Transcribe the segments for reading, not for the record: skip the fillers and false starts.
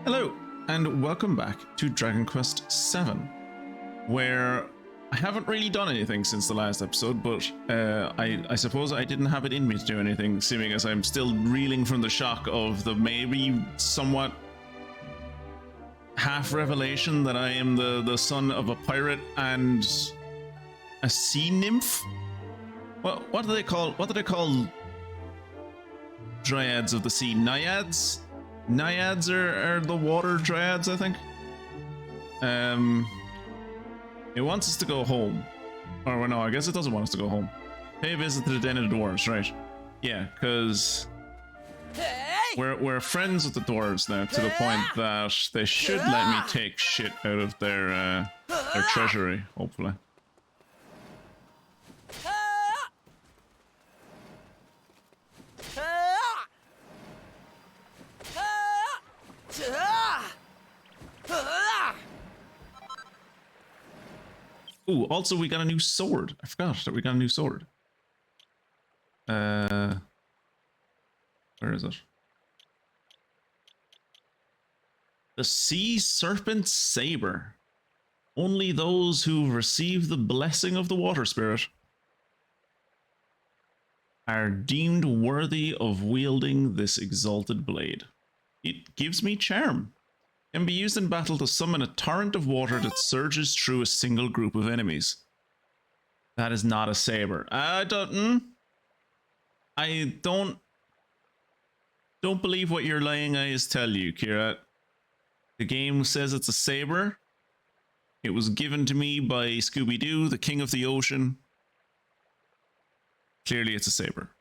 Hello, and welcome back to Dragon Quest VII, where I haven't really done anything since the last episode, but I suppose I didn't have it in me to do anything, seeming as I'm still reeling from the shock of the maybe somewhat half revelation that I am the son of a pirate and a sea nymph. What do they call dryads of the sea? Naiads? Naiads are the water dryads, I think. It wants us to go home. Or no, I guess it doesn't want us to go home. Pay a visit to the Den of the Dwarves, right? Yeah, because we're friends with the dwarves now, to the point that they should let me take shit out of their treasury, hopefully. Ooh, also we got a new sword. I forgot that we got a new sword. Where is it? The Sea Serpent Saber. Only those who receive the blessing of the water spirit are deemed worthy of wielding this exalted blade. It gives me charm. Can be used in battle to summon a torrent of water that surges through a single group of enemies. That is not a saber. I don't believe what your lying eyes tell you, Kira. The game says it's a saber. It was given to me by Scooby-Doo, the king of the ocean. Clearly it's a saber.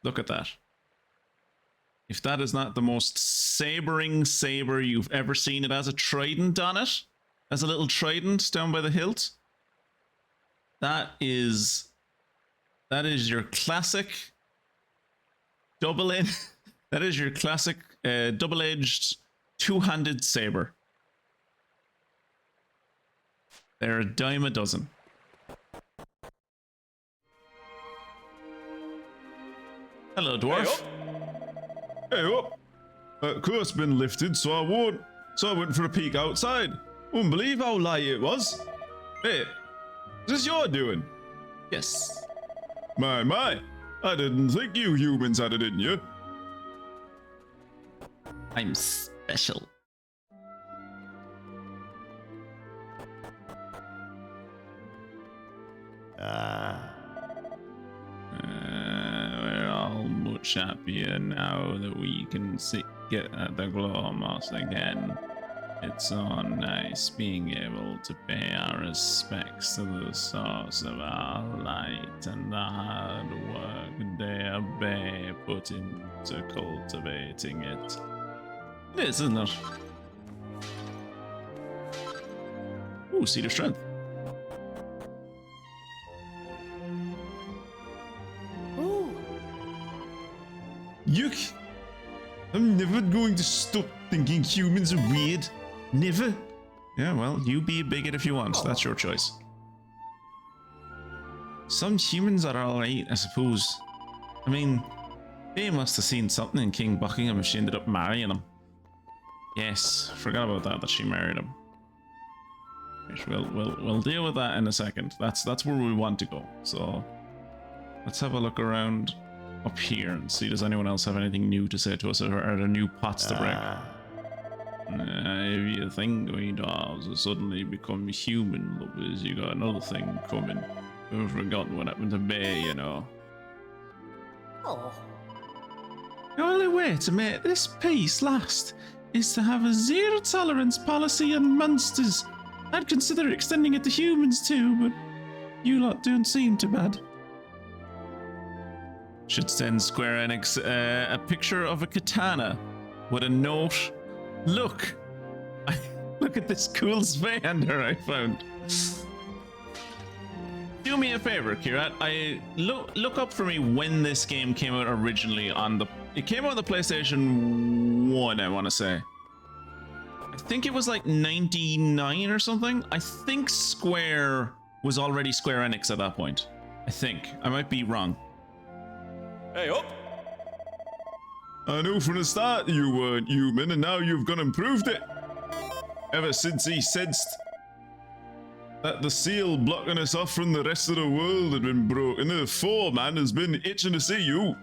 Look at that. If that is not the most sabering saber you've ever seen, it has a trident on it. Has a little trident down by the hilt. That is your classic that is your classic double-edged two-handed saber. They're a dime a dozen. Hello, dwarf. Hey up! Curse been lifted, so I went for a peek outside. Wouldn't believe how light it was. Hey, is this your doing? Yes. My, I didn't think you humans had it in you. I'm special. We're all much happier now that we can get at the glow moss again. It's so nice being able to pay our respects to the source of our light and the hard work they obey put into cultivating it. It is, isn't it? Ooh, Seed of Strength. Yuck! I'm never going to stop thinking humans are weird. Never. Yeah, well, you be a bigot if you want. That's your choice. Some humans are alright, I suppose. I mean, they must have seen something in King Buckingham if she ended up marrying him. Yes, forgot about that she married him. We'll deal with that in a second. That's where we want to go. So let's have a look around up here and see, does anyone else have anything new to say to us, or are there new pots to break? If you think we dwarves will suddenly become human lovers, you got another thing coming. I've forgotten what happened to Bay, you know. Oh. The only way to make this peace last is to have a zero tolerance policy on monsters. I'd consider extending it to humans too, but you lot don't seem too bad. Should send Square Enix a picture of a katana with a note. Look at this cool Sveander I found. Do me a favor, Kirat. Look up for me when this game came out originally on the. It came out on the PlayStation 1, I want to say. I think it was like 99 or something. I think Square was already Square Enix at that point. I think. I might be wrong. Hey up! I knew from the start you weren't human, and now you've gone and proved it. Ever since he sensed that the seal blocking us off from the rest of the world had been broken, the foreman has been itching to see you.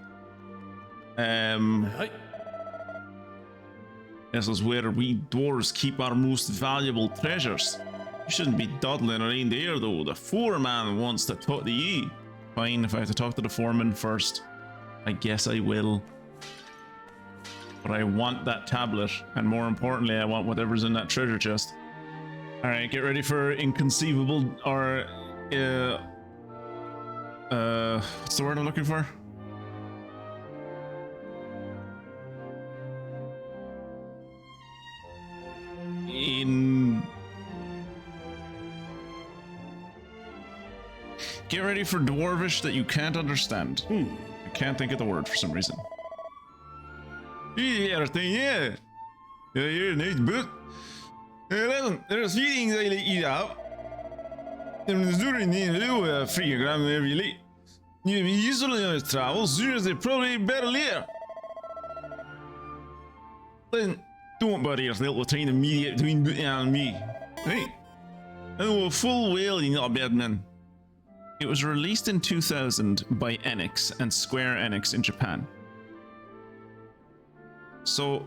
This is where we dwarves keep our most valuable treasures. You shouldn't be dawdling around here, though. The foreman wants to talk to you. Fine, if I have to talk to the foreman first, I guess I will. But I want that tablet, and more importantly, I want whatever's in that treasure chest. Alright, get ready for inconceivable, or, what's the word I'm looking for? Get ready for dwarvish that you can't understand. I can't think of the word for some reason. Yeah. You're nice, but there's a few things I let you out. There's during the free gram every late. You usually on his travels, seriously, probably better later. Then don't worry yourself, we're trying to mediate between Booty and me. Right? I know full well you're not a bad man. It was released in 2000 by Enix and Square Enix in Japan. So...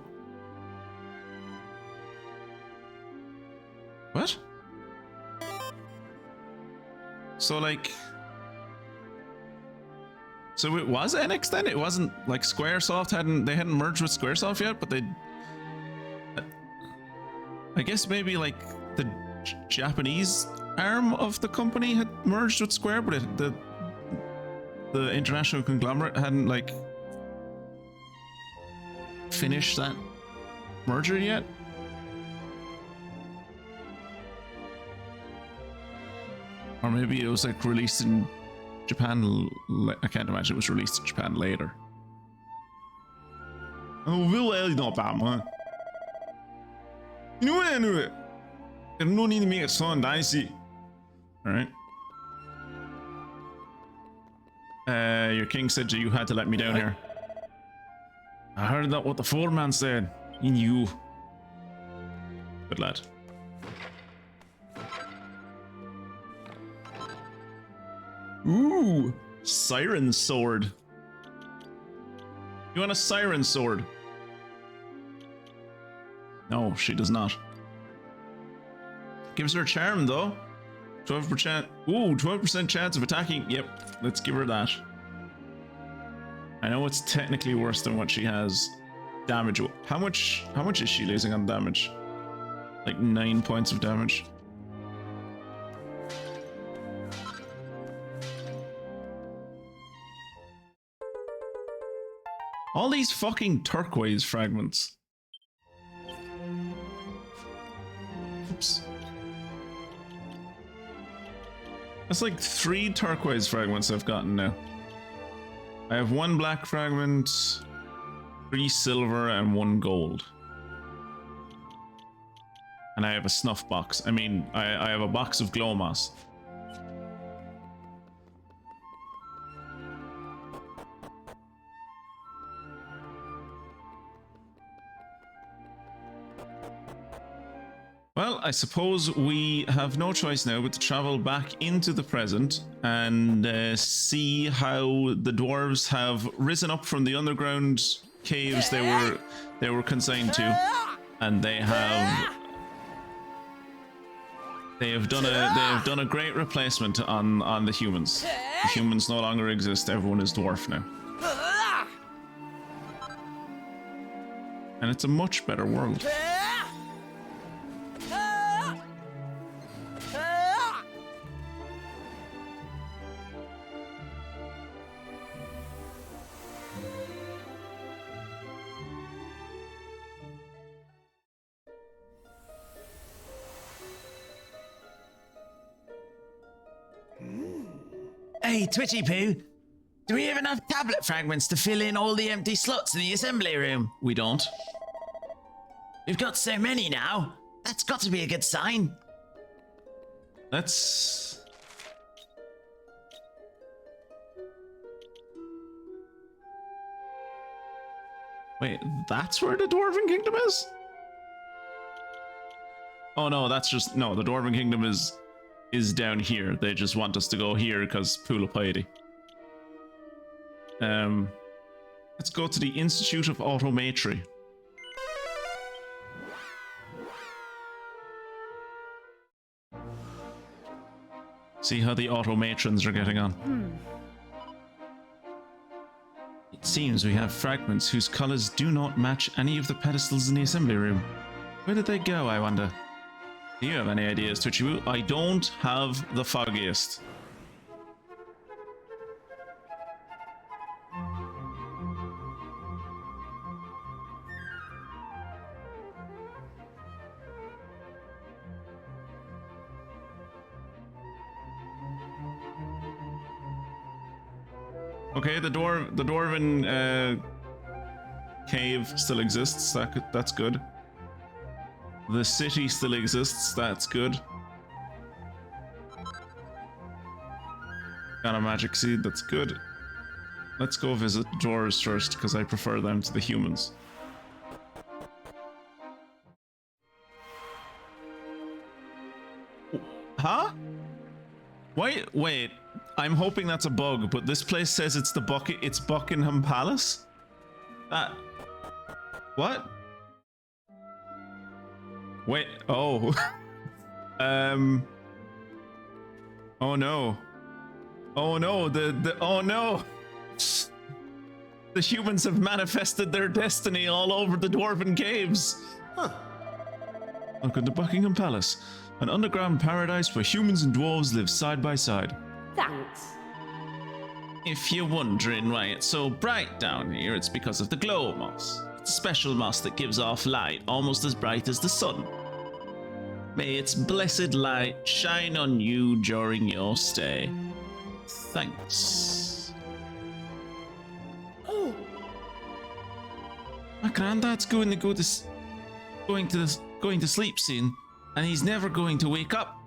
What? So like... So it was Enix then? It wasn't like Squaresoft they hadn't merged with Squaresoft yet, but they... I guess maybe like the Japanese arm of the company had merged with Square, but the international conglomerate hadn't like finished that merger yet. Or maybe it was like released in Japan. I can't imagine it was released in Japan later. Oh, well, not bad, man. You know what I knew it? There's no need to make it sound dicey. Alright. Your king said you had to let me down here. I heard that what the foreman said. He knew. Good lad. Ooh! Siren sword. You want a siren sword? No, she does not. Gives her a charm though. 12%. Ooh, 12% chance of attacking. Yep, let's give her that. I know it's technically worse than what she has. Damage. How much is she losing on damage? Like 9 points of damage. All these fucking turquoise fragments. Oops. That's like 3 turquoise fragments I've gotten now. I have 1 black fragment, 3 silver, and 1 gold. And I have a snuff box. I mean, I have a box of glow moss. Well, I suppose we have no choice now but to travel back into the present and see how the dwarves have risen up from the underground caves they were consigned to, and they have done a great replacement on the humans. The humans no longer exist. Everyone is dwarf now, and it's a much better world. Hey, Twitchy Poo, do we have enough tablet fragments to fill in all the empty slots in the assembly room? We don't. We've got so many now. That's got to be a good sign. Let's... Wait, that's where the Dwarven Kingdom is? Oh no, that's just... No, the Dwarven Kingdom is down here. They just want us to go here because Pool of Piety. Let's go to the Institute of Automatry. See how the automatrons are getting on. It seems we have fragments whose colors do not match any of the pedestals in the assembly room. Where did they go, I wonder? Do you have any ideas, Twitchy? I don't have the foggiest. Okay, the dwarven cave still exists. That's good. The city still exists. That's good. Got a magic seed. That's good. Let's go visit the dwarves first because I prefer them to the humans. Huh? Wait. I'm hoping that's a bug, but this place says it's it's Buckingham Palace? What? Wait, oh. Oh no. Oh no, oh no! The humans have manifested their destiny all over the Dwarven Caves! Huh. Welcome to Buckingham Palace, an underground paradise where humans and dwarves live side by side. Thanks. If you're wondering why it's so bright down here, it's because of the glow moss. It's a special moss that gives off light almost as bright as the sun. May its blessed light shine on you during your stay. Thanks. Oh. My granddad's going to sleep soon, and he's never going to wake up.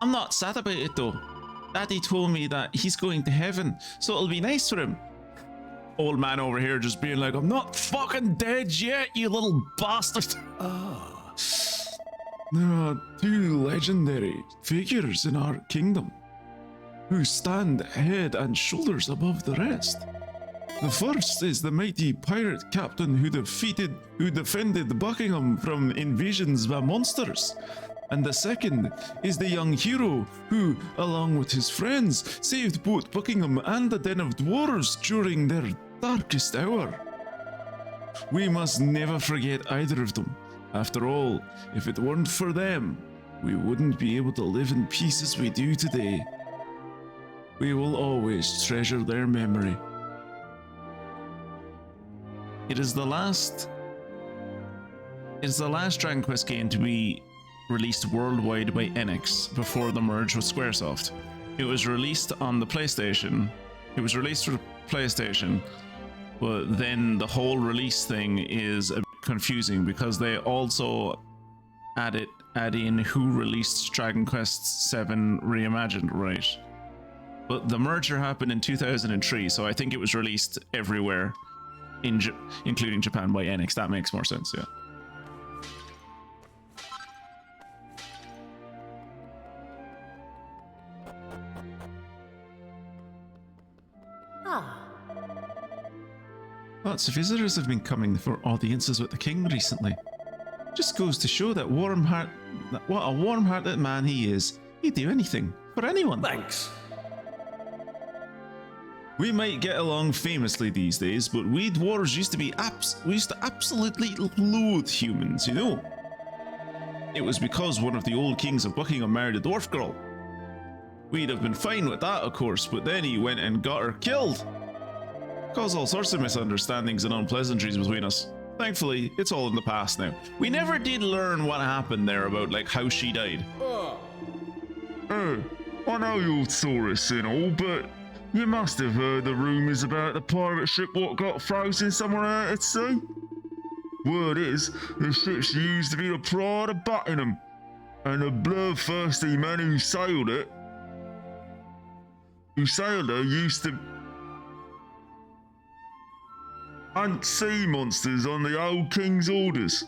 I'm not sad about it though. Daddy told me that he's going to heaven, so it'll be nice for him. Old man over here just being like, I'm not fucking dead yet, you little bastard. There are two legendary figures in our kingdom who stand head and shoulders above the rest. The first is the mighty pirate captain who defended Buckingham from invasions by monsters. And the second is the young hero who, along with his friends, saved both Buckingham and the Den of Dwarves during their darkest hour. We must never forget either of them. After all, if it weren't for them, we wouldn't be able to live in peace as we do today. We will always treasure their memory. It's the last Dragon Quest game to be released worldwide by Enix before the merge with Squaresoft. It was released on the PlayStation. It was released for the PlayStation, but then the whole release thing is a bit confusing because they also add in who released Dragon Quest VII Reimagined, right? But the merger happened in 2003, so I think it was released everywhere, including Japan, by Enix. That makes more sense, yeah. Lots of visitors have been coming for audiences with the king recently. Just goes to show that what a warm-hearted man he is. He'd do anything for anyone. Thanks. We might get along famously these days, but we dwarves used to absolutely loathe humans, you know. It was because one of the old kings of Buckingham married a dwarf girl. We'd have been fine with that, of course, but then he went and got her killed. Caused all sorts of misunderstandings and unpleasantries between us. Thankfully, it's all in the past now. We never did learn what happened there about, like, how she died. I know you're tourists and all, but you must have heard the rumours about the pirate ship what got frozen somewhere out at sea. Word is, the ship's used to be the pride of Buckingham, and the bloodthirsty man who sailed her hunt sea monsters on the old king's orders.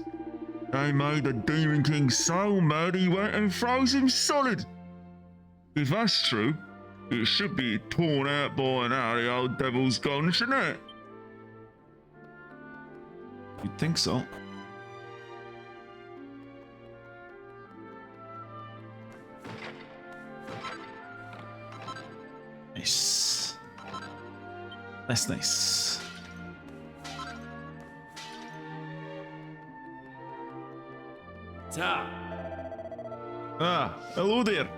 They made the Demon King so mad he went and froze him solid. If that's true, it should be torn out by now the old devil's gone, shouldn't it? You'd think so. Nice. That's nice. Ah, hello there.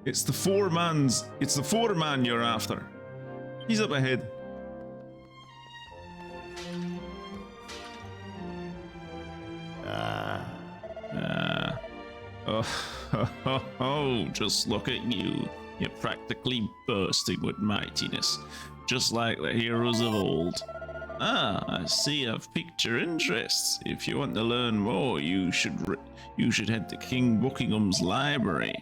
It's the foreman you're after. He's up ahead. Oh, just look at you. You're practically bursting with mightiness, just like the heroes of old. Ah, I see I've piqued your interest. If you want to learn more, you should head to King Buckingham's library.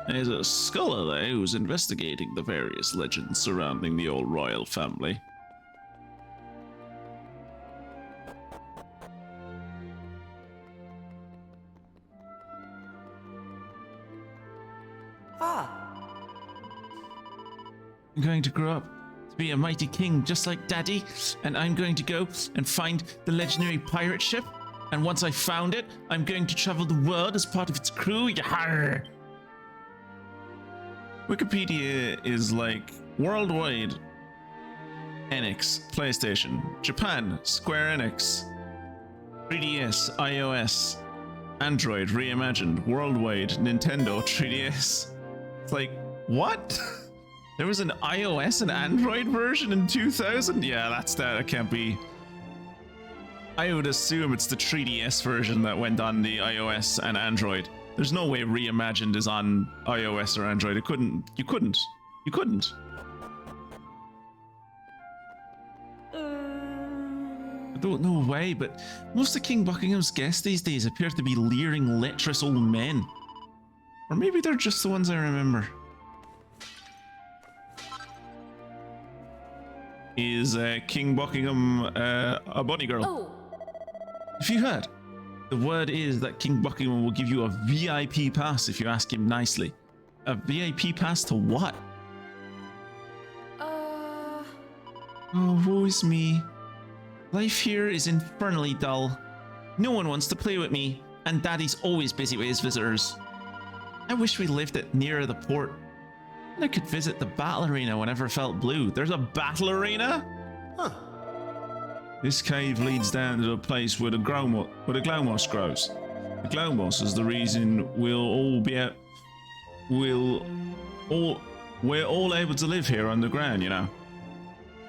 There's a scholar there who's investigating the various legends surrounding the old royal family. I'm going to grow up to be a mighty king just like Daddy, and I'm going to go and find the legendary pirate ship, and once I found it, I'm going to travel the world as part of its crew. Yahar! Wikipedia is like worldwide, Enix, PlayStation, Japan, Square Enix, 3DS, iOS, Android, Reimagined, worldwide, Nintendo, 3DS. It's like, what? There was an iOS and Android version in 2000? Yeah, that's that. It can't be. I would assume it's the 3DS version that went on the iOS and Android. There's no way Reimagined is on iOS or Android. You couldn't. I don't know why, but most of King Buckingham's guests these days appear to be leering, lecherous old men. Or maybe they're just the ones I remember. Is King Buckingham a bunny girl? Oh. If you heard, the word is that King Buckingham will give you a VIP pass if you ask him nicely. A VIP pass to what? Oh, woe is me. Life here is infernally dull. No one wants to play with me, and Daddy's always busy with his visitors. I wish we lived nearer the port. I could visit the battle arena whenever I felt blue. There's a battle arena? Huh. This cave leads down to the place where the glowmoss grows. The glowmoss is the reason we're all able to live here underground, you know.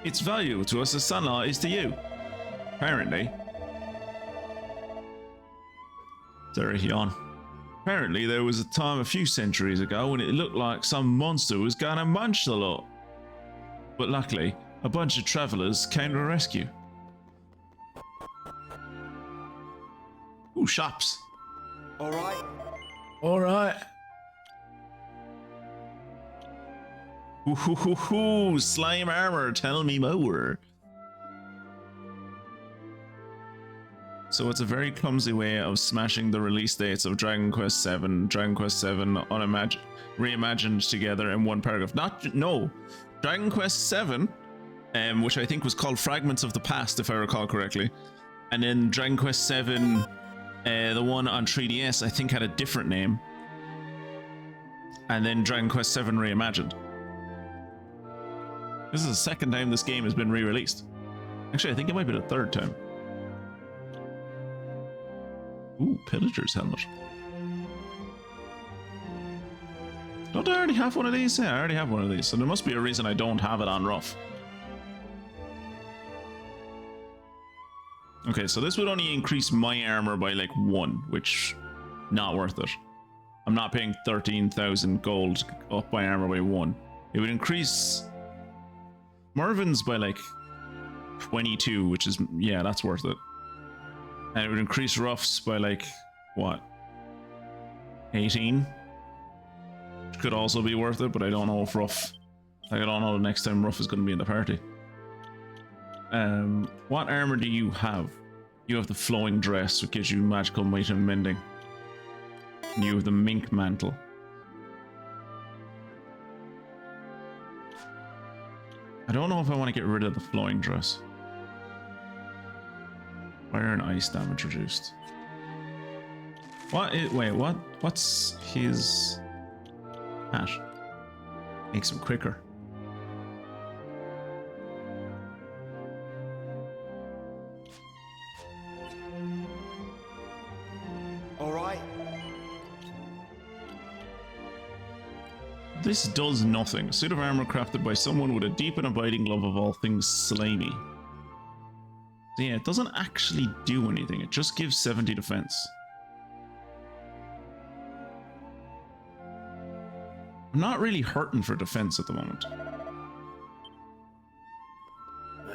It's valuable to us as sunlight is to you. Apparently. Sorry, yawn. Apparently there was a time a few centuries ago when it looked like some monster was gonna munch the lot. But luckily, a bunch of travelers came to the rescue. Ooh, shops. Alright. Ooh, slime armor, tell me more. So it's a very clumsy way of smashing the release dates of Dragon Quest VII, Dragon Quest VII reimagined together in one paragraph. Dragon Quest VII, which I think was called Fragments of the Past, if I recall correctly. And then Dragon Quest VII, the one on 3DS, I think had a different name. And then Dragon Quest VII Reimagined. This is the second time this game has been re-released. Actually, I think it might be the third time. Ooh, Pillager's helmet. Don't I already have one of these? Yeah, I already have one of these, so there must be a reason I don't have it on rough. Okay, so this would only increase my armor by like 1, which not worth it. I'm not paying 13,000 gold up my armor by 1. It would increase Mervin's by like 22, which is, yeah, that's worth it. And it would increase Ruff's by like, what? 18? Which could also be worth it, but I don't know if Ruff... Like, I don't know the next time Ruff is going to be in the party. What armor do you have? You have the flowing dress, which gives you magical might and mending. And you have the mink mantle. I don't know if I want to get rid of the flowing dress. Fire and ice damage reduced. What is, wait, what? What's his hat? Makes him quicker. All right. This does nothing. A suit of armor crafted by someone with a deep and abiding love of all things slimy. So yeah, it doesn't actually do anything. It just gives 70 defense. I'm not really hurting for defense at the moment.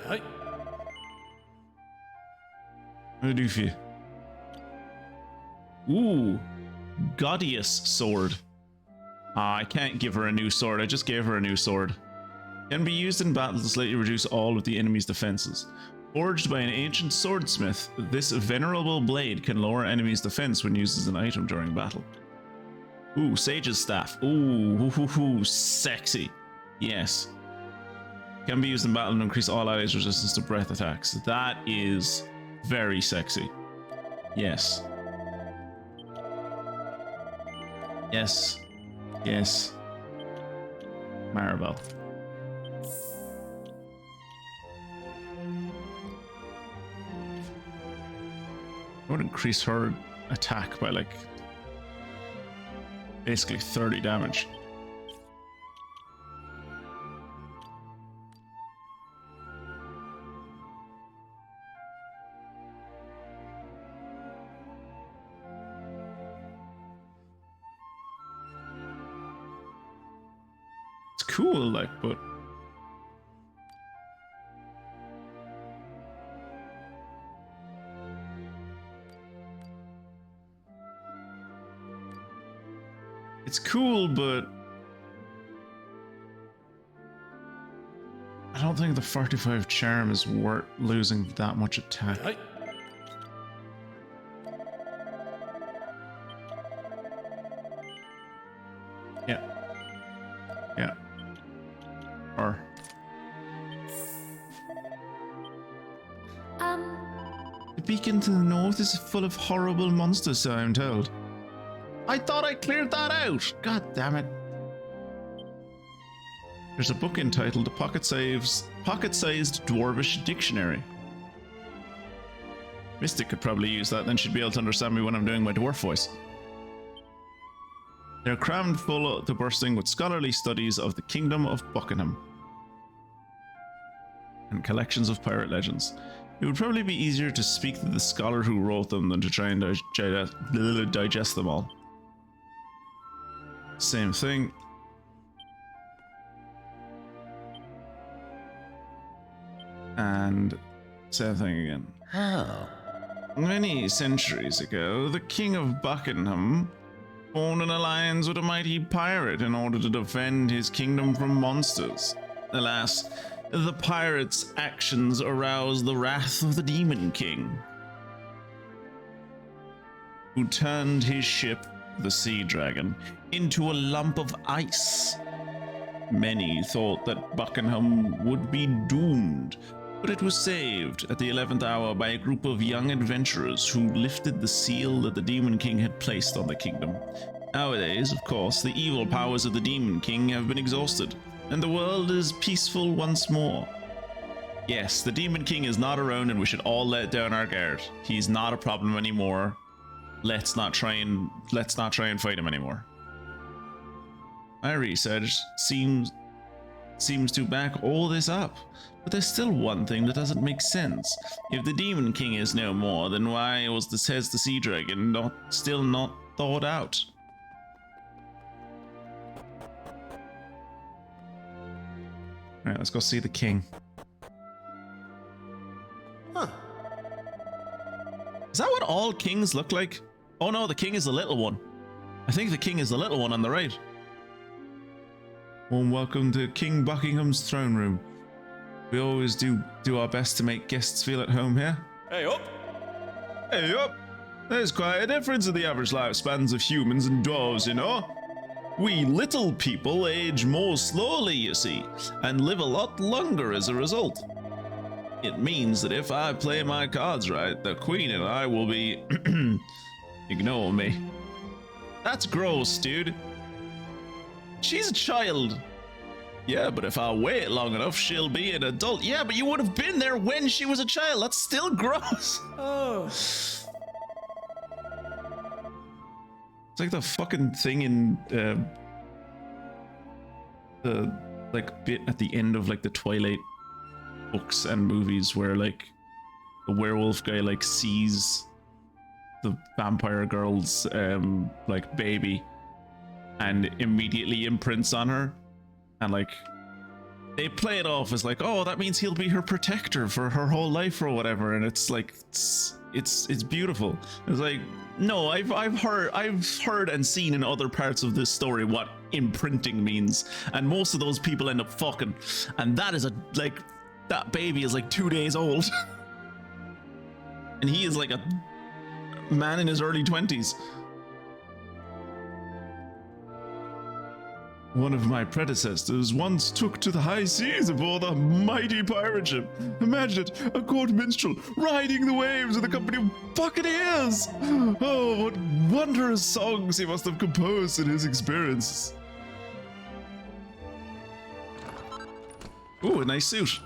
Hey. How do you feel? Ooh, Gaudius sword. Ah, I can't give her a new sword. I just gave her a new sword. Can be used in battle to slightly reduce all of the enemy's defenses. Forged by an ancient swordsmith, this venerable blade can lower enemies' defense when used as an item during battle. Ooh, Sage's staff. Ooh, sexy. Yes. Can be used in battle to increase all allies' resistance to breath attacks. That is very sexy. Yes. Yes. Yes. Maribel. I would increase her attack by like basically 30 damage. It's cool, like, but it's cool, but I don't think the 45 charm is worth losing that much attack. Hey. Yeah. Yeah. Or the beacon to the north is full of horrible monsters, so I'm told. I thought I cleared that out. God damn it. There's a book entitled Pocket-Sized Dwarvish Dictionary. Mystic could probably use that, then she'd be able to understand me when I'm doing my dwarf voice. They're crammed full to bursting with scholarly studies of the Kingdom of Buckingham and collections of pirate legends. It would probably be easier to speak to the scholar who wrote them than to try and digest them all. Same thing. And same thing again. Oh. Many centuries ago, the King of Buckingham formed an alliance with a mighty pirate in order to defend his kingdom from monsters. Alas, the pirate's actions aroused the wrath of the Demon King, who turned his ship, the Sea Dragon, into a lump of ice. Many thought that Buckingham would be doomed, but it was saved at the 11th hour by a group of young adventurers who lifted the seal that the Demon King had placed on the kingdom. Nowadays, of course, the evil powers of the Demon King have been exhausted, and the world is peaceful once more. Yes, the Demon King is not around, and we should all let down our guard. He's not a problem anymore. Let's not try and fight him anymore. My research seems to back all this up, but there's still one thing that doesn't make sense. If the Demon King is no more, then why was the Sea Dragon still not thought out? Alright, let's go see the king. Huh. Is that what all kings look like? Oh no, the king is the little one. I think the king is the little one on the right. Warm welcome to King Buckingham's throne room. We always do our best to make guests feel at home here. Hey, up! Hey up! There's quite a difference in the average lifespans of humans and dwarves, you know? We little people age more slowly, you see, and live a lot longer as a result. It means that if I play my cards right, the queen and I will be... Ignore me. That's gross, dude. She's a child. Yeah, but if I wait long enough, she'll be an adult. Yeah, but you would have been there when she was a child. That's still gross. Oh. It's like the fucking thing in the like bit at the end of like the Twilight books and movies where like the werewolf guy like sees the vampire girl's like baby and immediately imprints on her, and like they play it off as like, oh, that means he'll be her protector for her whole life or whatever, and it's like it's beautiful. It's like, no, I've heard and seen in other parts of this story what imprinting means, and most of those people end up fucking, and that is like that baby is like 2 days old and he is like a man in his early 20s. One of my predecessors once took to the high seas aboard a mighty pirate ship. Imagine it, a court minstrel riding the waves with a company of buccaneers. Oh, what wondrous songs he must have composed in his experiences. Ooh, a nice suit.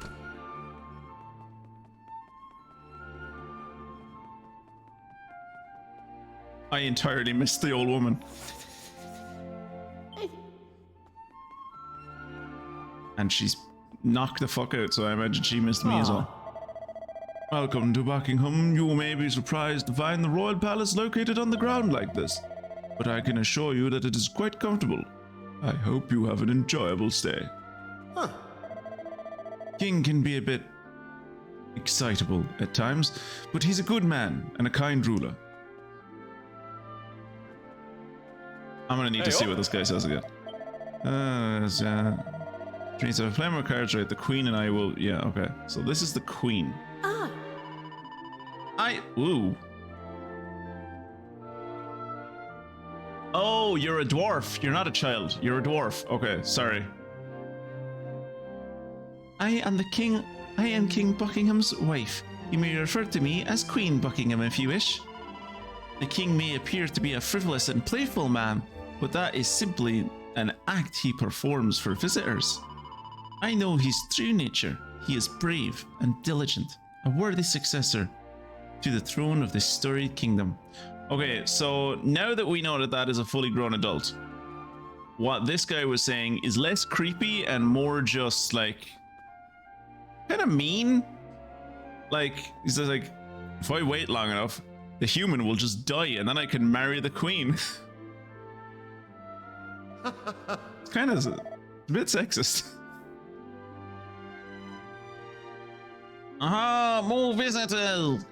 I entirely missed the old woman. And she's knocked the fuck out, so I imagine she missed me as well. Welcome to Buckingham. You may be surprised to find the royal palace located on the ground like this, but I can assure you that it is quite comfortable. I hope you have an enjoyable stay. Huh. King can be a bit excitable at times, but he's a good man and a kind ruler. I'm gonna need to see what this guy says again. So if I play my cards right, the queen and I will... Yeah, okay. So this is the queen. Ah. Ooh. Oh, you're a dwarf. You're not a child. You're a dwarf. Okay, sorry. I am King Buckingham's wife. You may refer to me as Queen Buckingham if you wish. The king may appear to be a frivolous and playful man, but that is simply an act he performs for visitors. I know his true nature. He is brave and diligent, a worthy successor to the throne of this storied kingdom. Okay, so now that we know that that is a fully grown adult, what this guy was saying is less creepy and more just like kind of mean. Like, he says like, if I wait long enough, the human will just die and then I can marry the queen. It's kind of a bit sexist. Aha, more visitors!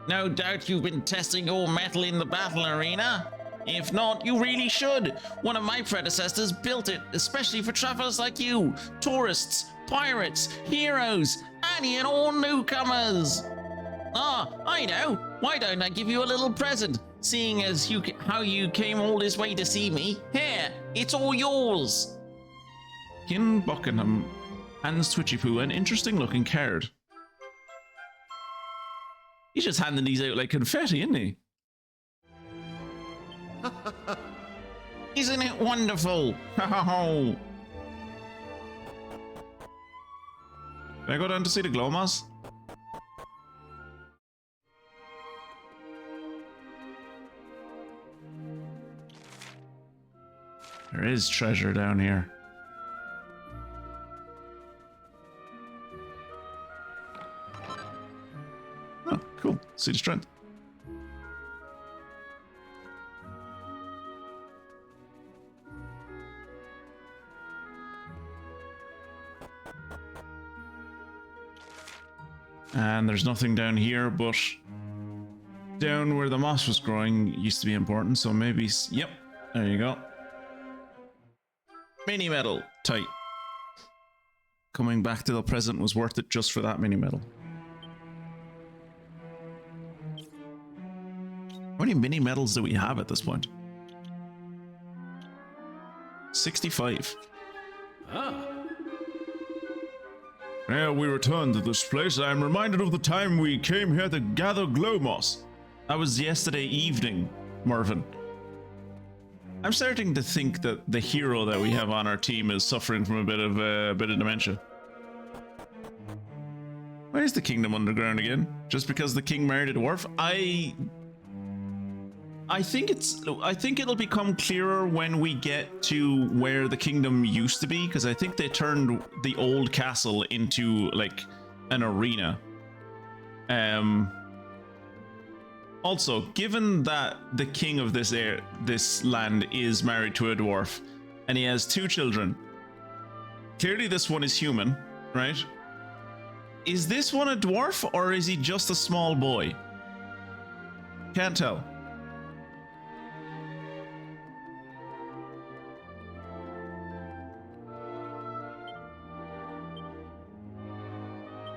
No doubt you've been testing your mettle in the battle arena. If not, you really should. One of my predecessors built it especially for travelers like you, tourists, pirates, heroes, any and all newcomers. Ah, I know. Why don't I give you a little present, seeing as how you came all this way to see me? Here, it's all yours. King Buckingham hands Twitchy Poo an interesting looking card. He's just handing these out like confetti, isn't he? Isn't it wonderful? Can I go down to see the Glomas? There is treasure down here. Oh, cool. See the strength. And there's nothing down here, but down where the moss was growing used to be important, so maybe... Yep, there you go. Mini metal, tight. coming back to the present was worth it just for that mini medal. How many mini medals do we have at this point? 65. Ah. Now we return to this place, I am reminded of the time we came here to gather glow moss. That was yesterday evening, Mervyn. I'm starting to think that the hero that we have on our team is suffering from a bit of dementia. Why is the kingdom underground again? Just because the king married a dwarf? I think it'll become clearer when we get to where the kingdom used to be, because I think they turned the old castle into like an arena. Also, given that the king of this land is married to a dwarf, and he has 2 children, clearly this one is human, right? Is this one a dwarf, or is he just a small boy? Can't tell.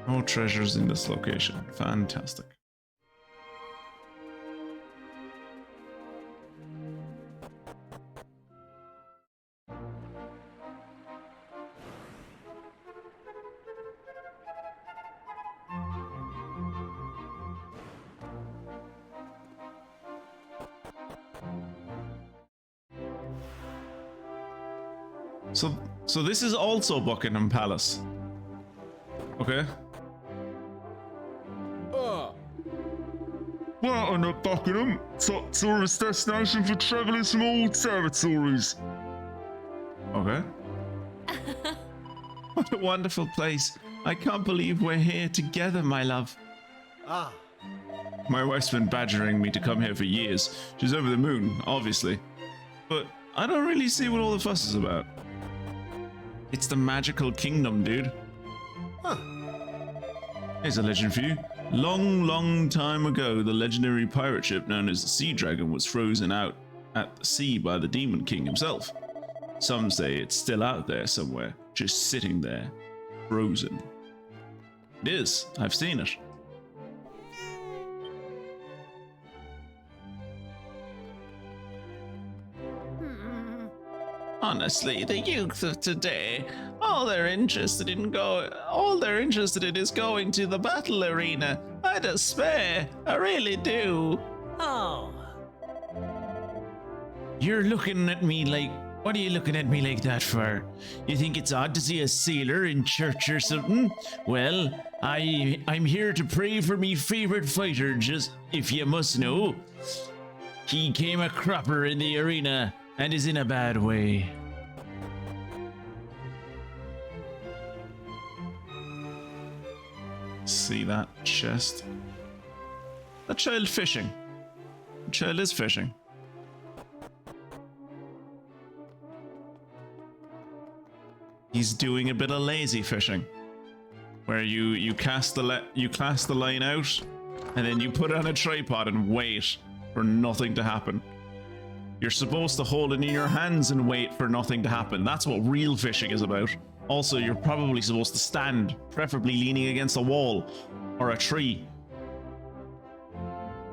No treasures in this location. Fantastic. So this is also Buckingham Palace. Okay. Welcome to Buckingham, top tourist destination for travellers from all territories. Okay. What a wonderful place. I can't believe we're here together, my love. Ah. My wife's been badgering me to come here for years. She's over the moon, obviously. But I don't really see what all the fuss is about. It's the magical kingdom, dude. Huh. Here's a legend for you. Long time ago, the legendary pirate ship known as the Sea Dragon was frozen out at the sea by the Demon King himself. Some say it's still out there somewhere, just sitting there, frozen. It is. I've seen it. Honestly, the youth of today, all they're interested in is going to the battle arena. I despair. I really do. Oh. You're looking at me like, what are you looking at me like that for? You think it's odd to see a sailor in church or something? Well, I'm here to pray for me favorite fighter, just if you must know. He came a cropper in the arena and is in a bad way. See that chest? That child fishing. The child is fishing. He's doing a bit of lazy fishing, where you cast the line out, and then you put it on a tripod and wait for nothing to happen. You're supposed to hold it in your hands and wait for nothing to happen. That's what real fishing is about. Also, you're probably supposed to stand, preferably leaning against a wall or a tree.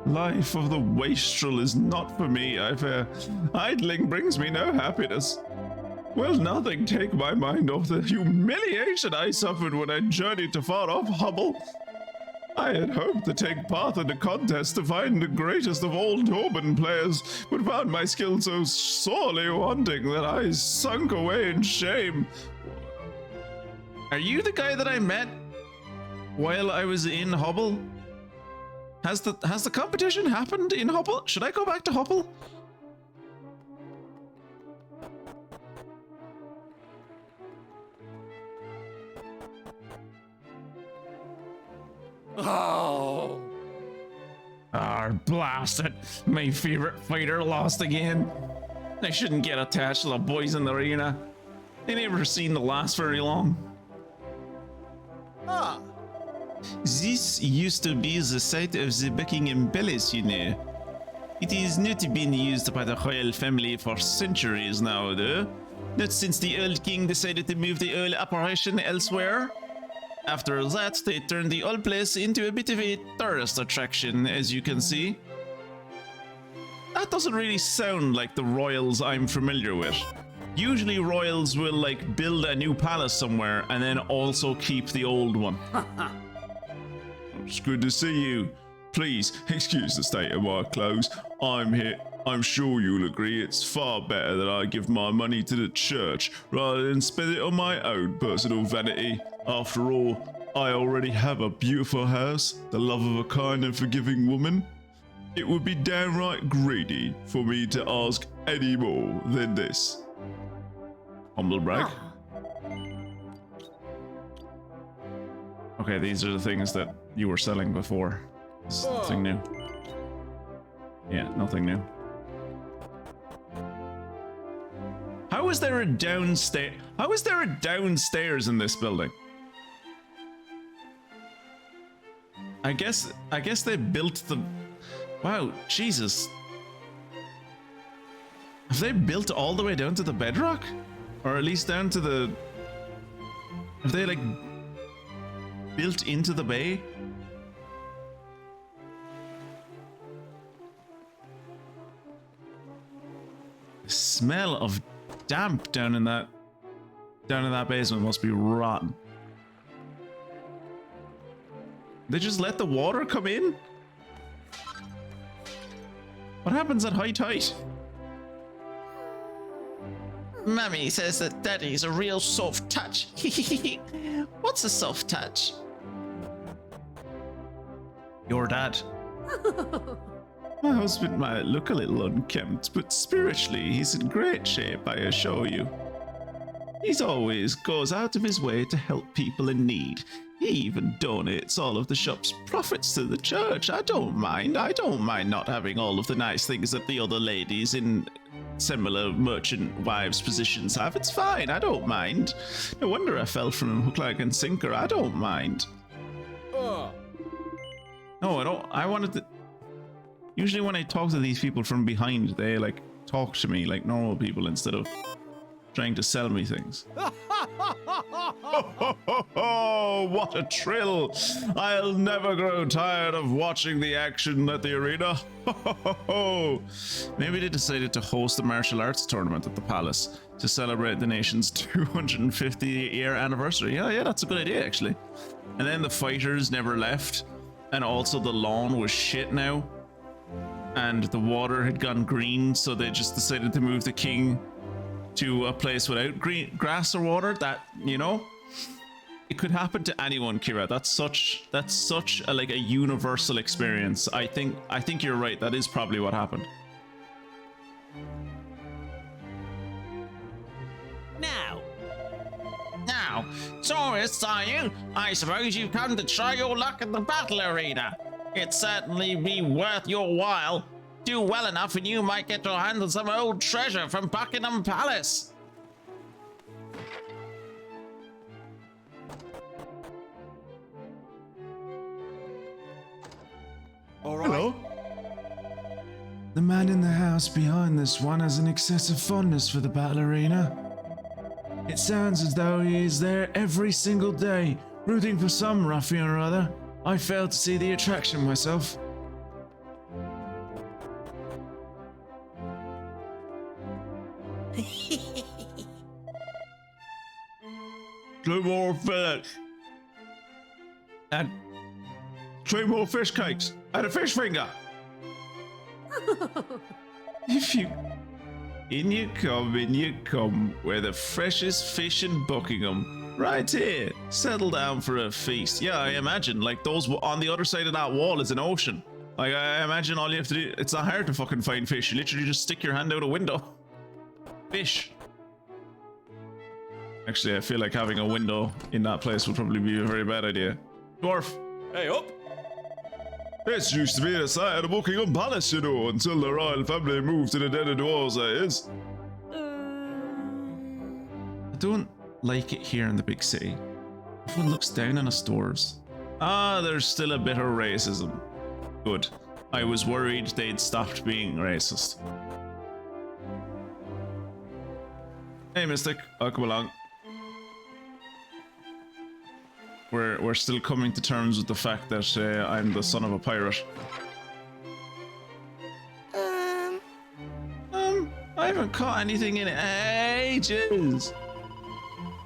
Life of the wastrel is not for me. Idling brings me no happiness. Will nothing take my mind off the humiliation I suffered when I journeyed to far off Hubble? I had hoped to take part in the contest to find the greatest of all Torben players, but found my skill so sorely wanting that I sunk away in shame. Are you the guy that I met while I was in Hubble? Has the competition happened in Hubble? Should I go back to Hubble? Oh. Blast it. My favorite fighter lost again. I shouldn't get attached to the boys in the arena. They never seem to last very long. Ah. This used to be the site of the Buckingham Palace, you know. It is not been used by the royal family for centuries now, though. Not since the old king decided to move the old apparition elsewhere. After that, they turned the old place into a bit of a tourist attraction, as you can see. That doesn't really sound like the royals I'm familiar with. Usually royals will like build a new palace somewhere and then also keep the old one. It's good to see you. Please, excuse the state of my clothes. I'm here. I'm sure you'll agree it's far better that I give my money to the church rather than spend it on my own personal vanity. After all, I already have a beautiful house, the love of a kind and forgiving woman. It would be downright greedy for me to ask any more than this. Humble brag. Okay, these are the things that you were selling before. It's nothing new. Yeah, nothing new. How is there a downstairs? How is there a downstairs in this building? I guess they built the... Wow, Jesus. Have they built all the way down to the bedrock? Or at least down to the... Have they like built into the bay? The smell of damp down in that basement must be rotten. They just let the water come in? What happens at high tide? Mummy says that Daddy's a real soft touch. What's a soft touch? Your dad. My husband might look a little unkempt, but spiritually he's in great shape, I assure you. He's always goes out of his way to help people in need. He even donates all of the shop's profits to the church. I don't mind not having all of the nice things that the other ladies in similar merchant wives positions have. It's fine, I don't mind. No wonder I fell from hook, line, and sinker. I don't mind. No, I don't. I wanted to... Usually when I talk to these people from behind, they like talk to me like normal people instead of trying to sell me things. Oh, what a thrill! I'll never grow tired of watching the action at the arena. Maybe they decided to host a martial arts tournament at the palace to celebrate the nation's 250-year anniversary. Yeah, that's a good idea, actually. And then the fighters never left, and also the lawn was shit now, and the water had gone green, so they just decided to move the king to a place without green grass or water. That, you know, it could happen to anyone, Kira. That's such a like a universal experience. I think you're right. That is probably what happened. Now, tourists, are you? I suppose you've come to try your luck at the battle arena. It'd certainly be worth your while. Do well enough and you might get your hands on some old treasure from Buckingham Palace. All right. Hello? The man in the house behind this one has an excessive fondness for the battle arena. It sounds as though he is there every single day, rooting for some ruffian or other. I fail to see the attraction myself. Two more fillets. And 3 more fish cakes. And a fish finger. If you... In you come, where the freshest fish in Buckingham. Right here. Settle down for a feast. Yeah, I imagine, like, those on the other side of that wall is an ocean. Like, I imagine all you have to do... It's not hard to fucking find fish. You literally just stick your hand out a window. Fish. Actually, I feel like having a window in that place would probably be a very bad idea. Dwarf. Hey, up. This used to be the site of the Buckingham Palace, you know, until the royal family moved to the Den of Dwarves, that is. I don't like it here in the big city. Everyone looks down on us dwarves. Ah, there's still a bit of racism. Good. I was worried they'd stopped being racist. Hey, Mystic. I'll come along. We're still coming to terms with the fact that I'm the son of a pirate. I haven't caught anything in ages.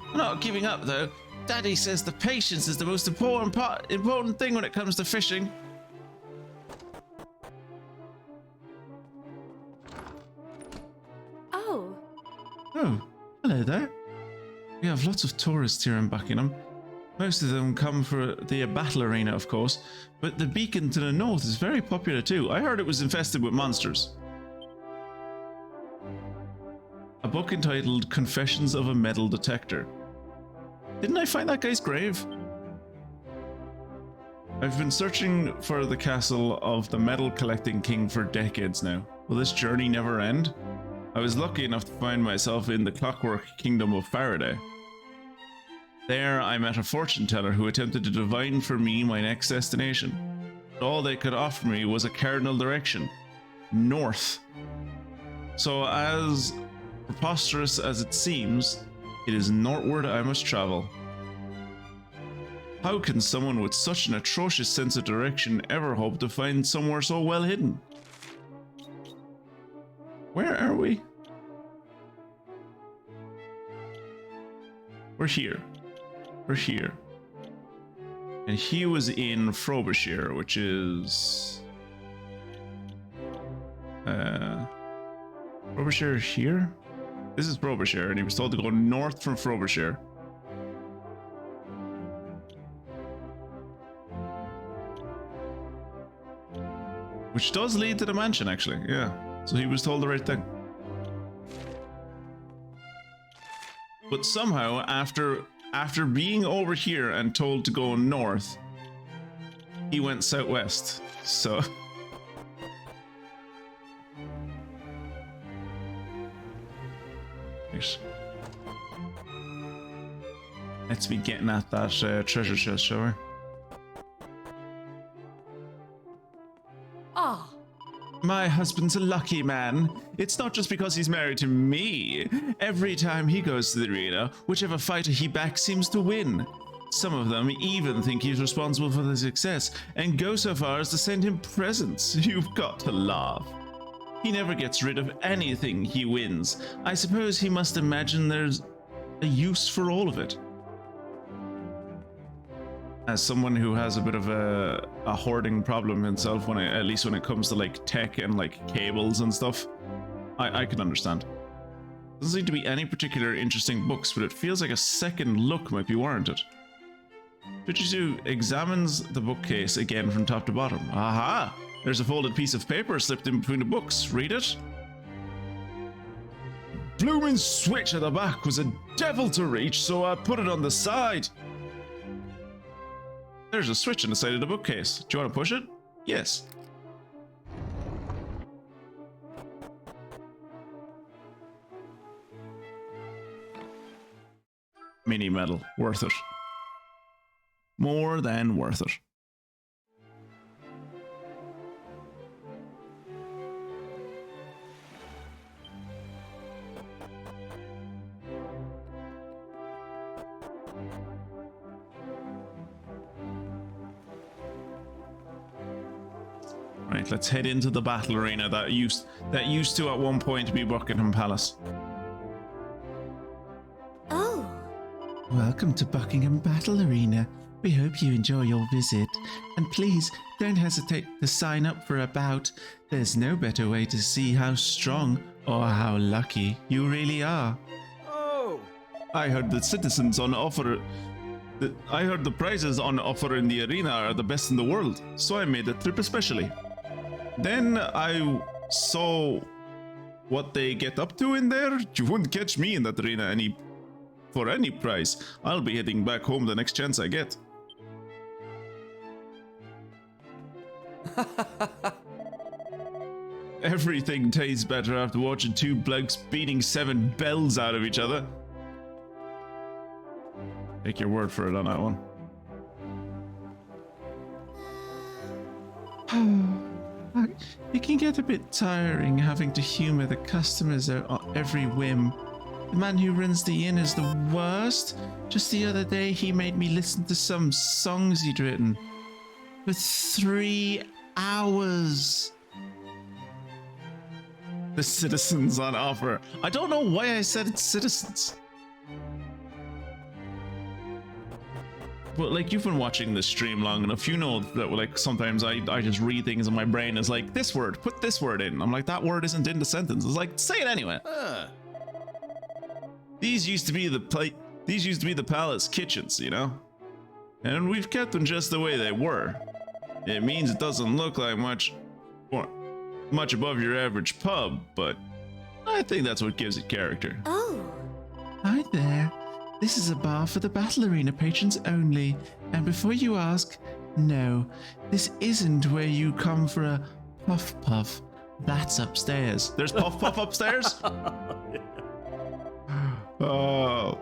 I'm not giving up though. Daddy says the patience is the most important thing when it comes to fishing. Oh. Oh, hello there. We have lots of tourists here in Buckingham. Most of them come for the battle arena, of course, but the beacon to the north is very popular too. I heard it was infested with monsters. A book entitled Confessions of a Metal Detector. Didn't I find that guy's grave? I've been searching for the castle of the metal collecting king for decades now. Will this journey never end? I was lucky enough to find myself in the clockwork kingdom of Faraday. There I met a fortune teller who attempted to divine for me my next destination. But all they could offer me was a cardinal direction. North. So as preposterous as it seems, it is northward I must travel. How can someone with such an atrocious sense of direction ever hope to find somewhere so well hidden? Where are we? We're here. We're here. And he was in Frobisher, which is... Frobisher here? This is Frobisher, and he was told to go north from Frobisher. Which does lead to the mansion, actually, yeah. So he was told the right thing. But somehow, after being over here and told to go north, he went southwest. So... Let's be getting at that treasure chest, shall we? Ah. My husband's a lucky man. It's not just because he's married to me. Every time he goes to the arena, whichever fighter he backs seems to win. Some of them even think he's responsible for the success and go so far as to send him presents. You've got to laugh. He never gets rid of anything he wins. I suppose he must imagine there's a use for all of it. As someone who has a bit of a hoarding problem himself, at least when it comes to like tech and like cables and stuff, I can understand. Doesn't seem to be any particular interesting books, but it feels like a second look might be warranted. Fujitsu examines the bookcase again from top to bottom. Aha! There's a folded piece of paper slipped in between the books. Read it. Blooming switch at the back was a devil to reach, so I put it on the side. There's a switch on the side of the bookcase. Do you want to push it? Yes. Mini medal. Worth it. More than worth it. Right, let's head into the battle arena that used to at one point be Buckingham Palace. Oh. Welcome to Buckingham Battle Arena. We hope you enjoy your visit. And please, don't hesitate to sign up for a bout. There's no better way to see how strong or how lucky you really are. Oh. I heard the citizens on offer. I heard the prizes on offer in the arena are the best in the world, so I made the trip especially. Then I saw what they get up to in there. You wouldn't catch me in that arena for any prize. I'll be heading back home the next chance I get. Everything tastes better after watching two blokes beating 7 bells out of each other. Take your word for it on that one. It can get a bit tiring having to humor the customers at every whim. The man who runs the inn is the worst. Just the other day, he made me listen to some songs he'd written. For 3 hours. The citizens on offer. I don't know why I said it's citizens. But like, you've been watching this stream long enough, you know that like sometimes I just read things in my brain as like, this word, put this word in. I'm like, that word isn't in the sentence. It's like, say it anyway. These used to be the palace kitchens, you know? And we've kept them just the way they were. It means it doesn't look like much above your average pub, but I think that's what gives it character. Oh. Hi there. This is a bar for the Battle Arena patrons only. And before you ask, no, this isn't where you come for a puff puff. That's upstairs. There's puff puff upstairs? Oh.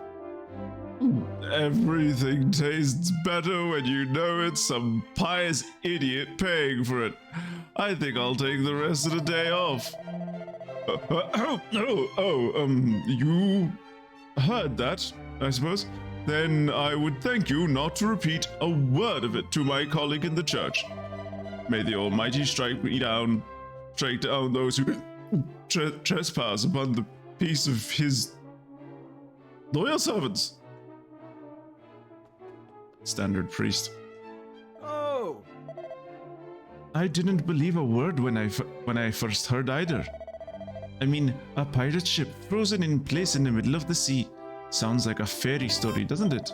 Everything tastes better when you know it's some pious idiot paying for it. I think I'll take the rest of the day off. You heard that, I suppose? Then I would thank you not to repeat a word of it to my colleague in the church. May the Almighty strike down those who trespass upon the peace of his loyal servants. Standard priest. Oh. I didn't believe a word when I first heard either. I mean, a pirate ship frozen in place in the middle of the sea. Sounds like a fairy story, doesn't it?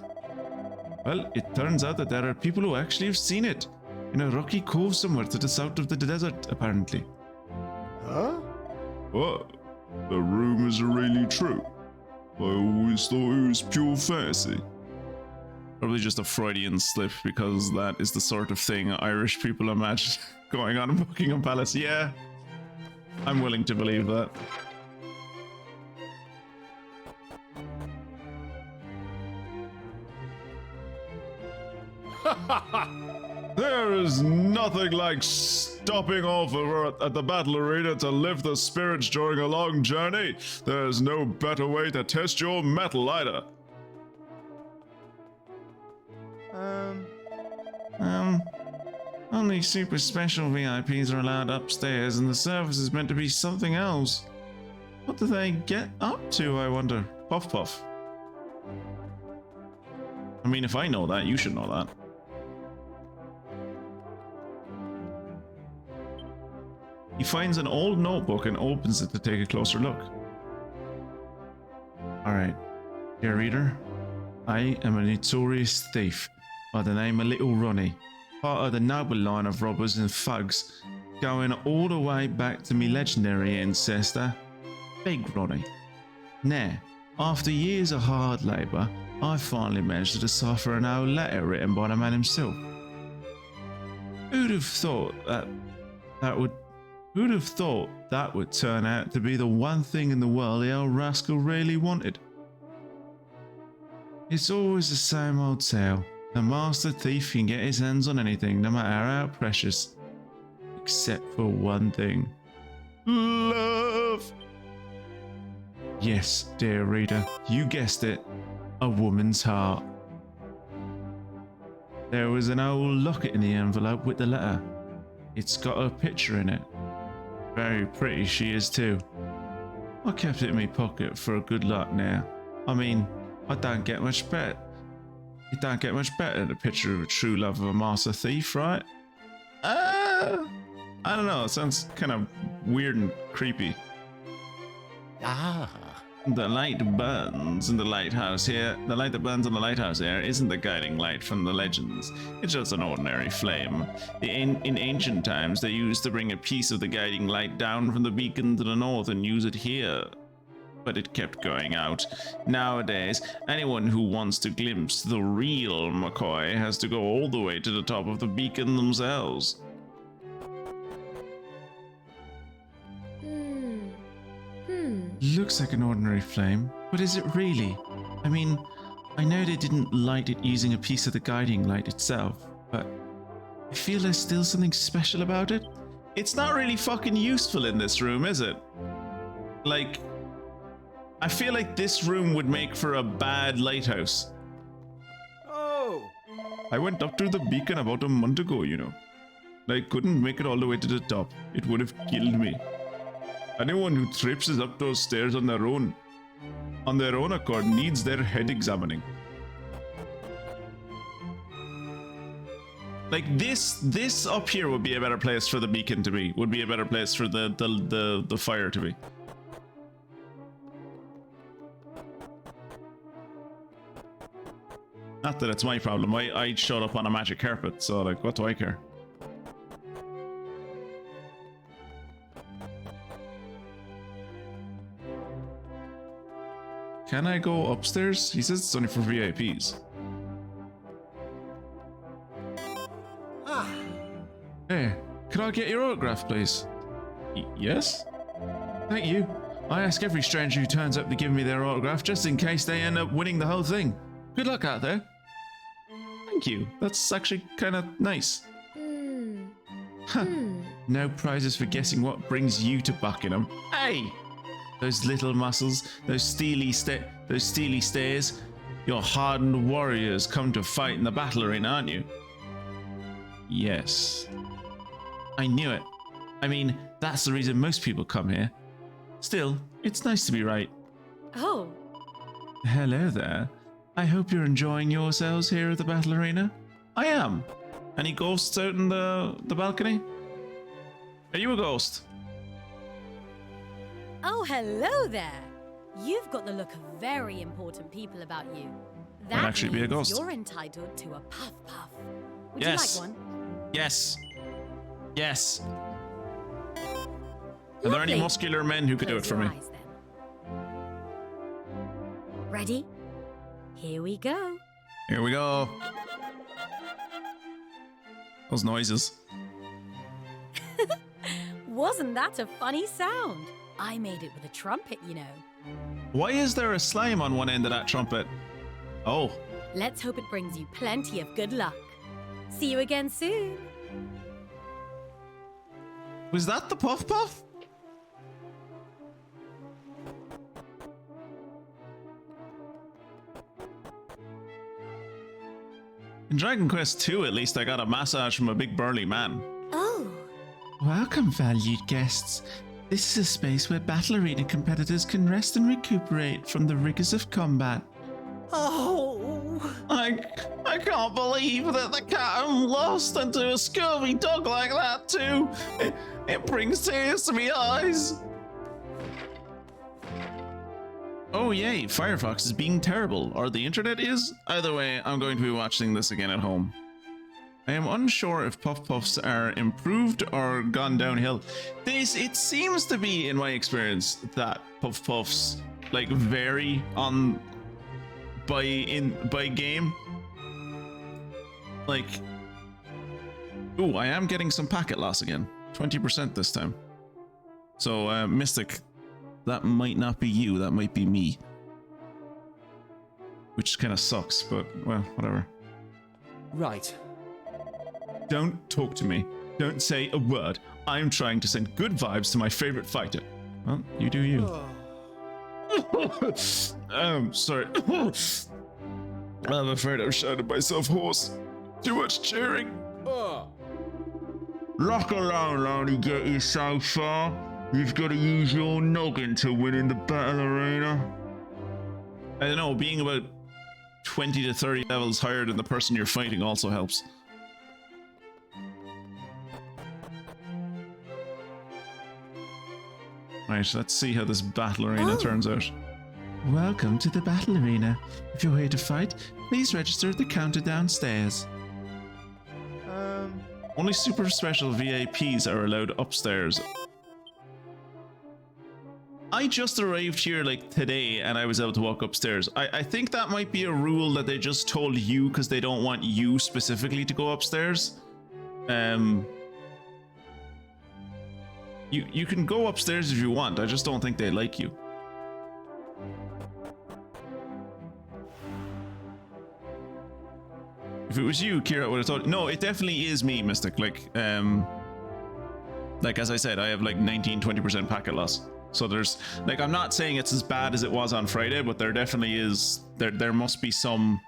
Well, it turns out that there are people who actually have seen it. In a rocky cove somewhere to the south of the desert, apparently. Huh? What? The rumors are really true. I always thought it was pure fantasy. Probably just a Freudian slip, because that is the sort of thing Irish people imagine going on in Buckingham Palace. Yeah, I'm willing to believe that. There is nothing like stopping off at the battle arena to lift the spirits during a long journey. There's no better way to test your mettle either. Only super special VIPs are allowed upstairs, and the service is meant to be something else. What do they get up to, I wonder? Puff puff. I mean, if I know that, you should know that. He finds an old notebook and opens it to take a closer look. Alright, dear reader, I am a notorious thief by the name of Little Ronnie, part of the noble line of robbers and thugs, going all the way back to me legendary ancestor, Big Ronnie. Now, after years of hard labour, I finally managed to decipher an old letter written by the man himself. Who'd have thought that would turn out to be the one thing in the world the old rascal really wanted? It's always the same old tale. The master thief can get his hands on anything, no matter how precious. Except for one thing. Love! Yes, dear reader, you guessed it. A woman's heart. There was an old locket in the envelope with the letter. It's got her picture in it. Very pretty she is too. I kept it in my pocket for a good luck now. I mean, it don't get much better than a picture of a true love of a master thief, right? I don't know, it sounds kind of weird and creepy. Ah. The light burns in the lighthouse here. The light that burns in the lighthouse here isn't the guiding light from the legends. It's just an ordinary flame. In ancient times, they used to bring a piece of the guiding light down from the beacon to the north and use it here. But it kept going out. Nowadays, anyone who wants to glimpse the real McCoy has to go all the way to the top of the beacon themselves. Looks like an ordinary flame, but is it really? I mean, I know they didn't light it using a piece of the guiding light itself, but I feel there's still something special about it. It's not really fucking useful in this room, is it? Like, I feel like this room would make for a bad lighthouse. Oh. I went up to the beacon about a month ago, you know. I couldn't make it all the way to the top. It would have killed me. Anyone who trips up those stairs on their own accord, needs their head examining. Like this up here would be a better place for the beacon to be. Would be a better place for the fire to be. Not that it's my problem. I showed up on a magic carpet, so like, what do I care? Can I go upstairs? He says it's only for VIPs. Ah. Hey, could I get your autograph, please? Yes? Thank you. I ask every stranger who turns up to give me their autograph just in case they end up winning the whole thing. Good luck out there. Thank you. That's actually kind of nice. Huh. No prizes for guessing what brings you to Buckingham. Hey! Those little muscles, those steely stares. You're hardened warriors come to fight in the battle arena, aren't you? Yes. I knew it. I mean, that's the reason most people come here. Still, it's nice to be right. Oh, Hello there. I hope you're enjoying yourselves here at the battle arena. I am. Any ghosts out in the balcony? Are you a ghost? oh, hello there. You've got the look of very important people about you. That actually be a means ghost. You're entitled to a puff puff. Would Yes. you like one? Yes. Yes. Are there any Lovely. muscular men who could do it Close for me? your eyes, then. Ready? Here we go. Here we go. Those noises. Wasn't that a funny sound? I made it with a trumpet, you know. Why is there a slime on one end of that trumpet? Oh, Let's hope it brings you plenty of good luck. See you again soon. was that the Puff Puff? In Dragon Quest II, at least I got a massage from a big burly man. Oh, Welcome, valued guests. This is a space where battle arena competitors can rest and recuperate from the rigors of combat. Oh. I can't believe that the cat lost into a scurvy dog like that too. It brings tears to my eyes. Oh yay, Firefox is being terrible, or the internet is? Either way, I'm going to be watching this again at home. I am unsure if Puff Puffs are improved or gone downhill. It seems to be, in my experience, that Puff Puffs like vary on by game. Like, ooh, I am getting some packet loss again. 20% this time. So, Mystic, that might not be you, that might be me. Which kind of sucks, but, well, whatever. Right. Don't talk to me. Don't say a word. I'm trying to send good vibes to my favorite fighter. Well, you do you. Sorry. I'm afraid I've shouted myself hoarse. Too much cheering. Luck alone only get you so far. You've got to use your noggin to win in the battle arena. I don't know, being about 20 to 30 levels higher than the person you're fighting also helps. Right, let's see how this battle arena turns out. Welcome to the battle arena. If you're here to fight, please register at the counter downstairs. Only super special VIPs are allowed upstairs. I just arrived here like today and I was able to walk upstairs. I think that might be a rule that they just told you because they don't want you specifically to go upstairs. You can go upstairs if you want. I just don't think they like you. If it was you, Kira would have thought. No, it definitely is me, Mystic. Like as I said, I have like 19-20% packet loss. So there's like, I'm not saying it's as bad as it was on Friday, but there definitely is, there must be some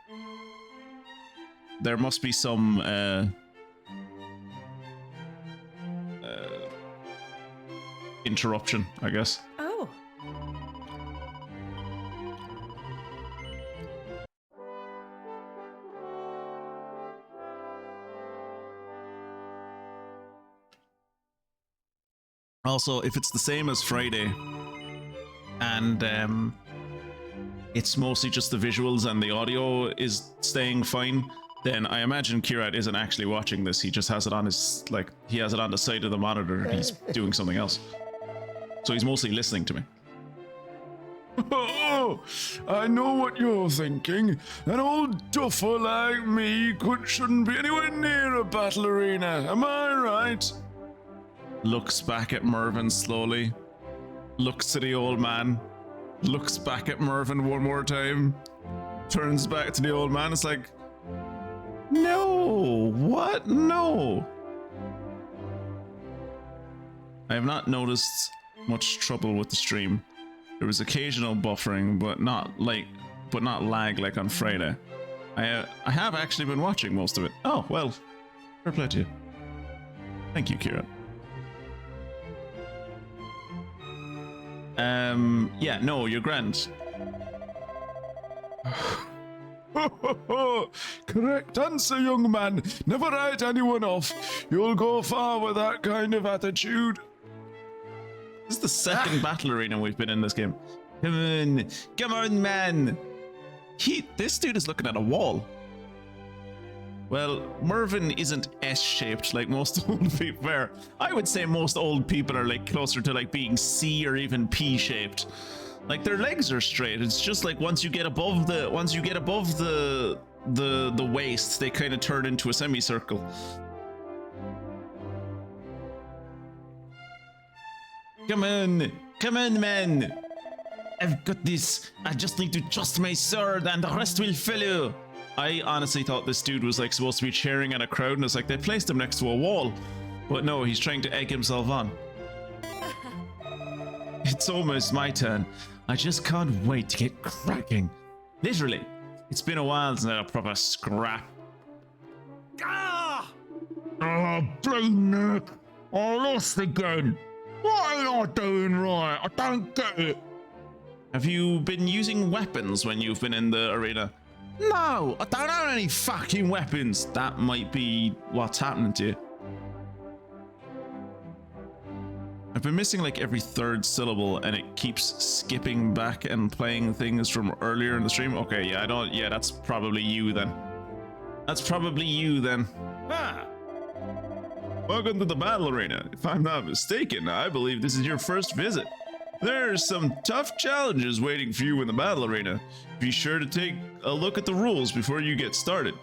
interruption, I guess. Oh. Also, if it's the same as Friday, and it's mostly just the visuals and the audio is staying fine, then I imagine Kirat isn't actually watching this. He just has it on his, like, he has it on the side of the monitor and he's doing something else. So he's mostly listening to me. Oh, I know what you're thinking. An old duffer like me shouldn't be anywhere near a battle arena. Am I right? Looks back at Mervyn slowly. Looks to the old man. Looks back at Mervyn one more time. Turns back to the old man. It's like, no, what? No. I have not noticed much trouble with the stream. There was occasional buffering, but not lag like on Friday. I have actually been watching most of it. Oh, well, fair play to you. Thank you, Kira. Yeah, no, you're grand. Correct answer, young man. Never write anyone off. You'll go far with that kind of attitude. This is the second battle arena we've been in this game. Come on, man. This dude is looking at a wall. Well, Mervyn isn't S-shaped like most old people are. I would say most old people are like closer to like being C or even P-shaped. Like their legs are straight. It's just like once you get above the waist, they kind of turn into a semicircle. Come on, man. I've got this. I just need to trust my sword and the rest will follow. I honestly thought this dude was like supposed to be cheering at a crowd, and it's like they placed him next to a wall. But no, he's trying to egg himself on. It's almost my turn. I just can't wait to get cracking. Literally, it's been a while since I had a proper scrap. Ah! Oh, blame Nick. I lost again. What am I doing right? I don't get it. Have you been using weapons when you've been in the arena? No, I don't have any fucking weapons. That might be what's happening to you. I've been missing like every third syllable and it keeps skipping back and playing things from earlier in the stream. Okay, yeah, that's probably you then. Ah. Welcome to the battle arena. If I'm not mistaken, I believe this is your first visit. There's some tough challenges waiting for you in the battle arena. Be sure to take a look at the rules before you get started.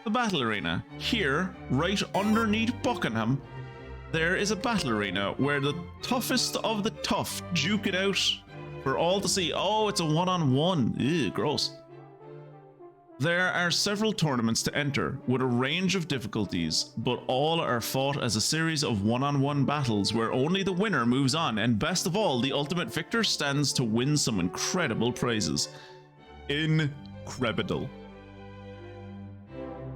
The battle arena. Here, right underneath Buckingham, there is a battle arena where the toughest of the tough duke it out for all to see. Oh, it's a one-on-one. Ew, gross. There are several tournaments to enter with a range of difficulties, but all are fought as a series of one-on-one battles where only the winner moves on, and best of all, the ultimate victor stands to win some incredible prizes. Incredible.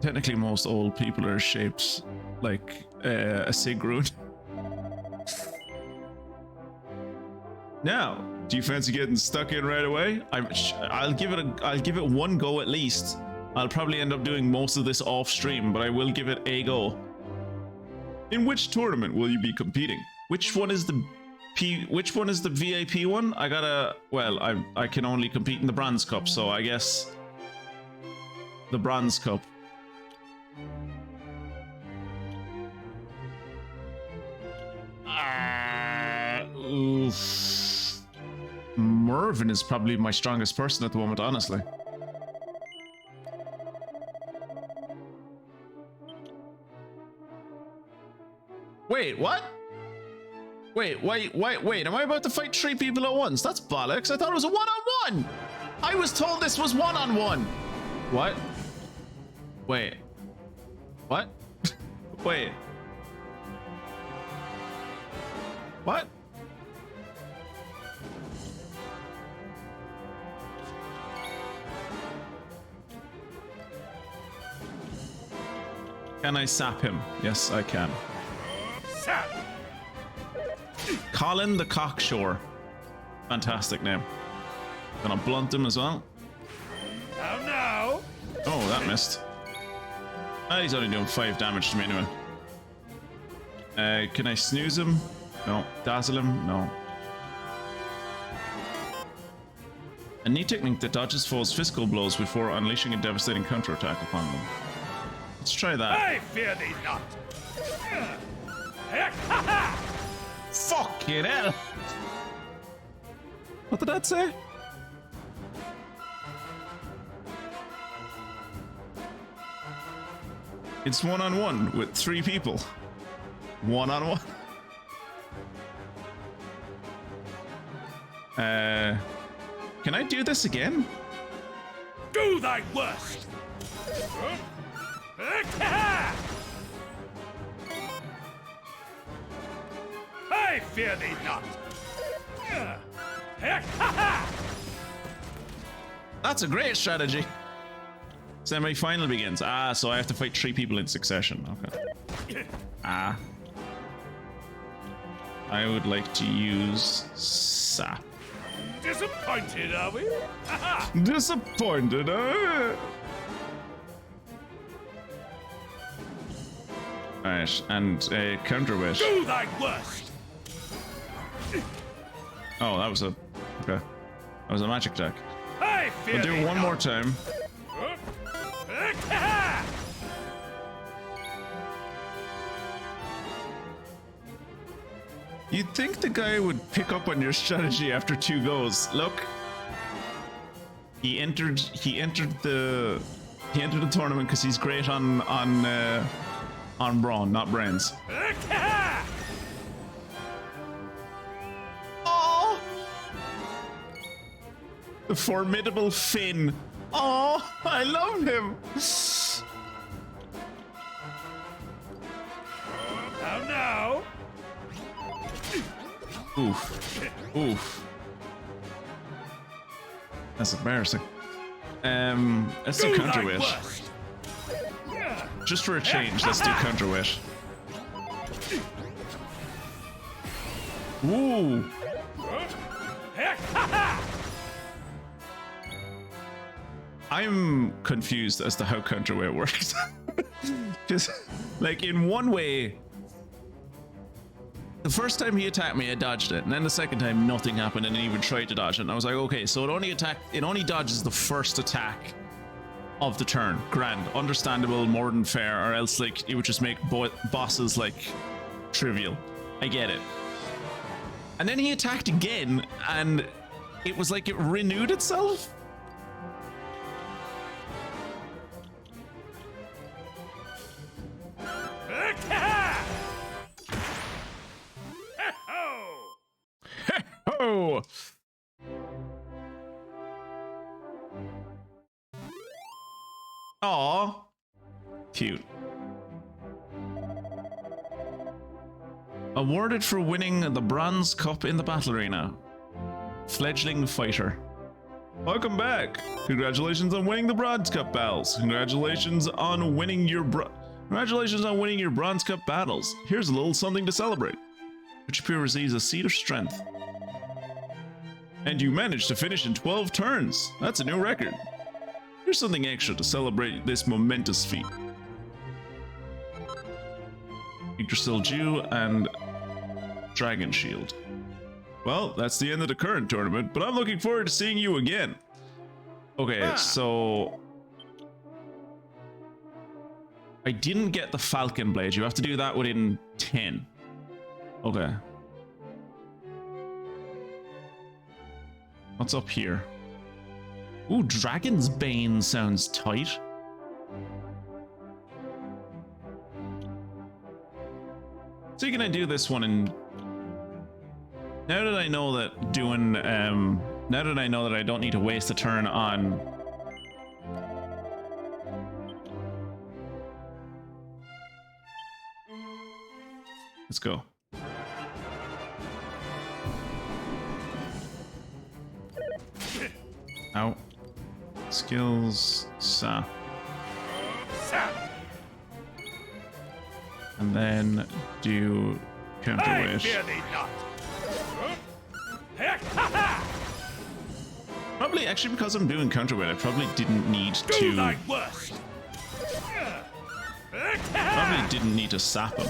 Technically, most old people are shaped like a Sigrun. Now, do you fancy getting stuck in right away? I'll give it one go at least. I'll probably end up doing most of this off stream, but I will give it a go. In which tournament will you be competing? Which one is the VIP one? I can only compete in the Bronze Cup, so I guess the Bronze Cup. Oof. Mervyn is probably my strongest person at the moment, honestly. Wait, what? Wait, am I about to fight 3 people at once? That's bollocks. I thought it was a one-on-one. I was told this was one-on-one. What? Wait. What? Wait. What? Can I sap him? Yes, I can. Sap. Colin the Cockshore. Fantastic name. Gonna blunt him as well. Now. Oh, that missed. Ah, he's only doing 5 damage to me anyway. Can I snooze him? No. Dazzle him? No. A neat technique that dodges foes' physical blows before unleashing a devastating counterattack upon them. Let's try that. I fear thee not. Fucking hell! What did that say? It's one-on-one with 3 people. One-on-one. Can I do this again? Do thy worst. I fear thee not. That's a great strategy. Semi-final begins. Ah, so I have to fight 3 people in succession. Okay. Ah. I would like to use sap. Disappointed, are we? Disappointed, eh? Alright, and a counterweight. Do thy worst. Oh, that was a... Okay. That was a magic attack. I fear We'll do thee it one not. more time. You'd think the guy would pick up on your strategy after 2 goes. Look. He entered the tournament because he's great on brawn, not brains. Oh! The formidable Finn. Oh, I love him. Now. Oof. Oof. That's embarrassing. Let's do counterweight. Just for a change, let's do counterweight. Ooh. I'm confused as to how counterweight works. Because, like, in one way, the first time he attacked me, I dodged it, and then the second time, nothing happened, and then he even tried to dodge it. And I was like, okay, so it only dodges the first attack of the turn. Grand, understandable, more than fair, or else like it would just make bosses like trivial. I get it. And then he attacked again, and it was like it renewed itself. Oh! Aw. Cute. Awarded for winning the Bronze Cup in the Battle Arena. Fledgling Fighter. Welcome back. Congratulations on winning the Bronze Cup battles. Congratulations on winning your Bronze Cup battles. Here's a little something to celebrate. Which appear receives a seed of strength. And you managed to finish in 12 turns. That's a new record. Here's something extra to celebrate this momentous feat. Yggdrasil Dew and Dragon Shield. Well, that's the end of the current tournament, but I'm looking forward to seeing you again. Okay, so... I didn't get the Falcon Blade. You have to do that within 10. Okay. What's up here? Ooh, Dragon's Bane sounds tight. So can I do this one in... Now that I know that doing... now that I know that I don't need to waste a turn on... Let's go. Out. Skills. Sa. And then do I counterweight. fear thee not. Ha ha! Probably, actually, because I'm doing counterweight, I probably didn't need Do thy to. worst. Probably didn't need to sap him.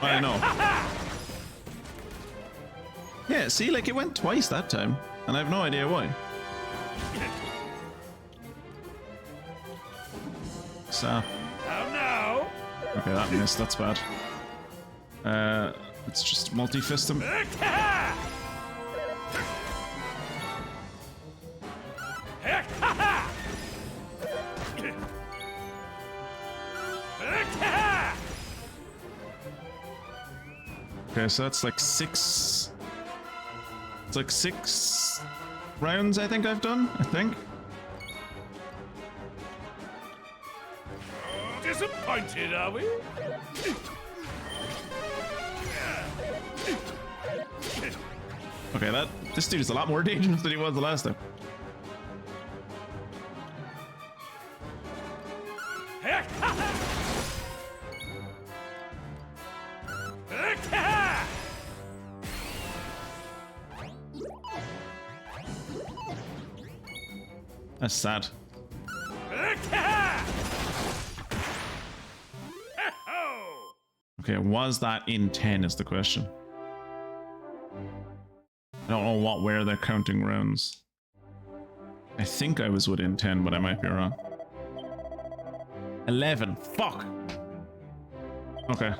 I know. Yeah, see, like it went twice that time, and I have no idea why. Sap. Now. Okay, that missed. That's bad. Let's just multi-fist him. Okay, so that's like 6. It's like 6 rounds I think I've done. I think. Disappointed, are we? Okay, this dude is a lot more dangerous than he was the last time. That's sad. Okay, was that in 10 is the question. I don't know where they're counting rounds. I think I was within 10, but I might be wrong. 11. Fuck! Okay.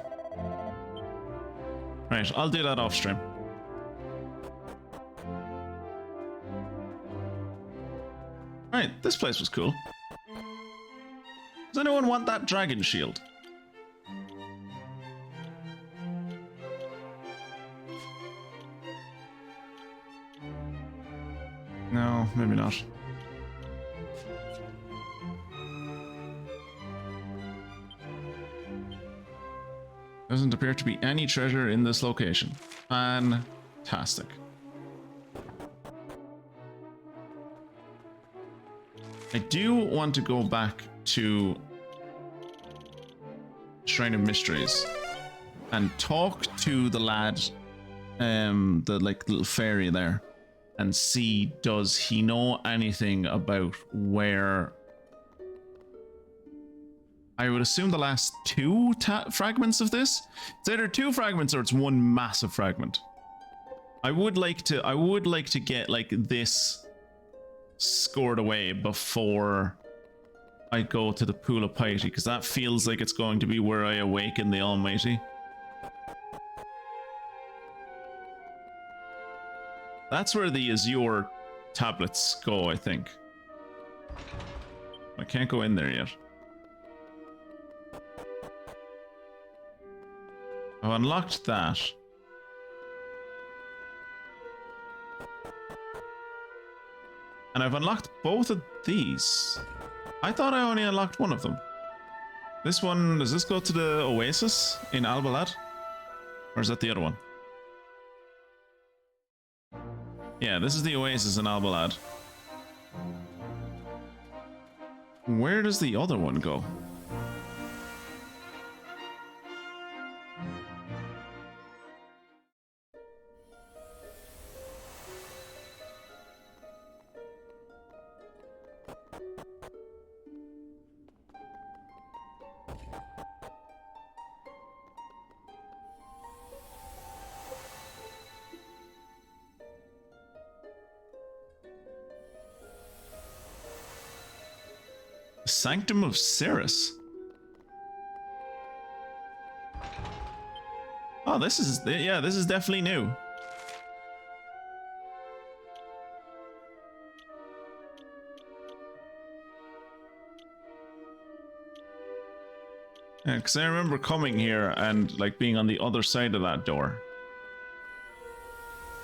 Right, I'll do that off stream. Right, this place was cool. Does anyone want that dragon shield? No, maybe not. Doesn't appear to be any treasure in this location. Fantastic. I do want to go back to Shrine of Mysteries and talk to the lad, the like little fairy there, and see does he know anything about where. I would assume the last 2 fragments of this. It's either 2 fragments or it's 1 massive fragment. I would like to get like this scored away before I go to the Pool of Piety, because that feels like it's going to be where I awaken the Almighty. That's where the Azure tablets go, I think. I can't go in there yet. I've unlocked that. And I've unlocked both of these. I thought I only unlocked one of them. This one, does this go to the Oasis in Al Balad? Or is that the other one? Yeah, this is the Oasis in Al Balad. Where does the other one go? Sanctum of Cirrus. Oh, this is, yeah, this is definitely new. Yeah, because I remember coming here and like being on the other side of that door.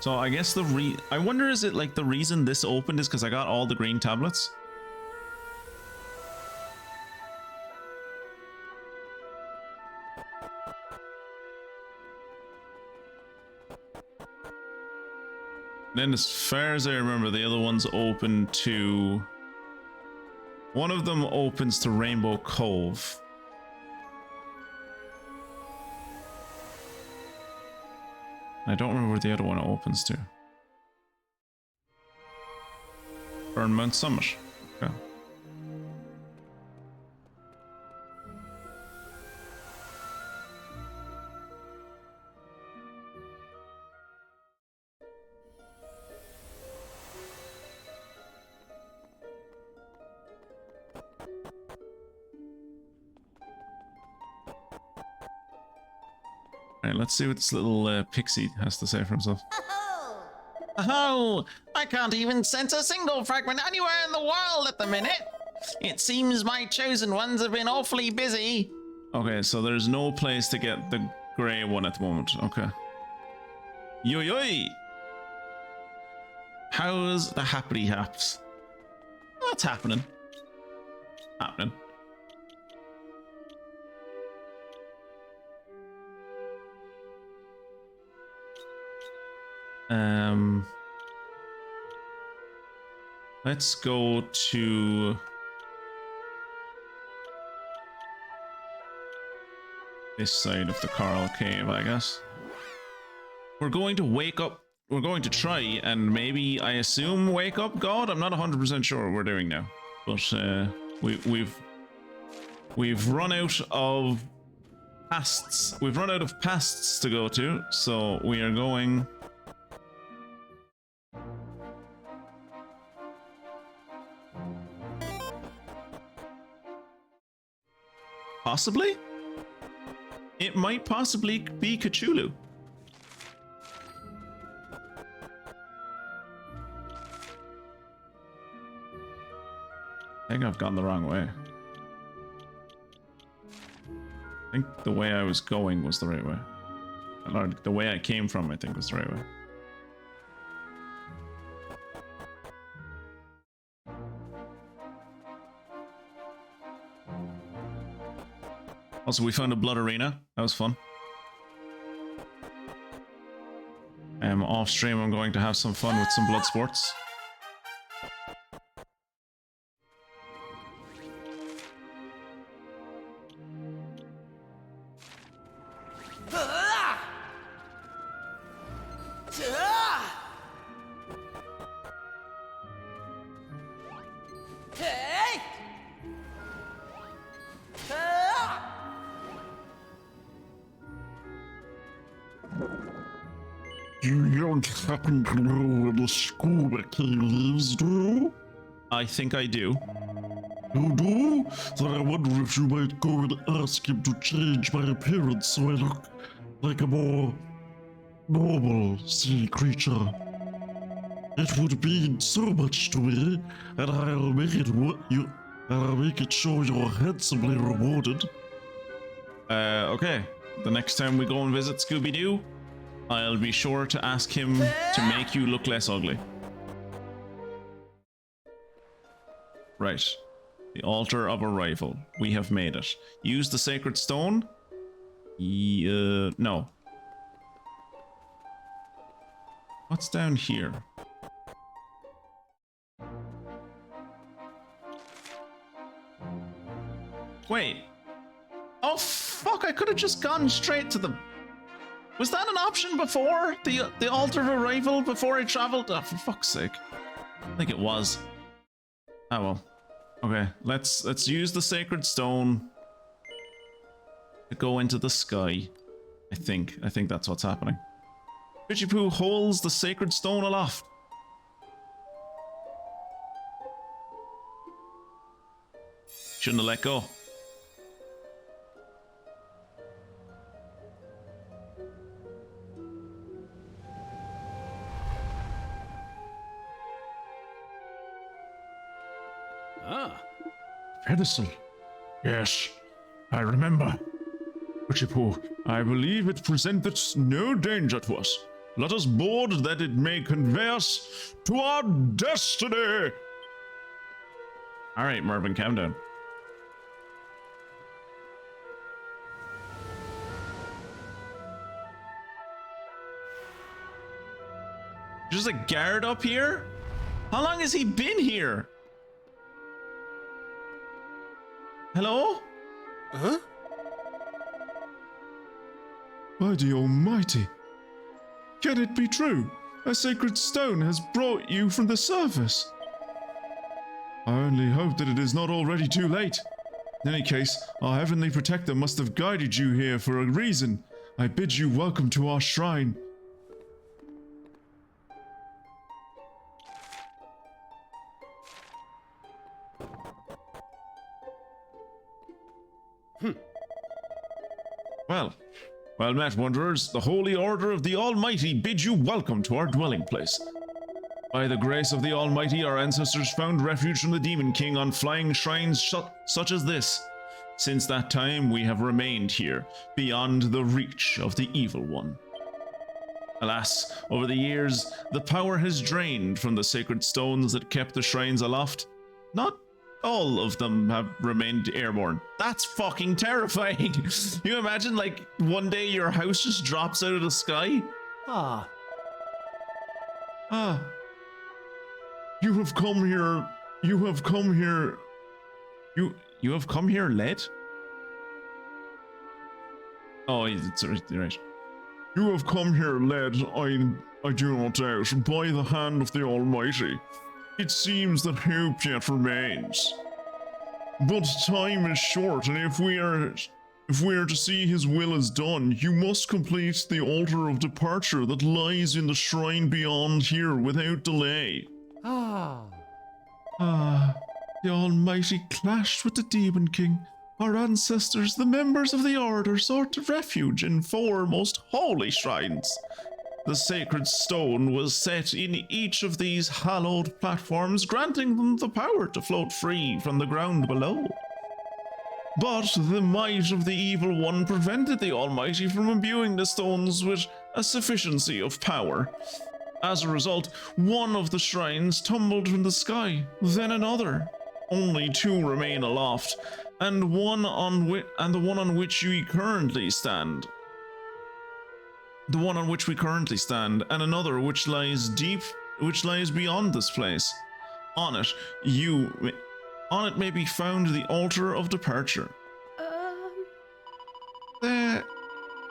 So I guess I wonder, is it like the reason this opened is because I got all the green tablets? Then as far as I remember, the other one's open to... One of them opens to Rainbow Cove. I don't remember where the other one opens to. Burnmount Summit. Okay. Alright, let's see what this little pixie has to say for himself. Oh, I can't even sense a single fragment anywhere in the world at the minute. It seems my chosen ones have been awfully busy. Okay, so there's no place to get the grey one at the moment. Okay. Yo yo! How's the happity haps? What's happening? Happening. Let's go to this side of the coral cave, I guess. We're going to wake up. We're going to try and maybe, I assume, wake up God. I'm not 100% sure what we're doing now, but we've run out of pasts. We've run out of pasts to go to, so we are going. Possibly? It might possibly be Cthulhu. I think I've gone the wrong way. I think the way I was going was the right way. Or the way I came from, I think, was the right way. Also, we found a blood arena. That was fun. Off stream, I'm going to have some fun with some blood sports. You don't happen to know where the scuba key lives, do you? I think I do. You do? Then I wonder if you might go and ask him to change my appearance so I look like a more normal sea creature. It would mean so much to me, and I'll make it show you're handsomely rewarded. Okay. The next time we go and visit Scooby-Doo, I'll be sure to ask him to make you look less ugly. Right. The altar of arrival. We have made it. Use the sacred stone? No. What's down here? Wait. Oh fuck, I could have just gone straight to the... Was that an option before? The altar of arrival before I traveled? Oh, for fuck's sake. I think it was. Oh well. Okay, let's use the sacred stone to go into the sky. I think that's what's happening. Poo holds the sacred stone aloft. Shouldn't have let go. Pedestal. Yes, I remember. Uchipu, I believe it presented no danger to us. Let us board that it may convey us to our destiny. Alright, Mervyn, calm down. There's a guard up here? How long has he been here? Hello? Huh? by the Almighty. Can it be true? A sacred stone has brought you from the surface. I only hope that it is not already too late. In any case, our heavenly protector must have guided you here for a reason. I bid you welcome to our shrine. Well met, wanderers. The Holy Order of the Almighty bid you welcome to our dwelling place. By the grace of the Almighty, our ancestors found refuge from the Demon King on flying shrines such as this. Since that time, we have remained here, beyond the reach of the Evil One. Alas, over the years, the power has drained from the sacred stones that kept the shrines aloft. Not all of them have remained airborne. That's fucking terrifying. You imagine, like, one day your house just drops out of the sky? Ah. You have come here. You have come here. You have come here led? Oh, it's right. You have come here led, I do not doubt, by the hand of the Almighty. It seems that hope yet remains. But time is short, and if we are to see his will is done, you must complete the altar of departure that lies in the shrine beyond here without delay. The Almighty clashed with the Demon King. Our ancestors, the members of the Order, sought refuge in 4 most holy shrines. The sacred stone was set in each of these hallowed platforms, granting them the power to float free from the ground below. But the might of the Evil One prevented the Almighty from imbuing the stones with a sufficiency of power. As a result, one of the shrines tumbled from the sky, then another. Only 2 remain aloft, and the one on which we currently stand. And another which lies beyond this place. On it may be found the altar of departure. There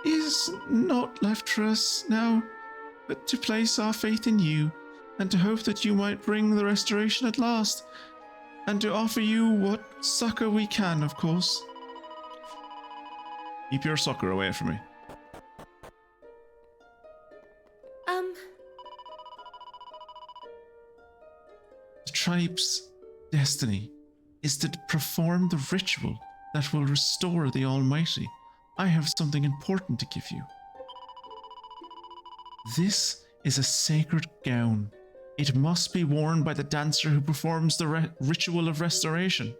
is naught left for us now, but to place our faith in you, and to hope that you might bring the restoration at last, and to offer you what succor we can, of course. Keep your succor away from me. The tribe's destiny is to perform the ritual that will restore the Almighty. I have something important to give you. This is a sacred gown. It must be worn by the dancer who performs the ritual of restoration.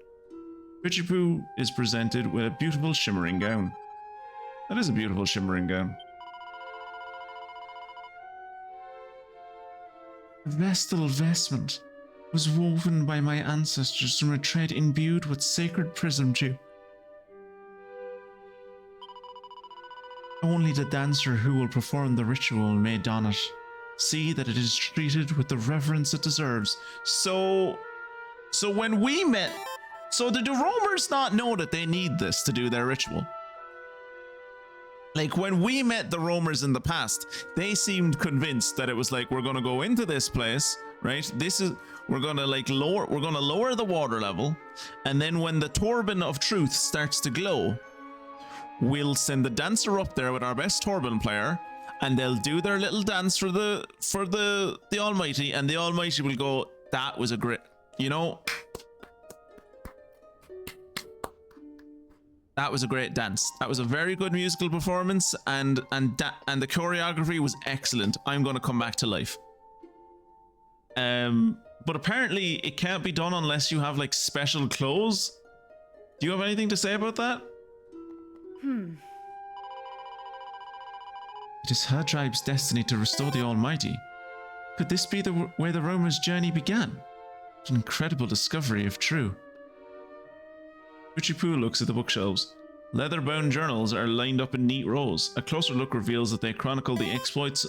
Richipu is presented with a beautiful shimmering gown. That is a beautiful shimmering gown. The vestal vestment was woven by my ancestors from a thread imbued with sacred prism dew. Only the dancer who will perform the ritual may don it. See that it is treated with the reverence it deserves. So when we met, so did the roamers not know that they need this to do their ritual? Like, when we met the roamers in the past, they seemed convinced that it was like, we're gonna go into this place, right? We're gonna lower the water level, and then when the Torban of Truth starts to glow, we'll send the dancer up there with our best Torban player, and they'll do their little dance for the Almighty, and the Almighty will go, that was a great, that was a great dance. That was a very good musical performance, and the choreography was excellent. I'm going to come back to life. But apparently it can't be done unless you have like special clothes. Do you have anything to say about that? It is her tribe's destiny to restore the Almighty. Could this be where the Romer's journey began? An incredible discovery if true. Uchipu looks at the bookshelves. Leather-bound journals are lined up in neat rows. A closer look reveals that they chronicle the exploits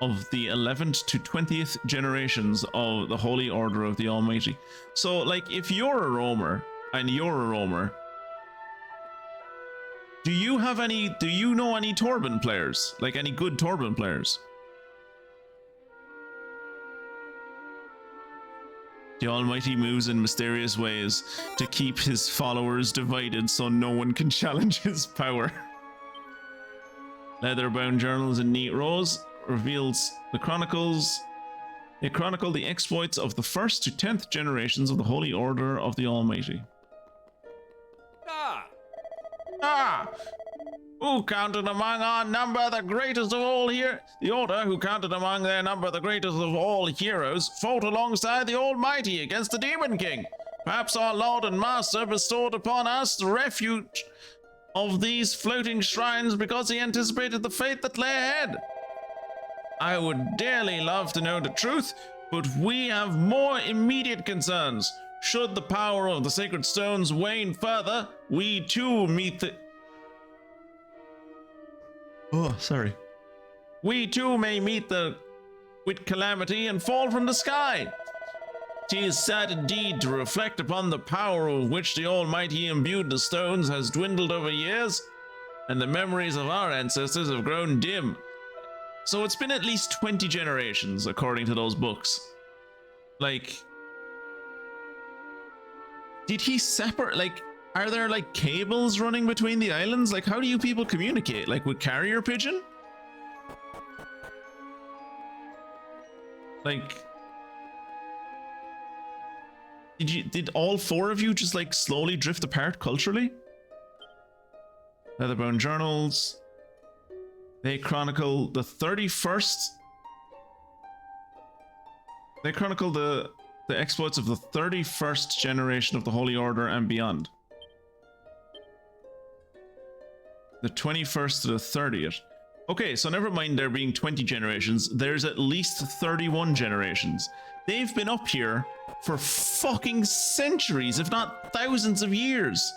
of the 11th to 20th generations of the Holy Order of the Almighty. So, like, if you're a roamer, and you're a roamer, do you know any Torban players? Like, any good Torban players? The Almighty moves in mysterious ways to keep his followers divided so no one can challenge his power. Leather-bound journals in neat rows reveals the chronicles. They chronicle the exploits of the 1st to 10th generations of the Holy Order of the Almighty. Ah! Who counted among our number the greatest of all here? The Order, who counted among their number the greatest of all heroes, fought alongside the Almighty against the Demon King. Perhaps our Lord and Master bestowed upon us the refuge of these floating shrines because he anticipated the fate that lay ahead. I would dearly love to know the truth, but we have more immediate concerns. Should the power of the sacred stones wane further, we too meet the... Oh, sorry. We too may meet with calamity and fall from the sky. It is sad indeed to reflect upon the power with which the Almighty imbued the stones has dwindled over years, and the memories of our ancestors have grown dim. So it's been at least 20 generations, according to those books. Like, did he separate, like, are there like cables running between the islands? Like, how do you people communicate? Like with carrier pigeon? Like, did all 4 of you just like slowly drift apart culturally? Leatherbound journals. They chronicle the 31st. They chronicle the exploits of the 31st generation of the Holy Order and beyond. The 21st to the 30th. Okay, so never mind there being 20 generations, there's at least 31 generations. They've been up here for fucking centuries, if not thousands of years.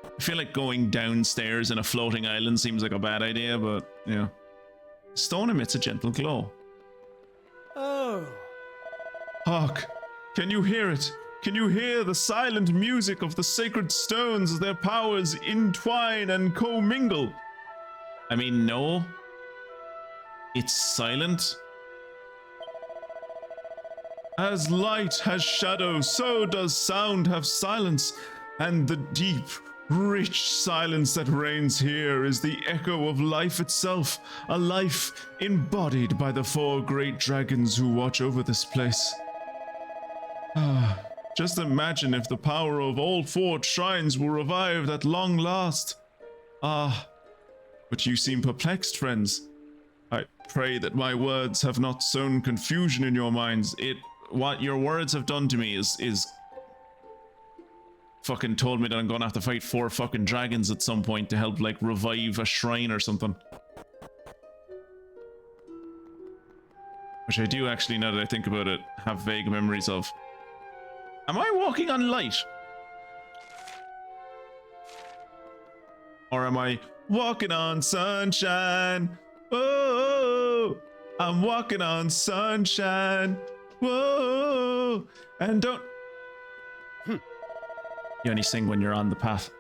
I feel like going downstairs in a floating island seems like a bad idea, but, you know. Stone emits a gentle glow. Oh. Hark! Can you hear it? Can you hear the silent music of the sacred stones as their powers entwine and commingle? I mean, no. It's silent. As light has shadow, so does sound have silence, and the deep, rich silence that reigns here is the echo of life itself, a life embodied by the 4 great dragons who watch over this place. Ah, just imagine if the power of all 4 shrines were revived at long last. Ah, but you seem perplexed, friends. I pray that my words have not sown confusion in your minds. What your words have done to me is fucking told me that I'm gonna have to fight 4 fucking dragons at some point to help, like, revive a shrine or something. Which I do actually, now that I think about it, have vague memories of. Am I walking on light? Or am I walking on sunshine? Oh, I'm walking on sunshine. Whoa, and don't... You only sing when you're on the path.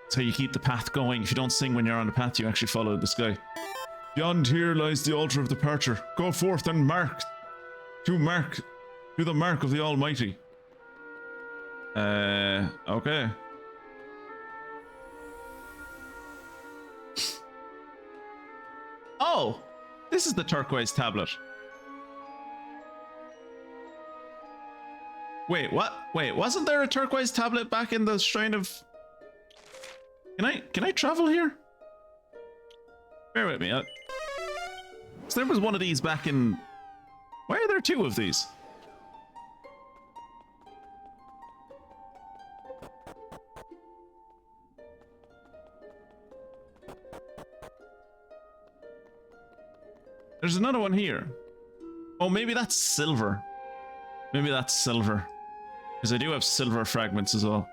So you keep the path going. If you don't sing when you're on the path, you actually follow the sky. Beyond here lies the altar of departure. Go forth and mark the mark of the Almighty. Okay. Oh, this is the turquoise tablet. Wait, what? Wait, wasn't there a turquoise tablet back in the Shrine of... Can I travel here? Bear with me. So there was one of these back in... Why are there 2 of these? There's another one here. Oh, maybe that's silver. Maybe that's silver. Because I do have silver fragments as well.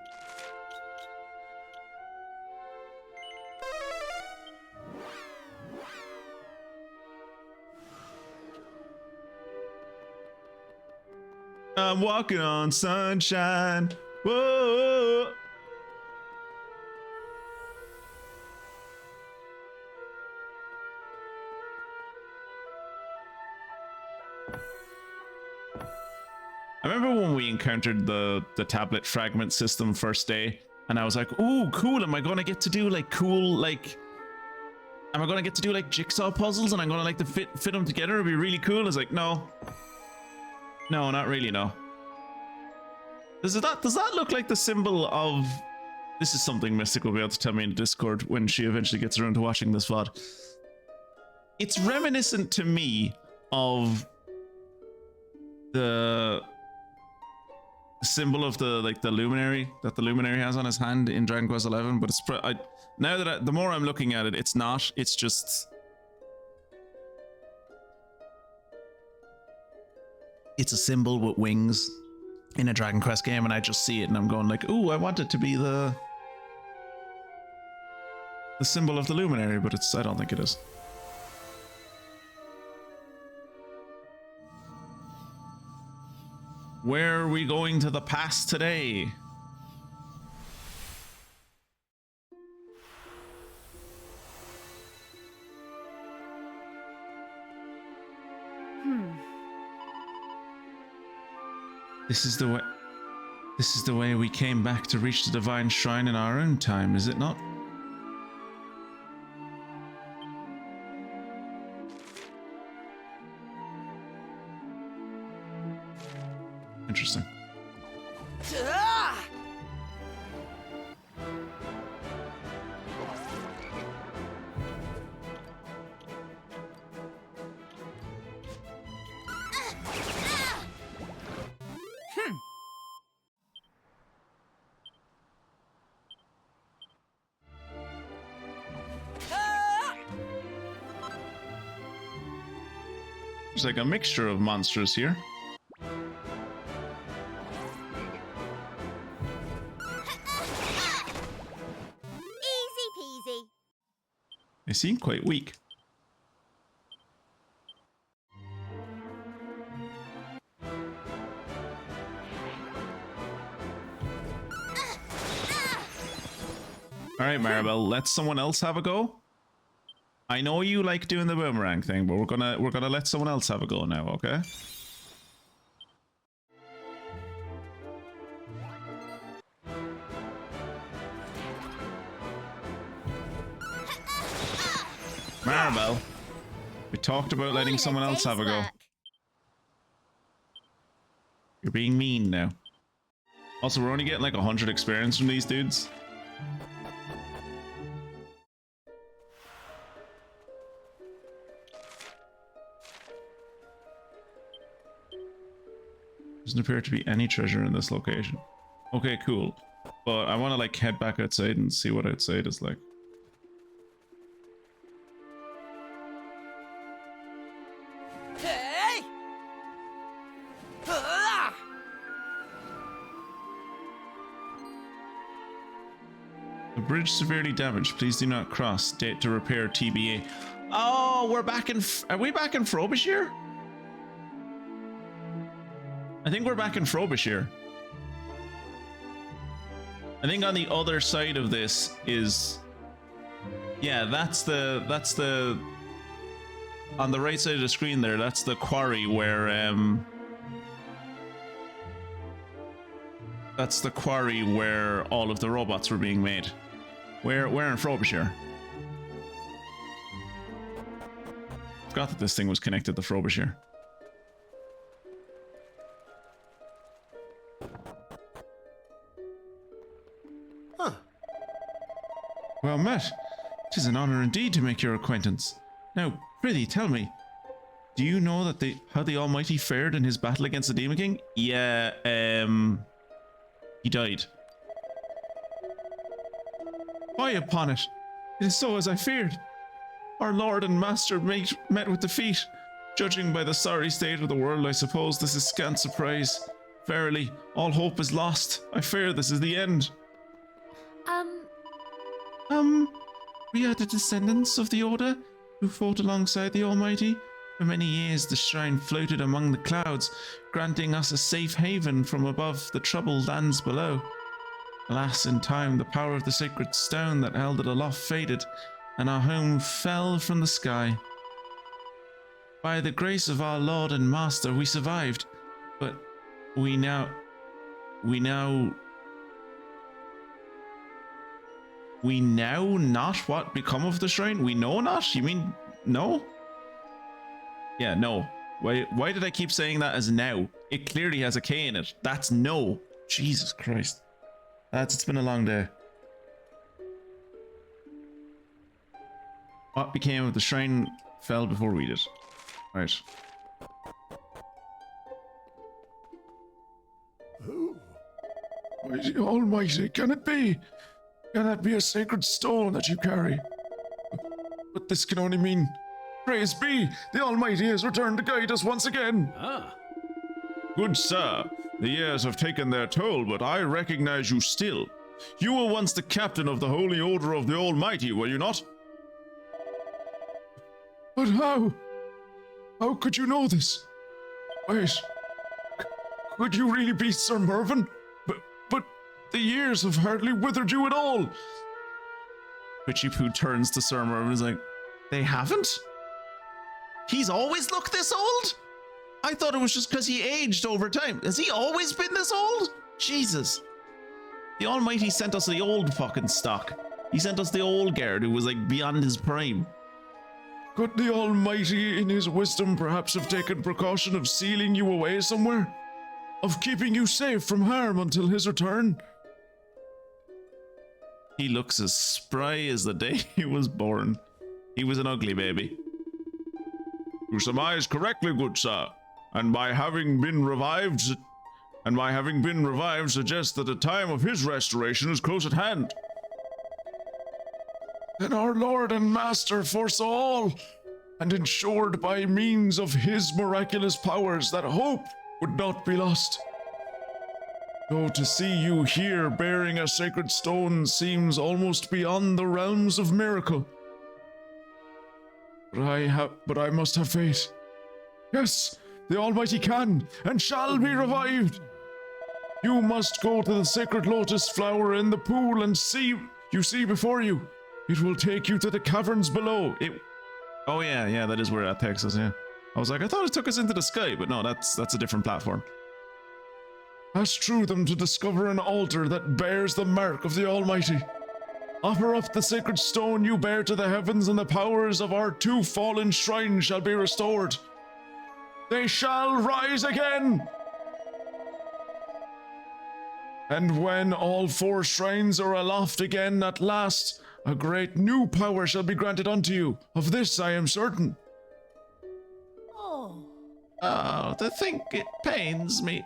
I'm walking on sunshine. Whoa. I remember when we encountered the tablet fragment system first day, and I was like, "Ooh, cool! Am I gonna get to do like cool like? Am I gonna get to do like jigsaw puzzles, and I'm gonna like to fit them together? It'd be really cool." It's like, no, not really. No. Does that look like the symbol of? This is something Mystic will be able to tell me in Discord when she eventually gets around to watching this VoD. It's reminiscent to me of the symbol of the luminary that the luminary has on his hand in Dragon Quest XI, but it's now that the more I'm looking at it, it's not. It's just it's a symbol with wings in a Dragon Quest game, and I just see it and I'm going like, ooh, I want it to be the symbol of the luminary, but I don't think it is. Where are we going to the past today? This is the way we came back to reach the divine shrine in our own time, is it not? Interesting. There's like a mixture of monsters here. They seem quite weak. Alright, Maribel, let someone else have a go. I know you like doing the boomerang thing, but we're gonna let someone else have a go now, okay? Maribel, we talked about letting someone else have a go. You're being mean now. Also, we're only getting like 100 experience from these dudes. Doesn't appear to be any treasure in this location. Okay, cool. But I want to like head back outside and see what outside is like. The bridge severely damaged. Please do not cross. Date to repair TBA. Oh, we're back in... Are we back in Frobisher? I think we're back in Frobisher. I think on the other side of this is... Yeah, that's the... On the right side of the screen there, that's the quarry where... That's the quarry where all of the robots were being made. We're in Frobisher. Forgot that this thing was connected to Frobisher. Huh. Well met. 'Tis an honor indeed to make your acquaintance. Now, prithee, tell me, do you know that how the Almighty fared in his battle against the Demon King? Yeah, he died. Fie upon it. It is so as I feared. Our Lord and Master met with defeat. Judging by the sorry state of the world, I suppose this is scant surprise. Verily, all hope is lost. I fear this is the end. We are the descendants of the Order who fought alongside the Almighty. For many years, the shrine floated among the clouds, granting us a safe haven from above the troubled lands below. Alas, in time, the power of the sacred stone that held it aloft faded, and our home fell from the sky. By the grace of our Lord and Master, we survived, but we now not what become of the shrine? We know not? You mean no? Yeah, no. Why did I keep saying that as now? It clearly has a K in it. That's no. Jesus Christ. It's been a long day. What became of the shrine fell before we did. Right. Mighty Almighty, can it be? Can that be a sacred stone that you carry? But this can only mean, praise be, the Almighty has returned to guide us once again. Ah. Good sir, the years have taken their toll, but I recognize you still. You were once the captain of the Holy Order of the Almighty, were you not? But how? How could you know this? Wait. Could you really be Sir Mervyn? But the years have hardly withered you at all. Richie Poo turns to Sir Mervyn and is like, they haven't? He's always looked this old? I thought it was just because he aged over time. Has he always been this old? Jesus. The Almighty sent us the old fucking stock. He sent us the old guard who was like beyond his prime. Could the Almighty in his wisdom perhaps have taken precaution of sealing you away somewhere? Of keeping you safe from harm until his return? He looks as spry as the day he was born. He was an ugly baby. You surmise correctly, good sir. And by having been revived suggests that the time of his restoration is close at hand. Then our Lord and Master foresaw all, and ensured by means of his miraculous powers that hope would not be lost. Though to see you here bearing a sacred stone seems almost beyond the realms of miracle. But I must have faith. Yes, the Almighty can and shall be revived. You must go to the sacred lotus flower in the pool and see before you. It will take you to the caverns below. Oh yeah, that is where that takes us, yeah. I was like, I thought it took us into the sky, but no, that's a different platform. Pass through them to discover an altar that bears the mark of the Almighty. Offer up the sacred stone you bear to the heavens, and the powers of our two fallen shrines shall be restored. They shall rise again! And when all four shrines are aloft again at last, a great new power shall be granted unto you. Of this I am certain. Oh. Oh, to think it pains me.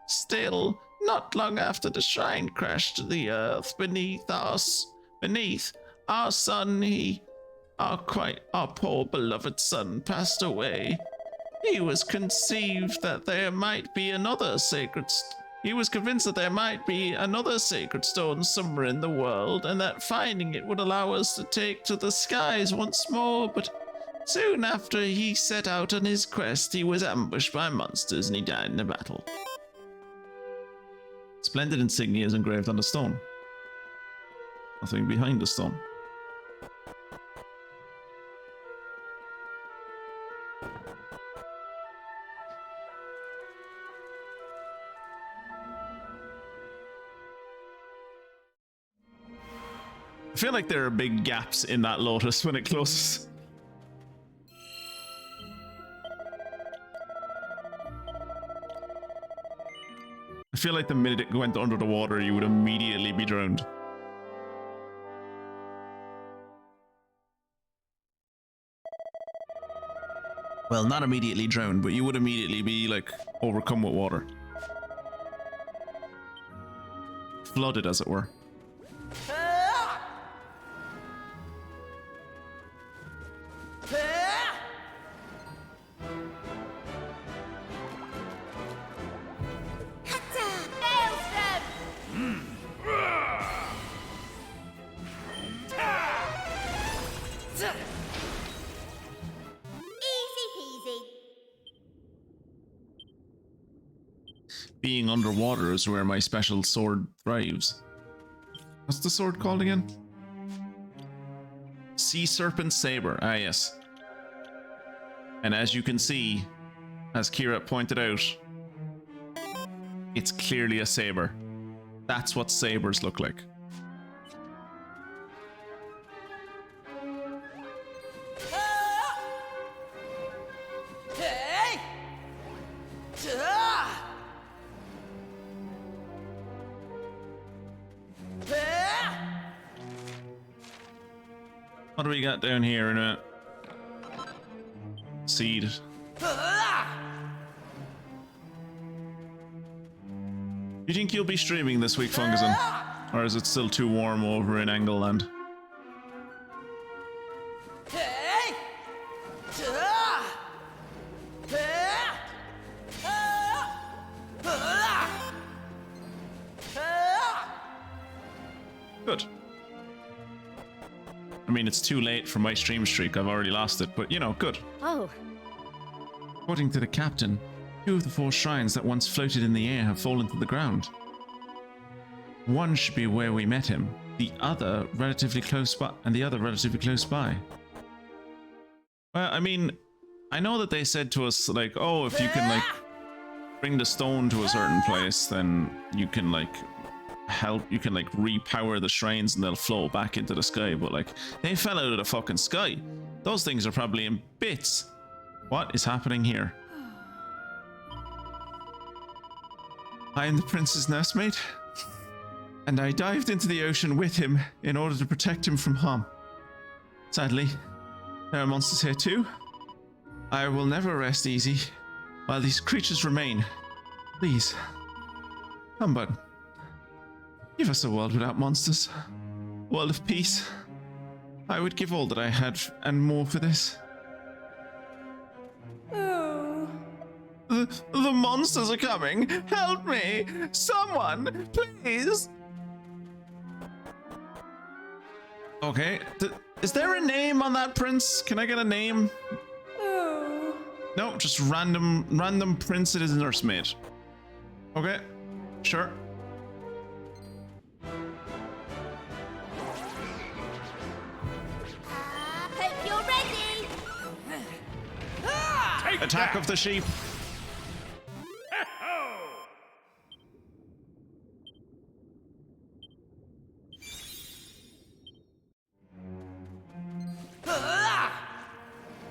Still, not long after the shrine crashed to the earth beneath our son, our poor beloved son passed away. He was conceived that there might be another He was convinced that there might be another sacred stone somewhere in the world, and that finding it would allow us to take to the skies once more, but soon after he set out on his quest, he was ambushed by monsters and he died in a battle. Splendid insignia is engraved on the stone. Nothing behind the stone. I feel like there are big gaps in that lotus when it closes. I feel like the minute it went under the water, you would immediately be drowned. Well, not immediately drowned, but you would immediately be, like, overcome with water. Flooded, as it were. Being underwater is where my special sword thrives. What's the sword called again? Sea Serpent Saber. Ah, yes. And as you can see, as Kira pointed out, It's clearly a saber. That's what sabers look like. What do we got down here in a seed? You think you'll be streaming this week, Fungusin? Or is it still too warm over in Angleland? Good. I mean, it's too late for my stream streak. I've already lost it, but you know, good. Oh, According to the captain, 2 of the 4 shrines that once floated in the air have fallen to the ground. One should be where we met him, the other relatively close by, Well, I mean, I know that they said to us, like, oh, if you can, like, bring the stone to a certain place, then you can, like, repower the shrines and they'll float back into the sky, but, like, they fell out of the fucking sky. Those things are probably in bits. What is happening here? I am the prince's nursemaid, and I dived into the ocean with him in order to protect him from harm. Sadly, there are monsters here too. I will never rest easy while these creatures remain. Please, come, bud. Give us a world without monsters. A world of peace. I would give all that I had and more for this. The monsters are coming! Help me! Someone! Please! Okay. Is there a name on that prince? Can I get a name? No, just random prince it is nursemaid. Okay. Sure. hope you're ready. Attack of the sheep.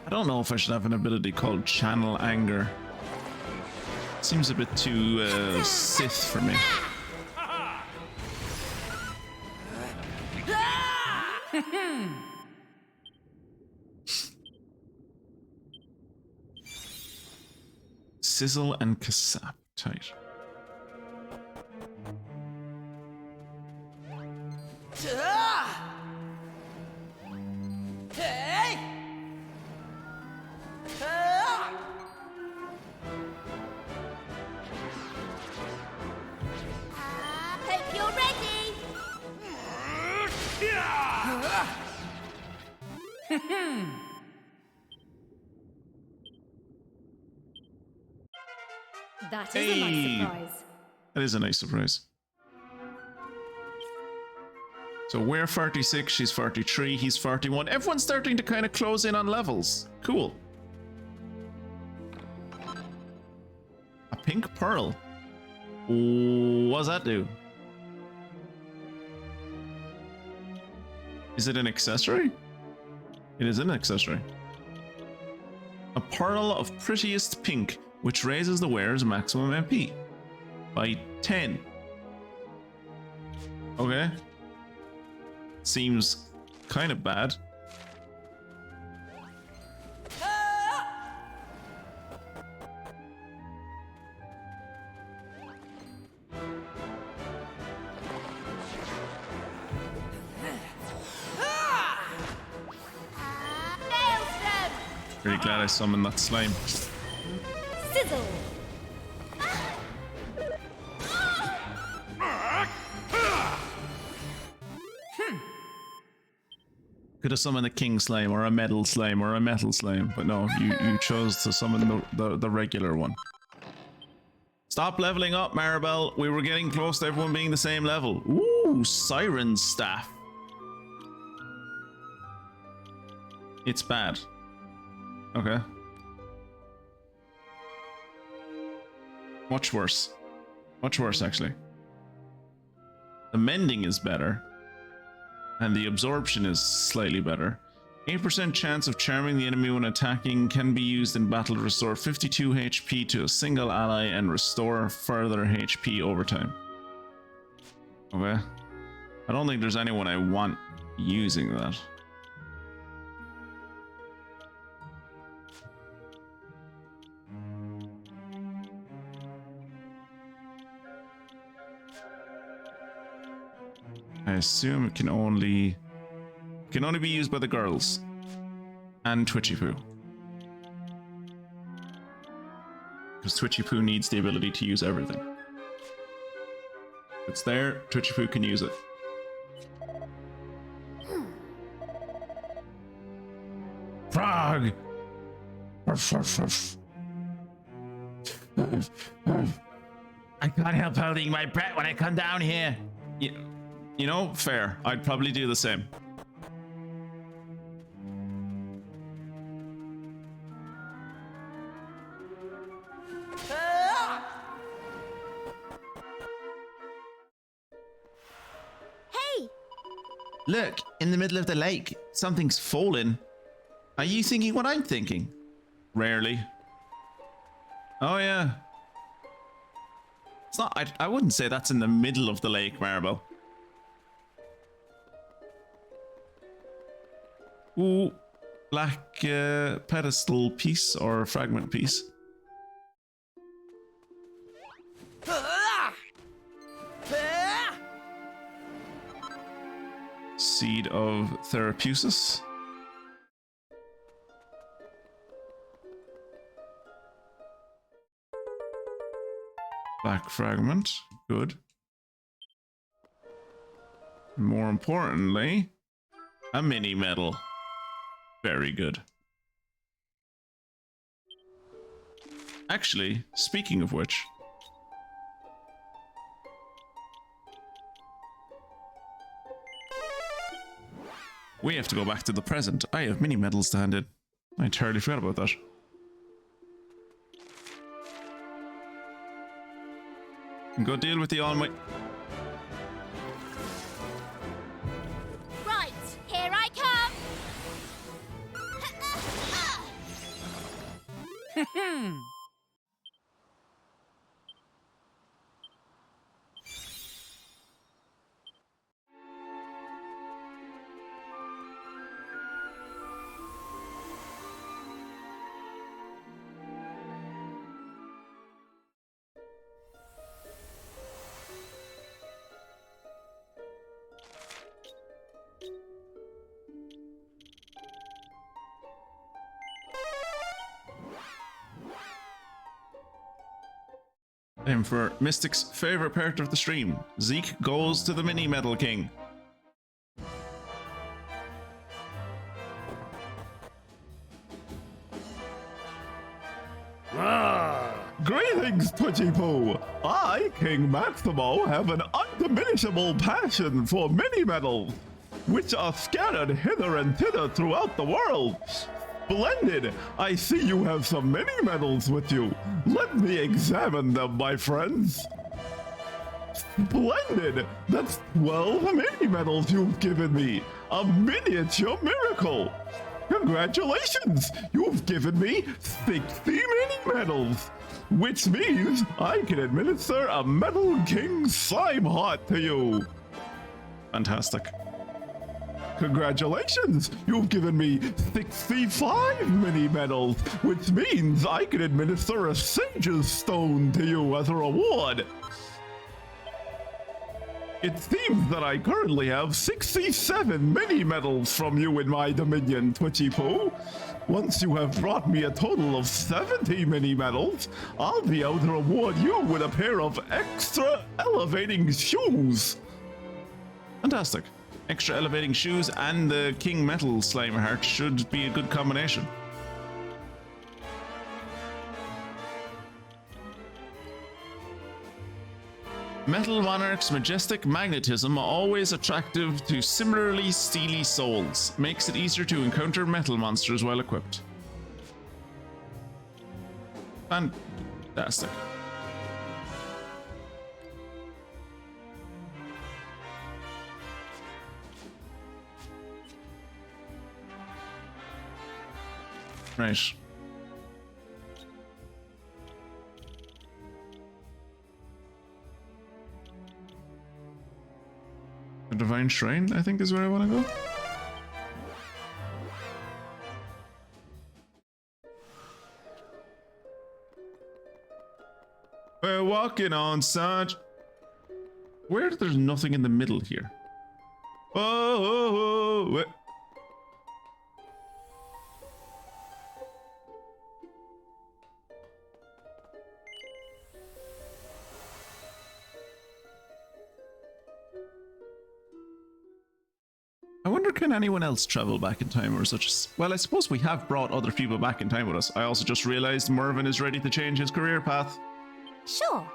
I don't know if I should have an ability called Channel Anger. Seems a bit too Sith for me. Sizzle and Kasap. Tight. Hope you're ready. That is a Hey. nice surprise. That is a nice surprise. So we're 46, she's 43, he's 41. Everyone's starting to kind of close in on levels. Cool. A pink pearl. What does that do? Is it an accessory? It is an accessory. A pearl of prettiest pink, which raises the wearer's maximum MP by 10. Okay. Seems kind of bad. Maelstrom! Pretty glad I summoned that slime. Sizzle! Could have summoned a king slime or a metal slime or a metal slime, but no, you chose to summon the regular one. Stop leveling up, Maribel. We were getting close to everyone being the same level. Ooh, Siren Staff. It's bad. Okay. Much worse. Much worse, actually. The mending is better. And the absorption is slightly better. 8% chance of charming the enemy when attacking can be used in battle to restore 52 HP to a single ally and restore further HP over time. Okay. I don't think there's anyone I want using that. I assume it can only be used by the girls and Twitchy Poo. Because Twitchy Poo needs the ability to use everything. If it's there, Twitchy Poo can use it. Frog! I can't help holding my breath when I come down here. You know, fair. I'd probably do the same. Hey! Look, in the middle of the lake, something's fallen. Are you thinking what I'm thinking? Rarely. Oh yeah. It's not, I wouldn't say that's in the middle of the lake, Marble. Ooh, black pedestal piece or fragment piece. Seed of Therapusis. Black fragment, good. More importantly, a mini medal. Very good. Actually, speaking of which, we have to go back to the present. I have mini medals to hand in. I entirely forgot about that. Go deal with the almighty. Right, here I come! Time for Mystic's favorite part of the stream. Zeke goes to the mini medal king. Greetings, Twitchy Poo! I, King Maximo, have an undiminishable passion for mini medals, which are scattered hither and thither throughout the world. Splendid! I see you have some mini medals with you. Let me examine them, my friends. Splendid! That's 12 mini medals you've given me. A miniature miracle. Congratulations! You've given me 60 mini medals, which means I can administer a Metal King Slime Heart to you. Fantastic. Congratulations! You've given me 65 mini medals, which means I can administer a Sage's Stone to you as a reward. It seems that I currently have 67 mini medals from you in my dominion, Twitchy Poo. Once you have brought me a total of 70 mini medals, I'll be able to reward you with a pair of extra elevating shoes. Fantastic. Extra elevating shoes and the King Metal Slime Heart should be a good combination. Metal Monarch's majestic magnetism, always attractive to similarly steely souls, makes it easier to encounter metal monsters while equipped. Fantastic. Right. The Divine Shrine, I think, is where I want to go. We're walking on such. Where there's nothing in the middle here. Oh, wait. I wonder, can anyone else travel back in time or such? Well, I suppose we have brought other people back in time with us. I also just realized Mervyn is ready to change his career path. Sure.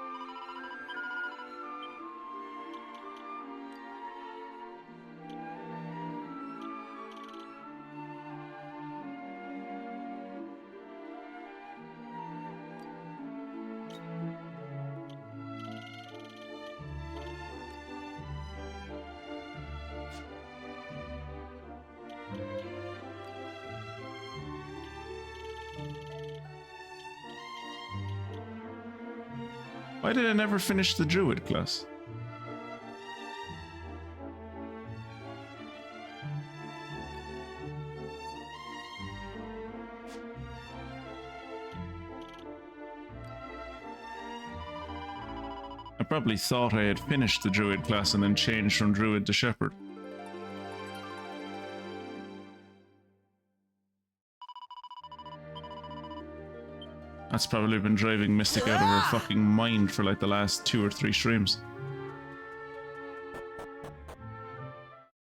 Why did I never finish the Druid class? I probably thought I had finished the Druid class and then changed from Druid to Shepherd. That's probably been driving Mystic out of her fucking mind for like the last 2 or 3 streams.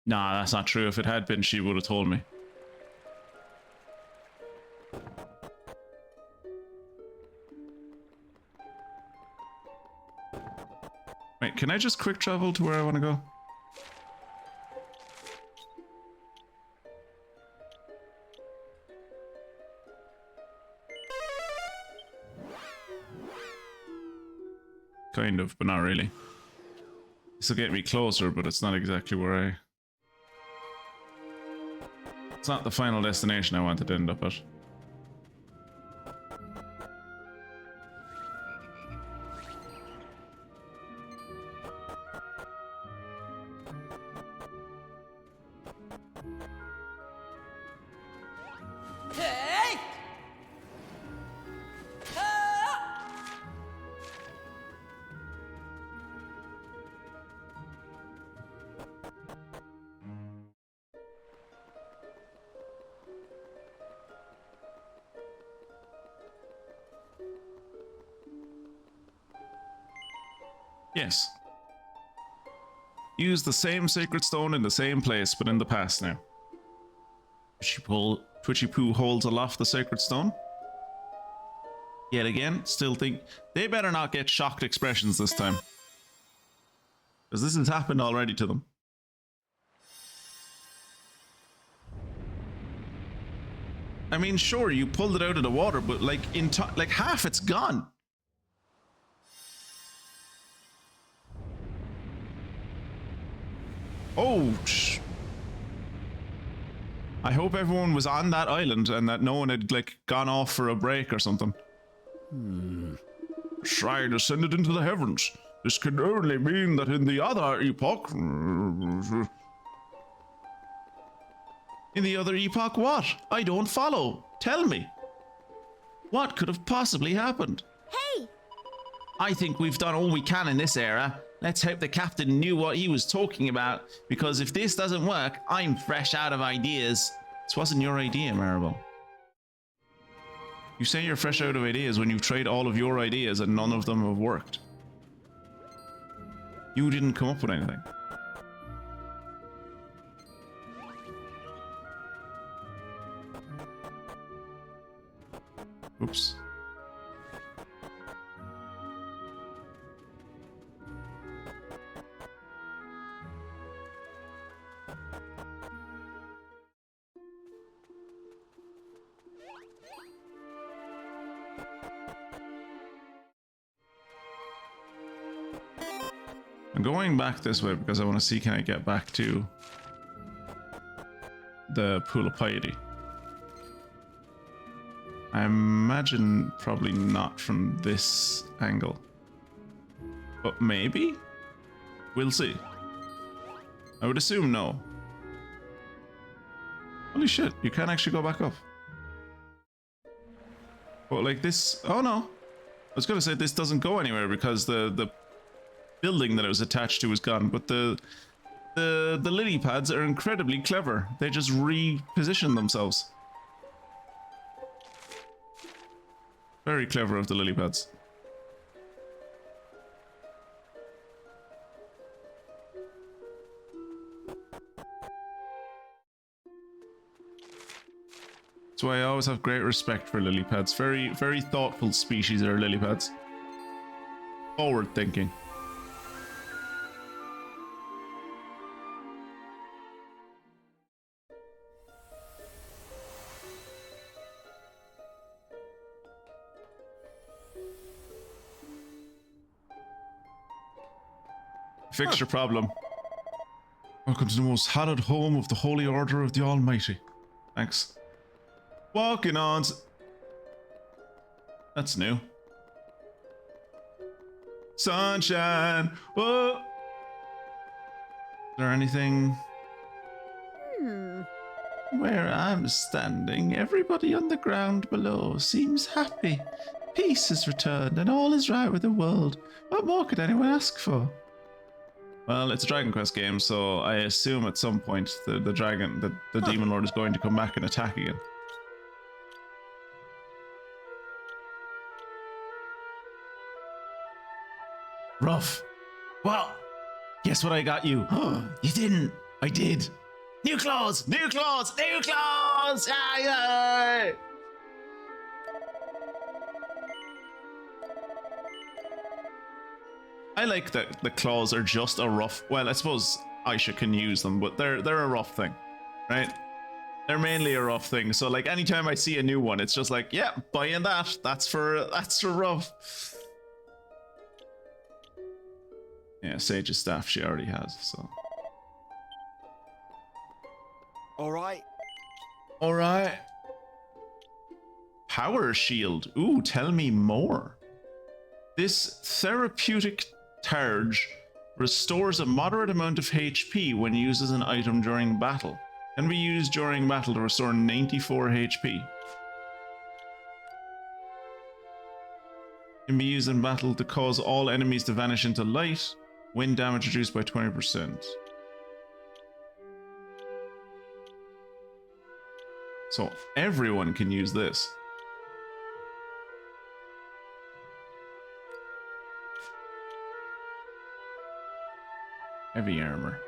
Nah, that's not true. If it had been, she would have told me. Wait, can I just quick travel to where I want to go? Kind of, but not really. This will get me closer, but it's not exactly where I... It's not the final destination I wanted to end up at. Yes. Use the same sacred stone in the same place, but in the past now. Twitchy Poo holds aloft the sacred stone. Yet again, still think they better not get shocked expressions this time. Because this has happened already to them. I mean, sure, you pulled it out of the water, but like like half it's gone. Oh, I hope everyone was on that island and that no one had like gone off for a break or something. Shrine ascended into the heavens. This can only mean that in the other epoch... In the other epoch what? I don't follow. Tell me. What could have possibly happened? Hey! I think we've done all we can in this era. Let's hope the captain knew what he was talking about, because if this doesn't work, I'm fresh out of ideas. This wasn't your idea, Maribel. You say you're fresh out of ideas when you've tried all of your ideas and none of them have worked. You didn't come up with anything. Oops. I'm going back this way because I want to see, can I get back to the Pool of Piety? I imagine probably not from this angle. But maybe? We'll see. I would assume no. Holy shit, you can actually go back up. But like this... Oh no. I was gonna say this doesn't go anywhere because the building that it was attached to is gone, but the lily pads are incredibly clever. They just reposition themselves. Very clever of the lily pads. That's why I always have great respect for lily pads. Very, very thoughtful species are lily pads. Forward thinking. Fix your problem. Welcome to the most hallowed home of the Holy Order of the Almighty. Thanks. Walking on. That's new. Sunshine. Whoa. Is there anything? Where I'm standing, everybody on the ground below seems happy. Peace has returned and all is right with the world. What more could anyone ask for? Well, it's a Dragon Quest game, so I assume at some point the Demon Lord is going to come back and attack again. Rough. Well, guess what I got you? You didn't. I did. New claws! New claws! New claws! Aye, aye. I like that the claws are just a rough... Well, I suppose Aisha can use them, but they're a rough thing, right? They're mainly a rough thing. So like anytime I see a new one, it's just like, yeah, buying that. That's for rough. Yeah, Sage's staff she already has, so. Alright. Alright. Power shield. Ooh, tell me more. This therapeutic targe restores a moderate amount of HP when used as an item during battle. Can be used during battle to restore 94 HP. Can be used in battle to cause all enemies to vanish into light. Wind damage reduced by 20%. So everyone can use this. Heavy armor.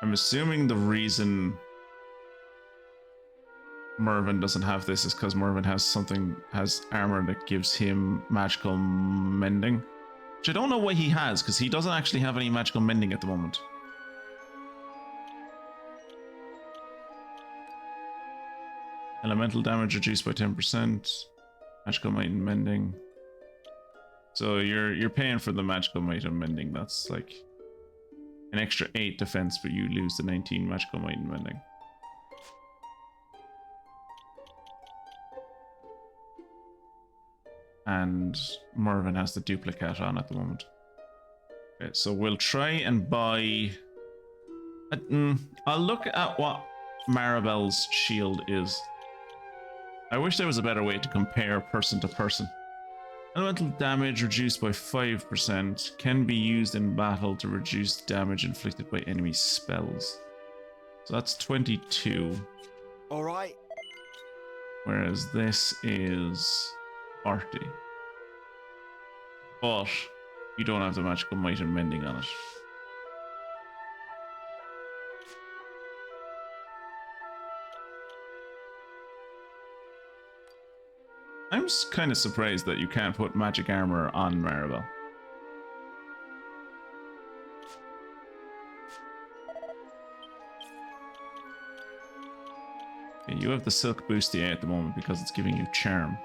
I'm assuming the reason Mervyn doesn't have this is because Mervyn has armor that gives him magical mending. Which I don't know what he has, because he doesn't actually have any magical mending at the moment. Elemental damage reduced by 10%. Magical might and mending. So you're paying for the magical might and mending. That's like an extra 8 defense, but you lose the 19 magical might and mending. And Mervyn has the duplicate on at the moment. Okay, so we'll try and buy... I'll look at what Maribel's shield is. I wish there was a better way to compare person to person. Elemental damage reduced by 5% can be used in battle to reduce damage inflicted by enemy spells. So that's 22. Alright. Whereas this is 40. But you don't have the magical might and mending on it. I'm kind of surprised that you can't put magic armor on Maribel. Okay, you have the silk bustier at the moment because it's giving you charm.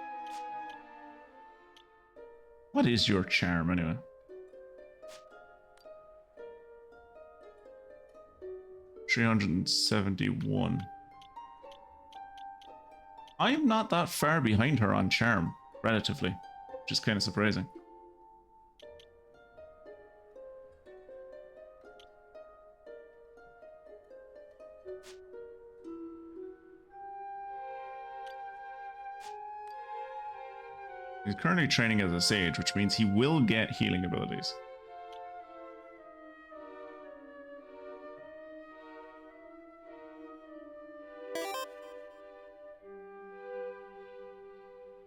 What is your charm anyway? $371. I'm not that far behind her on charm, relatively, which is kind of surprising. He's currently training as a sage, which means he will get healing abilities.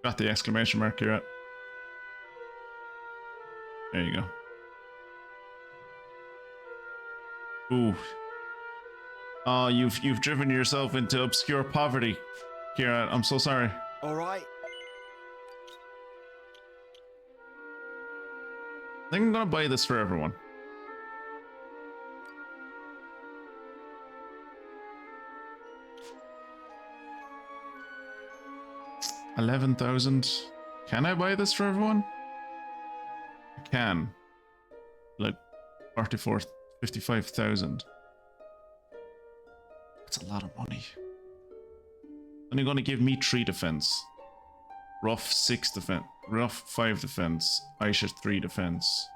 Got the exclamation mark here. There you go. Ooh. Oh, you've driven yourself into obscure poverty, Kira. I'm so sorry. All right. I think I'm gonna buy this for everyone. $11,000. Can I buy this for everyone? I can. Like 55,000. That's a lot of money. Only gonna give me 3 defense. Rough 6 defense. Rough 5 defense. Aisha 3 defense.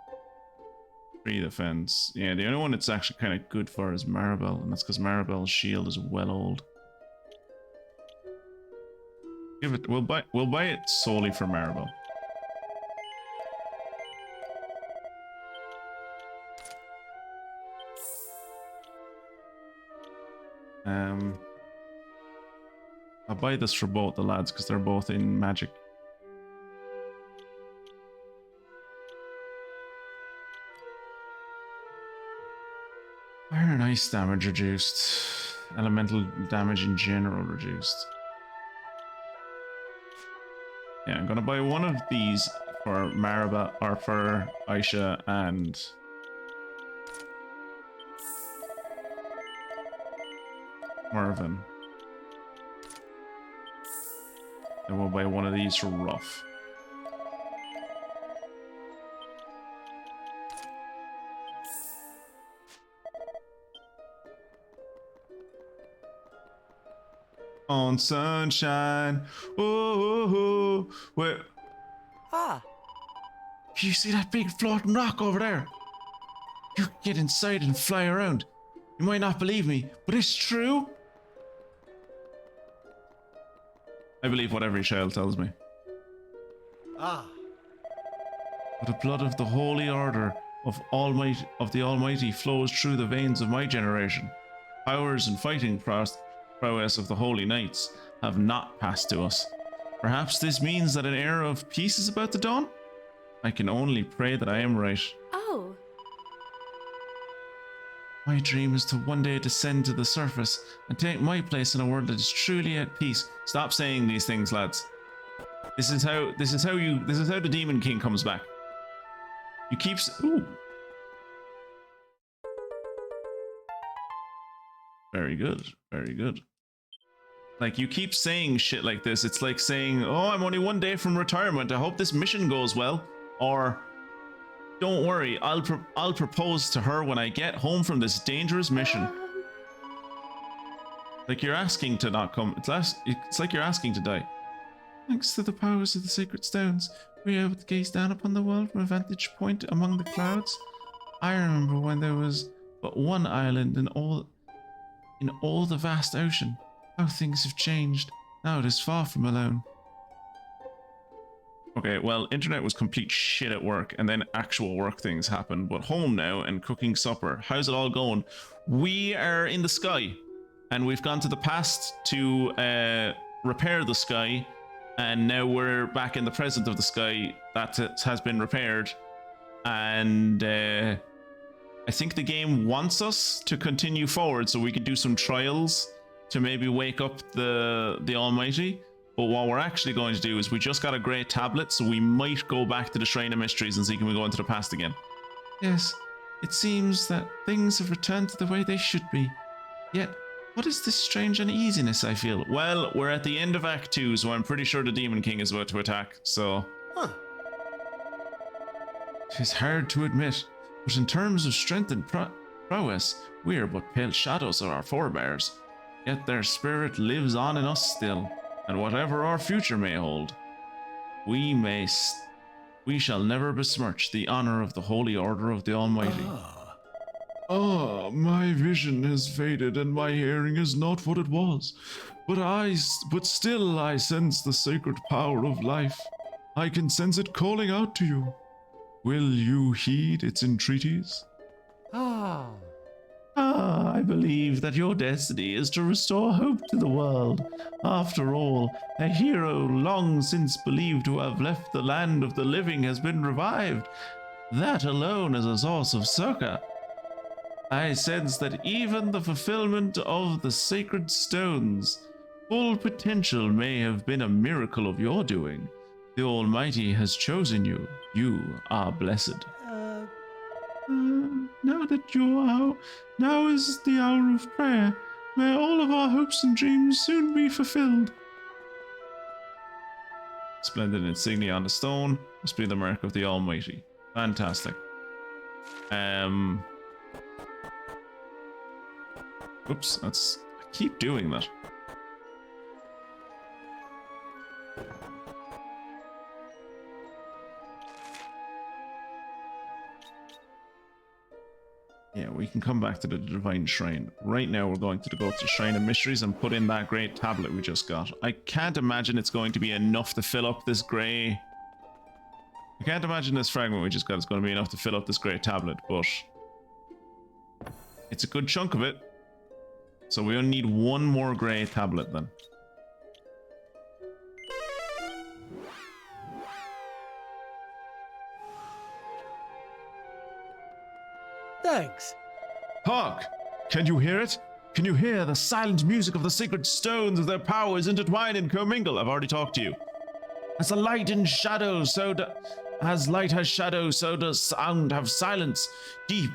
3 defense. Yeah, the only one it's actually kind of good for is Maribel, and that's because Maribel's shield is well old. Give it. We'll buy it solely for Maribel. I'll buy this for both the lads because they're both in magic. Fire and ice damage reduced. Elemental damage in general reduced. Yeah, I'm gonna buy one of these for Maribel, or for Aisha and Marvin. And we'll buy one of these for Ruff. On sunshine. Oh, wait. Ah, You see that big floating rock over there? You can get inside and fly around. You might not believe me, but it's true. I believe what every child tells me. ah. But the blood of the holy order of the Almighty flows through the veins of my generation. Powers and fighting prowess of the holy knights have not passed to us. Perhaps this means that an era of peace is about to dawn? I can only pray that I am right. Oh, My dream is to one day descend to the surface and take my place in a world that is truly at peace. Stop saying these things, lads. This is how the Demon King comes back. You keep ooh. Very good. Very good. Like, you keep saying shit like this. It's like saying, "Oh, I'm only one day from retirement. I hope this mission goes well." Or, "Don't worry, I'll propose to her when I get home from this dangerous mission." Like, you're asking to not come. It's like you're asking to die. Thanks to the powers of the sacred stones, we are able to gaze down upon the world from a vantage point among the clouds. I remember when there was but one island in all the vast ocean. How things have changed. Now it is far from alone. Okay, well, internet was complete shit at work, and then actual work things happened. But home now and cooking supper. How's it all going? We are in the sky, and we've gone to the past to repair the sky, and now we're back in the present of the sky that has been repaired. And I think the game wants us to continue forward so we can do some trials to maybe wake up the Almighty. But what we're actually going to do is we just got a great tablet, so we might go back to the Shrine of Mysteries and see can we go into the past again. Yes, it seems that things have returned to the way they should be. Yet, what is this strange uneasiness I feel? Well, we're at the end of Act 2, so I'm pretty sure the Demon King is about to attack, so... Huh. It is hard to admit, but in terms of strength and prowess, we are but pale shadows of our forebears. Yet their spirit lives on in us still. and whatever our future may hold, we shall never besmirch the honor of the Holy Order of the Almighty. Ah, my vision has faded and my hearing is not what it was. But still I sense the sacred power of life. I can sense it calling out to you. Will you heed its entreaties? Ah. I believe that your destiny is to restore hope to the world. After all, a hero long since believed to have left the land of the living has been revived. That alone is a source of succor. I sense that even the fulfillment of the sacred stones' full potential may have been a miracle of your doing. The Almighty has chosen you. You are blessed. Now is the hour of prayer. May all of our hopes and dreams soon be fulfilled. Splendid insignia on the stone must be the mark of the Almighty. Fantastic. Oops, I keep doing that. Yeah, we can come back to the Divine Shrine. Right now we're going to go to the Shrine of Mysteries and put in that great tablet we just got. I can't imagine it's going to be enough to fill up this grey... I can't imagine this fragment we just got is going to be enough to fill up this great tablet, but... it's a good chunk of it. So we only need one more grey tablet then. Thanks. Hark! Can you hear it? Can you hear the silent music of the sacred stones as their powers intertwine and commingle? I've already talked to you. As light and shadow, as light has shadow, so does sound have silence. Deep,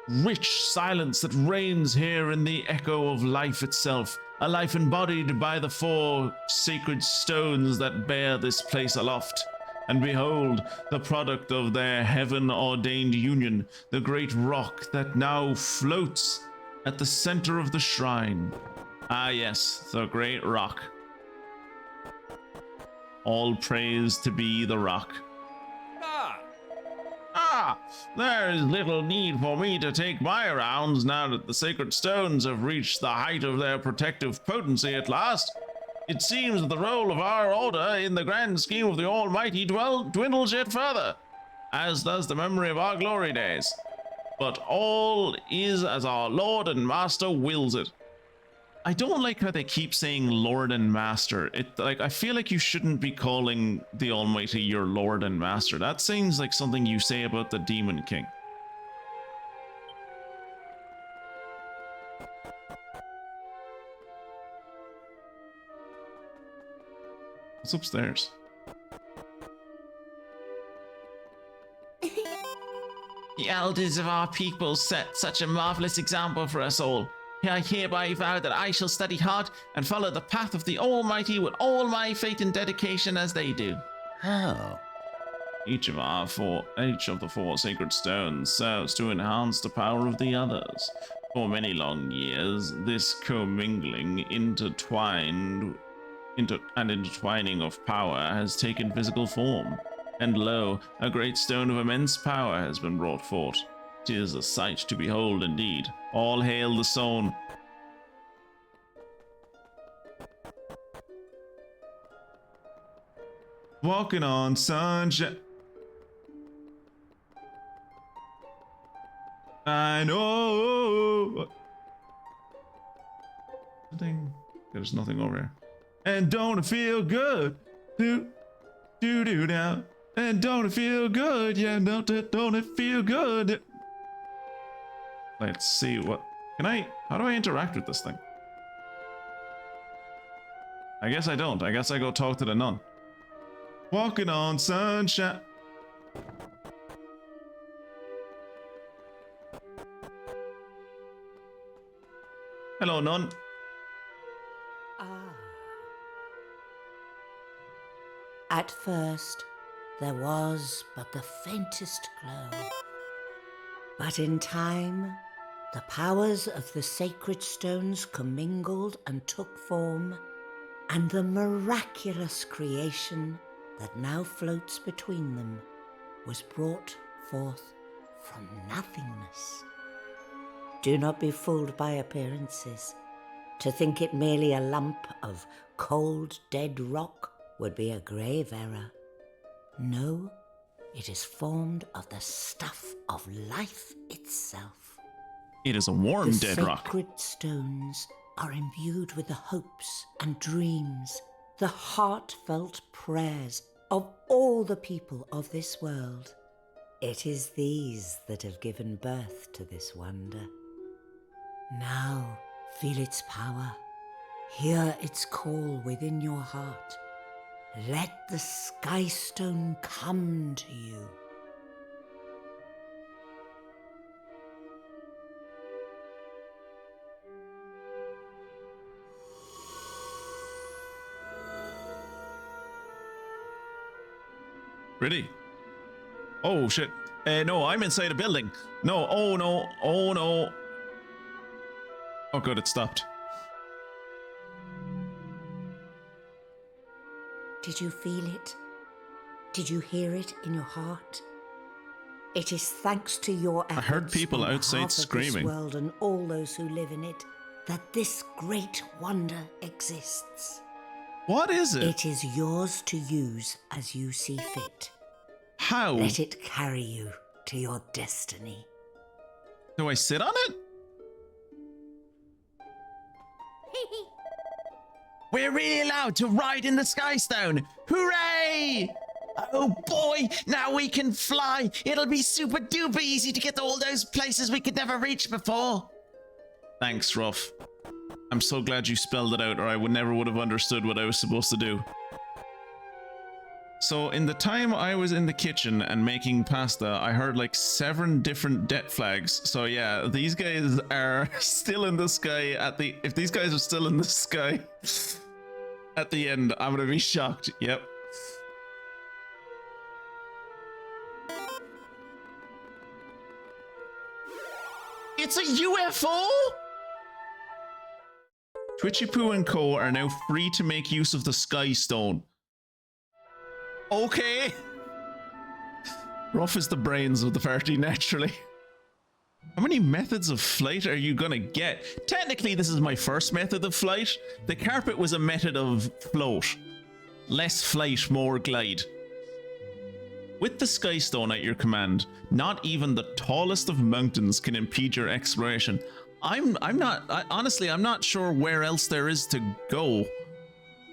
rich silence that reigns here in the echo of life itself. A life embodied by the 4 sacred stones that bear this place aloft. And behold, the product of their heaven-ordained union, the great rock that now floats at the center of the shrine. Ah yes, the great rock. All praise to be the rock. There is little need for me to take my rounds now that the sacred stones have reached the height of their protective potency at last. It seems that the role of our order in the grand scheme of the Almighty dwindles yet further, as does the memory of our glory days. But all is as our Lord and Master wills it. I don't like how they keep saying Lord and Master. I feel like you shouldn't be calling the Almighty your Lord and Master. That seems like something you say about the Demon King. What's upstairs? The elders of our people set such a marvelous example for us all. I hereby vow that I shall study hard and follow the path of the Almighty with all my faith and dedication as they do. How? Each of the 4 sacred stones serves to enhance the power of the others. For many long years, this commingling, intertwining of power has taken physical form. And lo, a great stone of immense power has been brought forth. 'Tis a sight to behold indeed. All hail the stone. Walking on sunshine. I know. There's nothing over here. And don't it feel good? Do now. And don't it feel good? Yeah, don't it feel good? Let's see what... How do I interact with this thing? I guess I don't. I guess I go talk to the nun. Walking on sunshine. Hello, nun. At first, there was but the faintest glow. But in time, the powers of the sacred stones commingled and took form, and the miraculous creation that now floats between them was brought forth from nothingness. Do not be fooled by appearances. To think it merely a lump of cold, dead rock would be a grave error. No, it is formed of the stuff of life itself. It is a warm The dead rock. sacred stones are imbued with the hopes and dreams, the heartfelt prayers of all the people of this world. It is these that have given birth to this wonder. Now feel its power. Hear its call within your heart. Let the sky stone come to you. Ready? Oh shit. No, I'm inside a building. No, oh no, oh no. Oh good, it stopped. Did you feel it? Did you hear it in your heart? It is thanks to your efforts heard people on outside behalf of screaming. this world and all those who live in it that this great wonder exists. What is it? It is yours to use as you see fit. How? Let it carry you to your destiny. Do I sit on it? We're really allowed to ride in the Sky Stone! Hooray! Oh boy, now we can fly! It'll be super duper easy to get to all those places we could never reach before! Thanks, Ruff. I'm so glad you spelled it out, or I never would have understood what I was supposed to do. So, in the time I was in the kitchen and making pasta, I heard like 7 different death flags. So yeah, these guys are still in the sky at the... If these guys are still in the sky at the end, I'm gonna be shocked. Yep. It's a UFO?! Twitchy Poo and Co. are now free to make use of the Sky Stone. Okay. Ruff is the brains of the party, naturally. How many methods of flight are you gonna get? Technically, this is my first method of flight. The carpet was a method of float. Less flight, more glide. With the Sky Stone at your command, not even the tallest of mountains can impede your exploration. Honestly, I'm not sure where else there is to go.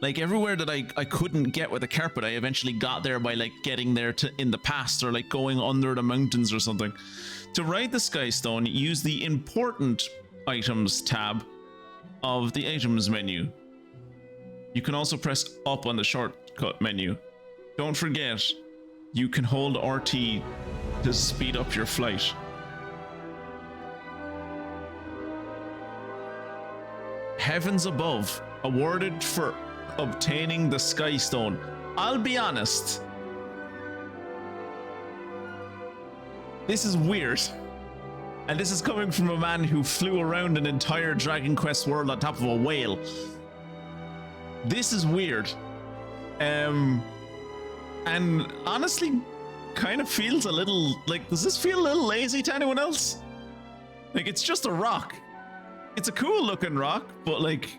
Like, everywhere that I couldn't get with a carpet, I eventually got there by, like, getting there in the past, or, like, going under the mountains or something. To ride the Sky Stone, use the Important Items tab of the Items menu. You can also press up on the shortcut menu. Don't forget, you can hold RT to speed up your flight. Heavens above, awarded for obtaining the Sky Stone. I'll be honest, this is weird, and this is coming from a man who flew around an entire Dragon Quest world on top of a whale. This is weird, and honestly kind of feels a little like, does this feel a little lazy to anyone else? Like, it's just a rock. It's a cool looking rock, but like,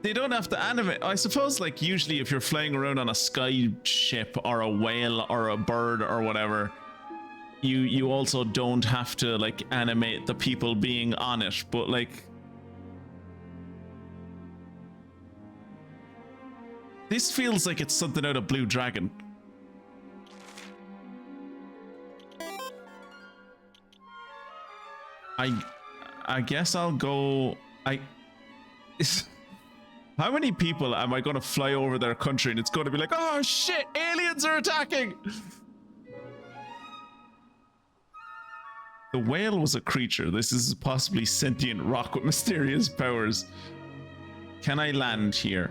they don't have to animate. I suppose, like, usually if you're flying around on a sky ship or a whale or a bird or whatever, you also don't have to, like, animate the people being on it. But like, this feels like it's something out of Blue Dragon. I guess I'll go. How many people am I going to fly over their country and it's going to be like, oh shit, aliens are attacking? The whale was a creature. This is a possibly sentient rock with mysterious powers. Can I land here?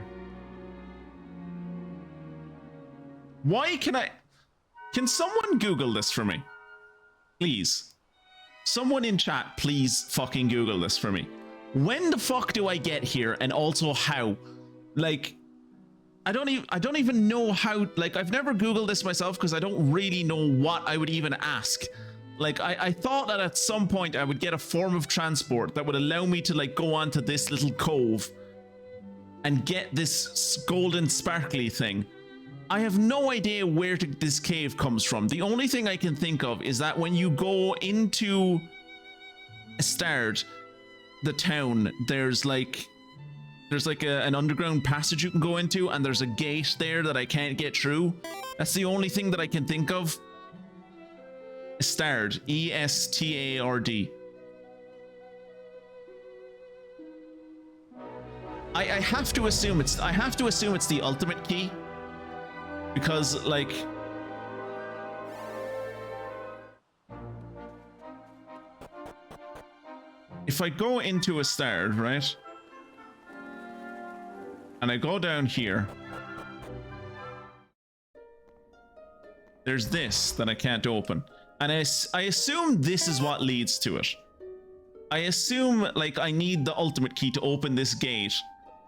Why can I... Can someone Google this for me? Please. Someone in chat, please fucking Google this for me. When the fuck do I get here, and also how? Like, I don't even know how, like, I've never Googled this myself because I don't really know what I would even ask. Like, I thought that at some point I would get a form of transport that would allow me to, like, go onto this little cove and get this golden sparkly thing. I have no idea where this cave comes from. The only thing I can think of is that when you go into Astard, the town, there's like an underground passage you can go into, and there's a gate there that I can't get through. That's the only thing that I can think of. Astard, E-S-T-A-R-D. I have to assume it's the ultimate key, because like if I go into Astard, right? And I go down here. There's this that I can't open. And I assume this is what leads to it. I assume, like, I need the ultimate key to open this gate.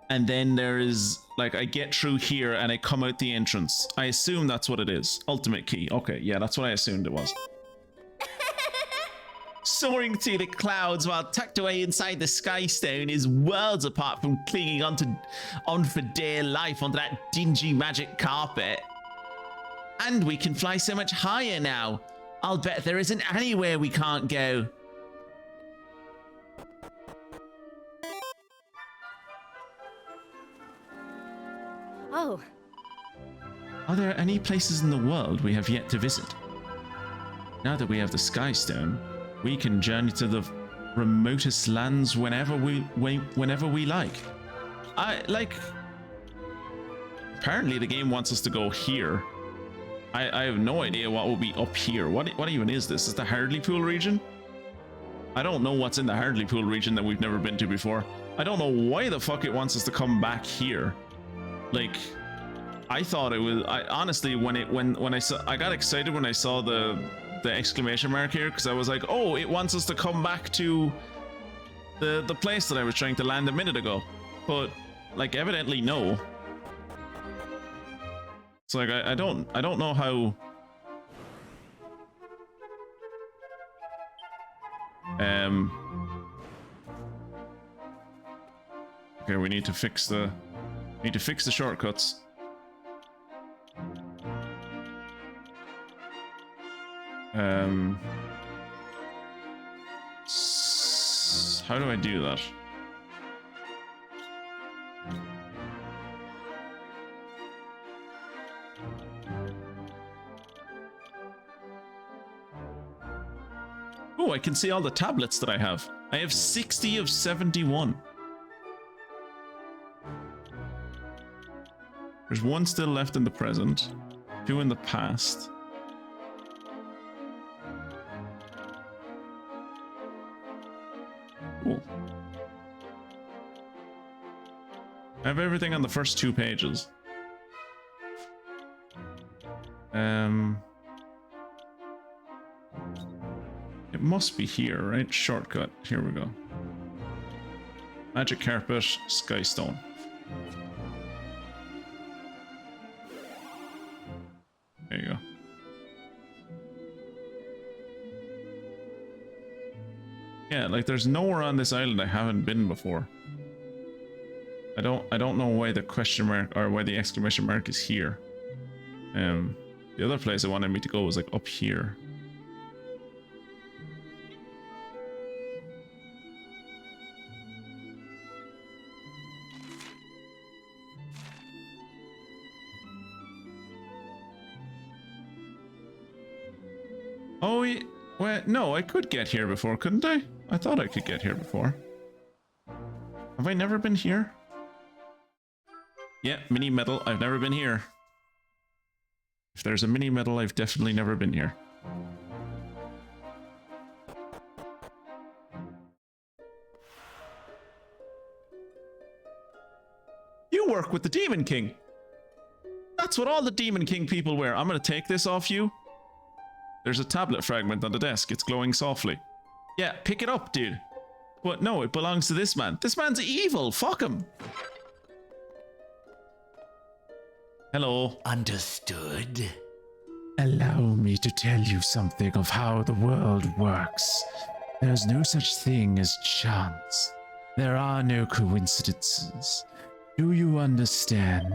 And then there is, like, I get through here and I come out the entrance. I assume that's what it is. Ultimate key. Okay, yeah, that's what I assumed it was. Soaring through the clouds while tucked away inside the sky stone is worlds apart from clinging on for dear life onto that dingy magic carpet. And we can fly so much higher now. I'll bet there isn't anywhere we can't go. Oh, Are there any places in the world we have yet to visit? Now that we have the Sky Stone, we can journey to the remotest lands whenever we like. Apparently the game wants us to go here. I have no idea what will be up here. What even is this? Is the Hartlepool region? I don't know what's in the Hartlepool region that we've never been to before. I don't know why the fuck it wants us to come back here. Like, I thought it was. I honestly, when I got excited when I saw the exclamation mark here, because I was like, oh, it wants us to come back to the place that I was trying to land a minute ago. But like, evidently no. It's like I don't know how. Okay, we need to fix the shortcuts. How do I do that? Oh, I can see all the tablets that I have. I have 60 of 71. There's one still left in the present, 2 in the past. Cool. I have everything on the first 2 pages. It must be here, right? Shortcut. Here we go. Magic carpet, sky stone. There you go. Yeah, like there's nowhere on this island I haven't been before. I don't know why the question mark or why the exclamation mark is here. The other place it wanted me to go was like up here. Oh, well, no, I could get here before, couldn't I? I thought I could get here before. Have I never been here? Yeah, mini metal, I've never been here. If there's a mini metal, I've definitely never been here. You work with the Demon King. That's what all the Demon King people wear. I'm gonna take this off you. There's a tablet fragment on the desk. It's glowing softly. Yeah, pick it up, dude. But no, it belongs to this man. This man's evil. Fuck him. Hello. Understood. Allow me to tell you something of how the world works. There's no such thing as chance. There are no coincidences. Do you understand?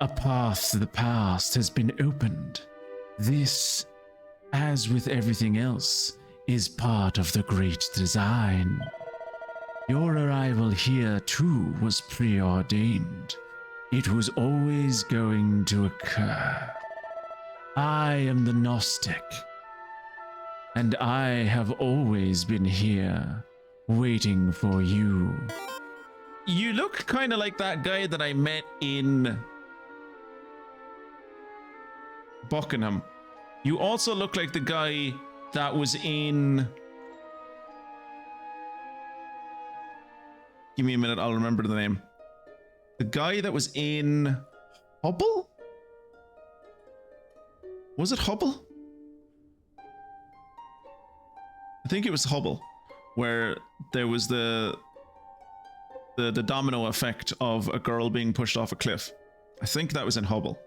A path to the past has been opened. This, as with everything else, is part of the great design. Your arrival here, too, was preordained. It was always going to occur. I am the Gnostic, and I have always been here, waiting for you. You look kind of like that guy that I met in Buckingham. You also look like the guy that was in... Give me a minute, I'll remember the name. The guy that was in Hubble? Was it Hubble? I think it was Hubble, where there was the domino effect of a girl being pushed off a cliff. I think that was in Hubble.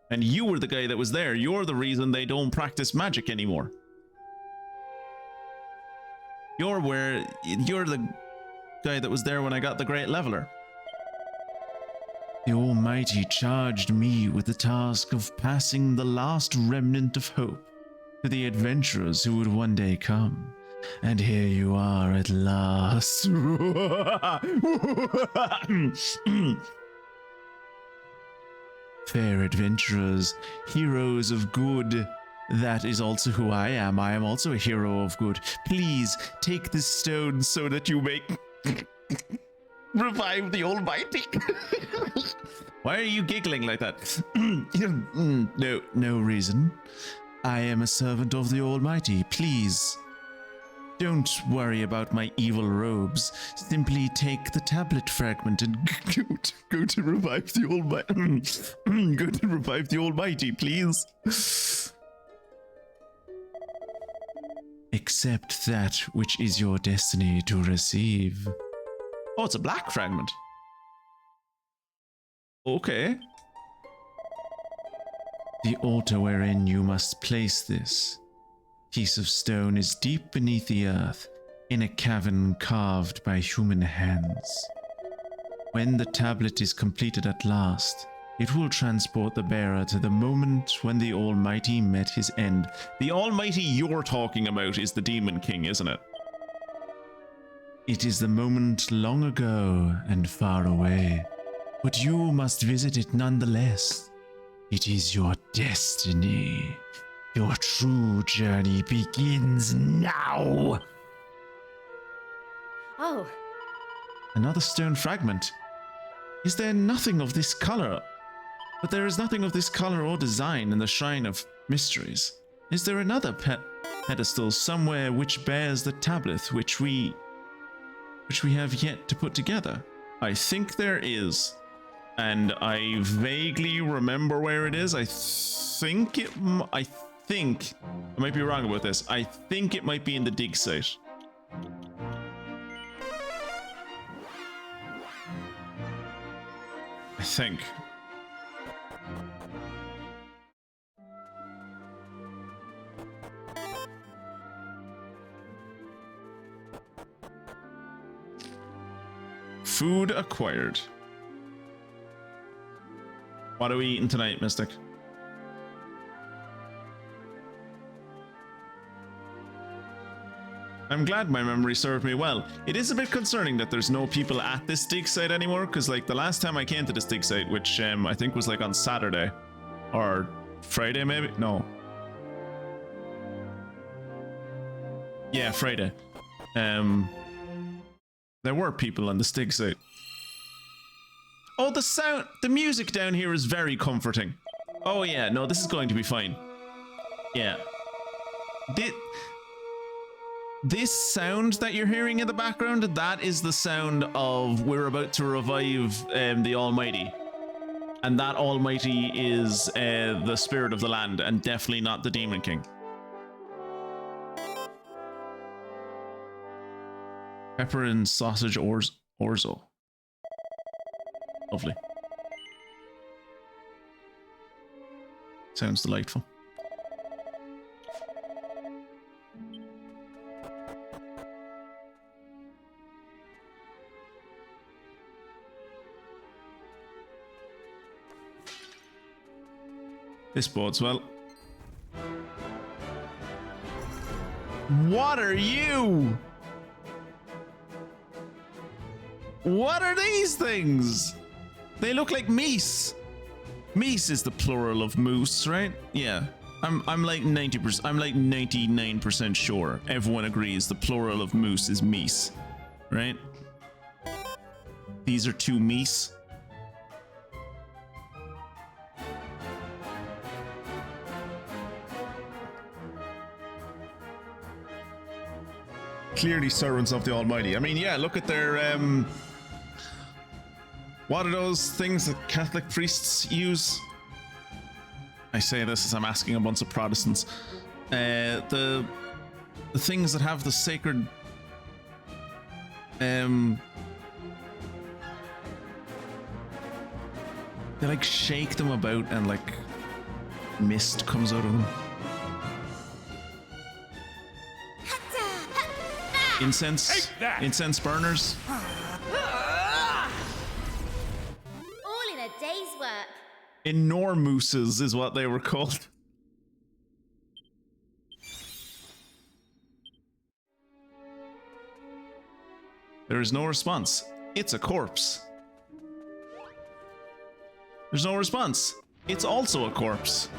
And you were the guy that was there. You're the reason they don't practice magic anymore. You're the guy that was there when I got the Great Leveler. The Almighty charged me with the task of passing the last remnant of hope to the adventurers who would one day come. And here you are at last. Fair adventurers, heroes of good. That is also who I am. I am also a hero of good. Please take this stone so that you may revive the Almighty. Why are you giggling like that? No reason. I am a servant of the Almighty. Please, don't worry about my evil robes. Simply take the tablet fragment and go to revive the Almighty. Go to revive the Almighty, please. Accept that which is your destiny to receive. Oh, it's a black fragment. Okay. The altar wherein you must place this piece of stone is deep beneath the earth, in a cavern carved by human hands. When the tablet is completed at last, it will transport the bearer to the moment when the Almighty met his end. The Almighty you're talking about is the Demon King, isn't it? It is the moment long ago and far away, but you must visit it nonetheless. It is your destiny. Your true journey begins now. Oh, Another stone fragment. Is there nothing of this color? But there is nothing of this color or design in the Shrine of Mysteries. Is there another pedestal somewhere which bears the tablet which we have yet to put together? I think there is. And I vaguely remember where it is. I might be wrong about this. I think it might be in the dig site. I think. Food acquired. What are we eating tonight, Mystic? I'm glad my memory served me well. It is a bit concerning that there's no people at this dig site anymore, because like the last time I came to this dig site, which I think was like on Saturday or Friday maybe? No. Yeah, Friday. There were people on the dig site. Oh, the music down here is very comforting. Oh yeah, no, this is going to be fine. Yeah. This sound that you're hearing in the background, that is the sound of we're about to revive the Almighty. And that Almighty is the spirit of the land, and definitely not the Demon King. Pepper and sausage orzo. Lovely. Sounds delightful. This bodes well. What are you? What are these things? They look like meese. Meese is the plural of moose, right? Yeah. I'm like 90%, I'm like 99% sure everyone agrees the plural of moose is meese, right? These are two meese. Clearly servants of the Almighty. I mean, yeah, look at their, what are those things that Catholic priests use? I say this as I'm asking a bunch of Protestants. The things that have the sacred, they like shake them about and like mist comes out of them. Incense burners. All in a day's work. Enormooses is what they were called. There is no response. It's a corpse. There's no response. It's also a corpse.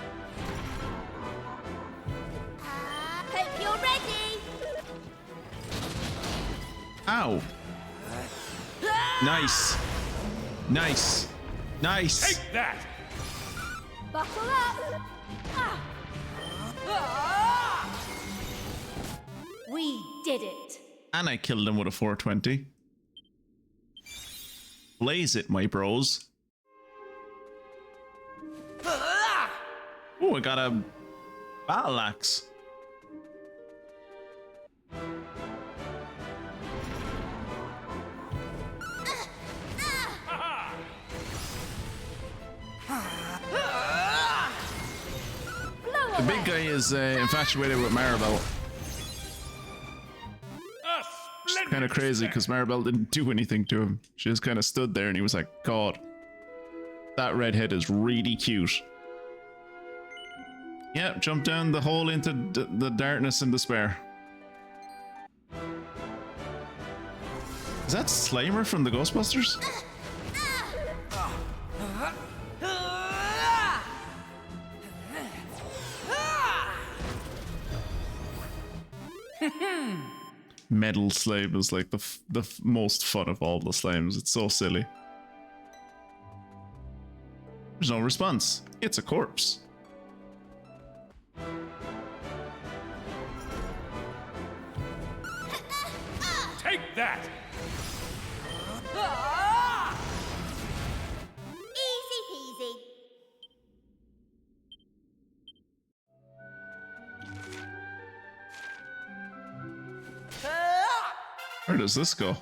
Hope you're ready. Ow. Nice. Nice. Nice. Take that! Buckle up. We did it. And I killed him with a 420. Blaze it, my bros. Oh, I got a battle axe. The big guy is infatuated with Maribel. It's kind of crazy because Maribel didn't do anything to him. She just kind of stood there and he was like, God, that redhead is really cute. Yeah, jump down the hole into the darkness and despair. Is that Slimer from the Ghostbusters? Metal slime is like the most fun of all the slimes. It's so silly. There's no response. It's a corpse. Take that! Easy peasy. Where does this go?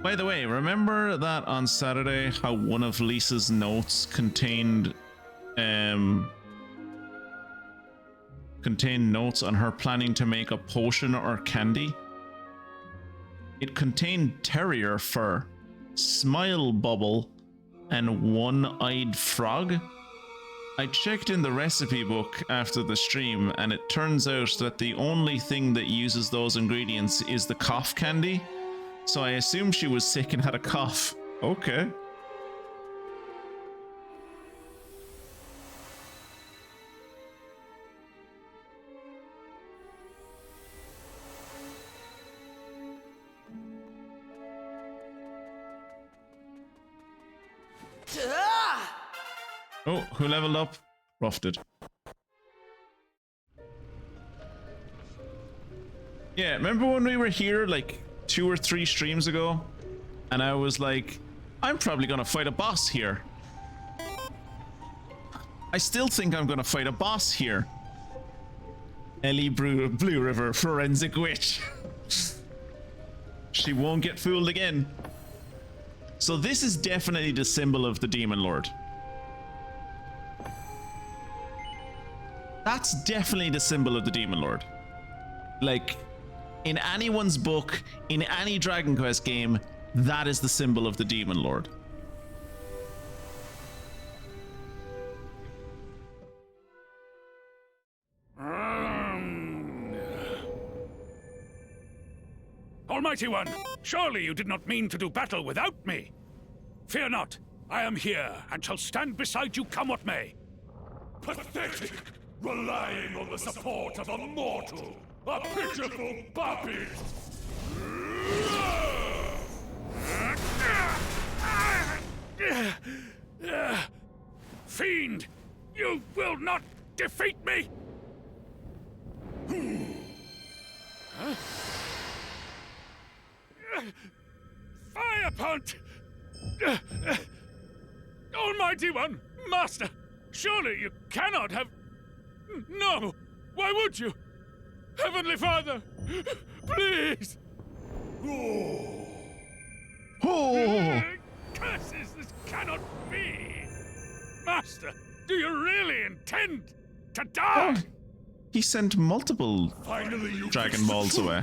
By the way, remember that on Saturday how one of Lisa's notes contained notes on her planning to make a potion or candy? It contained terrier fur, smile bubble, and one-eyed frog. I checked in the recipe book after the stream and it turns out that the only thing that uses those ingredients is the cough candy. So I assumed she was sick and had a cough. Okay. Oh, who leveled up? Ruff did. Yeah, remember when we were here like 2 or 3 streams ago? And I was like, I'm probably gonna fight a boss here. I still think I'm gonna fight a boss here. Ellie Blue River Forensic Witch. She won't get fooled again. So this is definitely the symbol of the Demon Lord. That's definitely the symbol of the Demon Lord. Like, in anyone's book, in any Dragon Quest game, that is the symbol of the Demon Lord. Almighty One, surely you did not mean to do battle without me. Fear not, I am here and shall stand beside you come what may. Pathetic! Relying on the support of a mortal! A pitiful puppet! Fiend, you will not defeat me! Huh? Fire Punt! Almighty One, Master, surely you cannot have... No! Why would you? Heavenly Father, please! Oh! Curses, this cannot be! Master, do you really intend to die? Oh, he sent multiple Finally, you Dragon Balls away.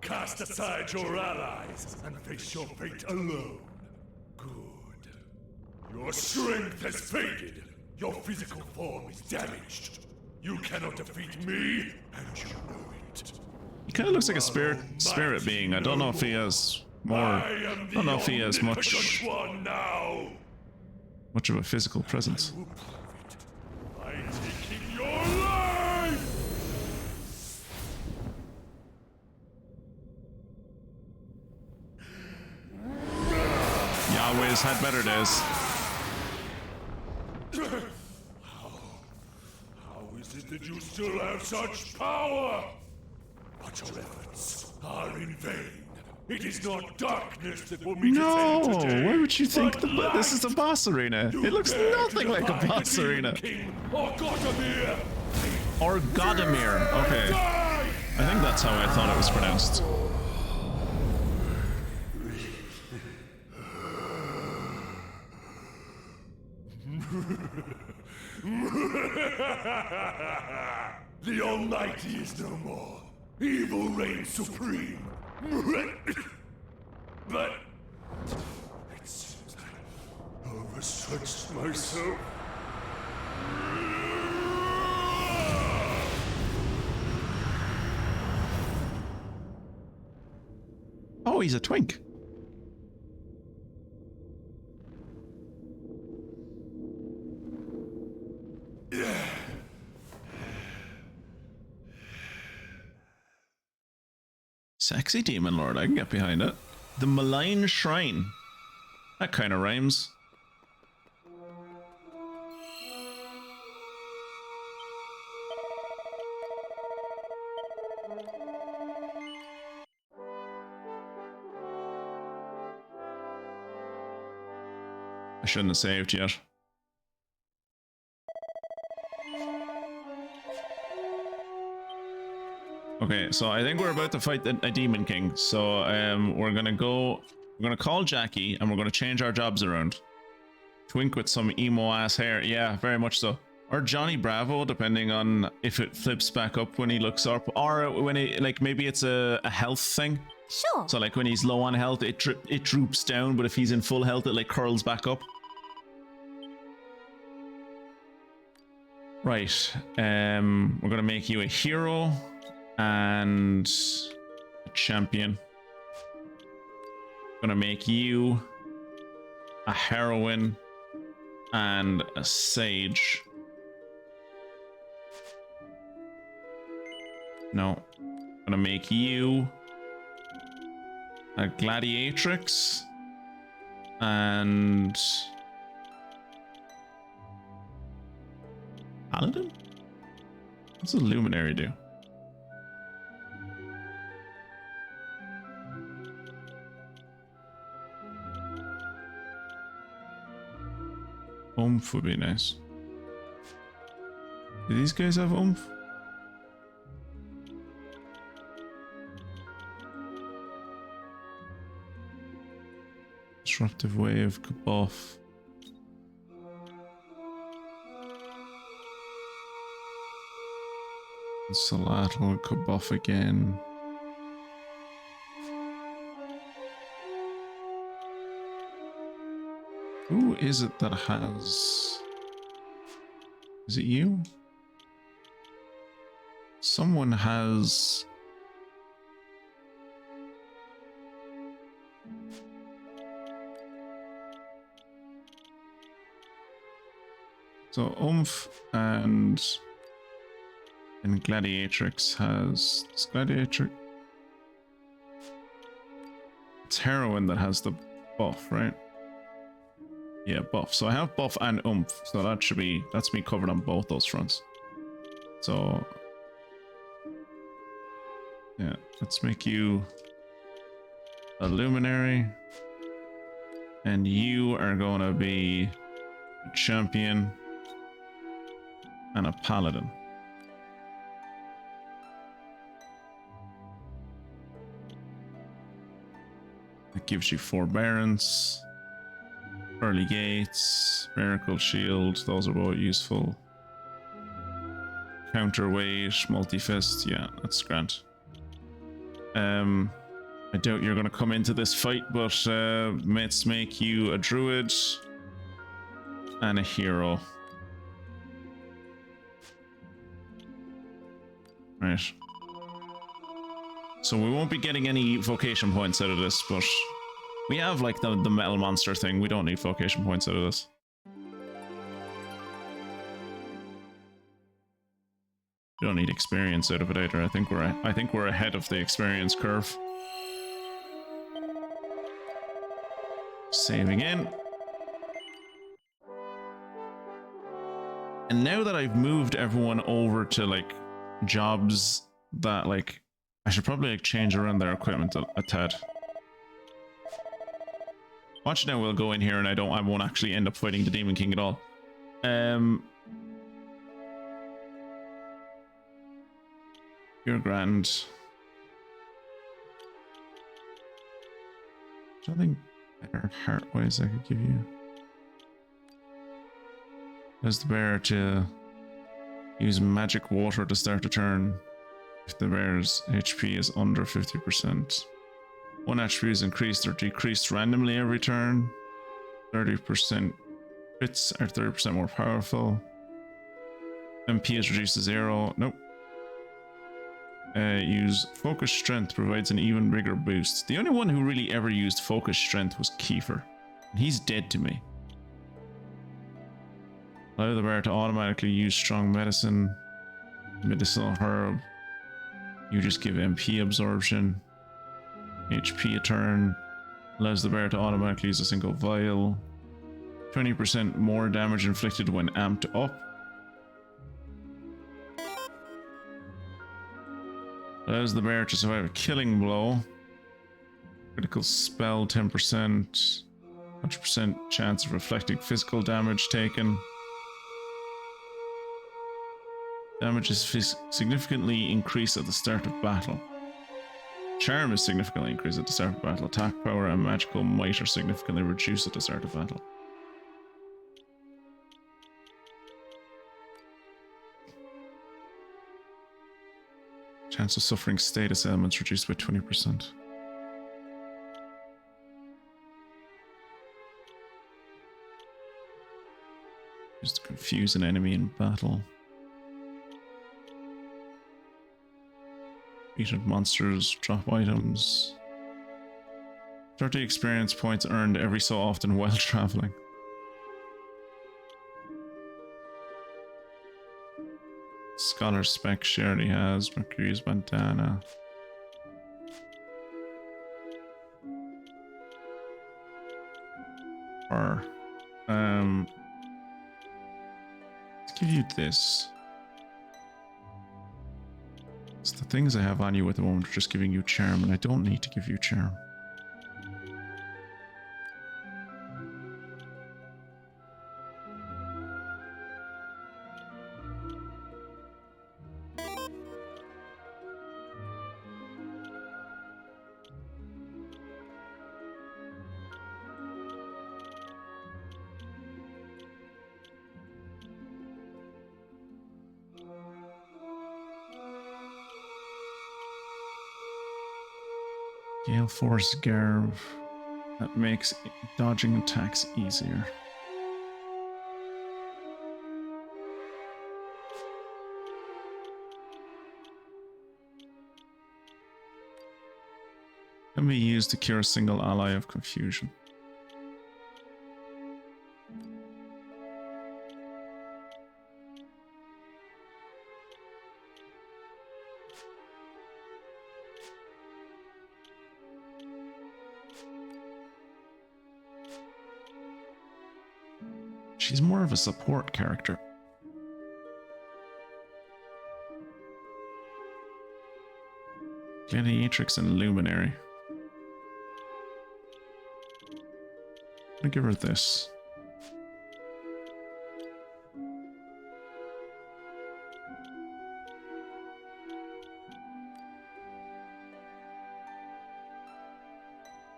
Cast aside your allies and face your fate alone. Good. Your strength has faded. Your physical form is damaged. You cannot defeat me, and you know it. He kind of looks like a spirit being. I don't know if he has more. I don't know if he has much of a physical presence. By taking your life! Yahweh's had better days. How is it that you still have such power? But your efforts are in vain. It is not darkness that will meet its end today. Why would you think this is a boss arena? It looks nothing like a boss arena. King Orgodemir. Orgodemir. Okay. I think that's how I thought it was pronounced. The Almighty is no more. Evil reigns supreme. But it seems I overstretched myself. Oh, he's a twink. Sexy Demon Lord, I can get behind it. The Malign Shrine. That kind of rhymes. I shouldn't have saved yet. Okay, so I think we're about to fight a Demon King. So we're gonna call Jackie and we're gonna change our jobs around. Twink with some emo ass hair, yeah, very much so. Or Johnny Bravo, depending on if it flips back up when he looks up, or when it, like, maybe it's a health thing. Sure. So like when he's low on health, it droops down, but if he's in full health, it like curls back up. Right, we're gonna make you a hero and a champion. Gonna make you a heroine and a sage. No, gonna make you a gladiatrix and paladin? What's a luminary do? Oomph would be nice. Do these guys have oomph? Disruptive wave could buff. Salatl could buff again. Who is it that has... Is it you? Someone has... So and Gladiatrix has... Does Gladiatrix... It's Heroine that has the buff, right? Yeah, buff. So I have buff and so that should be... That's me covered on both those fronts. So... Yeah, let's make you a luminary. And you are going to be a champion and a paladin. It gives you forbearance, early gates, miracle shield, those are both useful. Counterweight, multi-fist, yeah, that's grand. I doubt you're gonna come into this fight, but let's make you a druid and a hero. Right. So we won't be getting any vocation points out of this, but we have like the metal monster thing. We don't need vocation points out of this. We don't need experience out of it either. I think we're ahead of the experience curve. Saving in. And now that I've moved everyone over to like jobs that like I should probably like change around their equipment a tad. Watch now, we'll go in here and I won't actually end up fighting the Demon King at all. You're grand. Something better heart-wise I could give you. There's the bear to use magic water to start a turn if the bear's HP is under 50%. One attribute is increased or decreased randomly every turn. 30% crits are 30% more powerful. MP is reduced to 0. Nope. Use focus strength provides an even bigger boost. The only one who really ever used focus strength was Kiefer. And he's dead to me. Allow the bear to automatically use strong medicine. Medicinal herb. You just give MP absorption. HP a turn. Allows the bear to automatically use a single vial. 20% more damage inflicted when amped up. Allows the bear to survive a killing blow. Critical spell 10%. 100% chance of reflecting physical damage taken. Damage is significantly increased at the start of battle. Charm is significantly increased at the start of battle. Attack power and magical might are significantly reduced at the start of battle. Chance of suffering status elements reduced by 20%. Used to confuse an enemy in battle. Defeated monsters, drop items. 30 experience points earned every so often while traveling. Scholar spec she already has. Mercury's bandana. Or let's give you this. It's the things I have on you at the moment are just giving you charm, and I don't need to give you charm. Gale Force Garb. That makes dodging attacks easier. Can be used to cure a single ally of confusion. She's more of a support character. Gladiatrix and Luminary. I'm gonna give her this.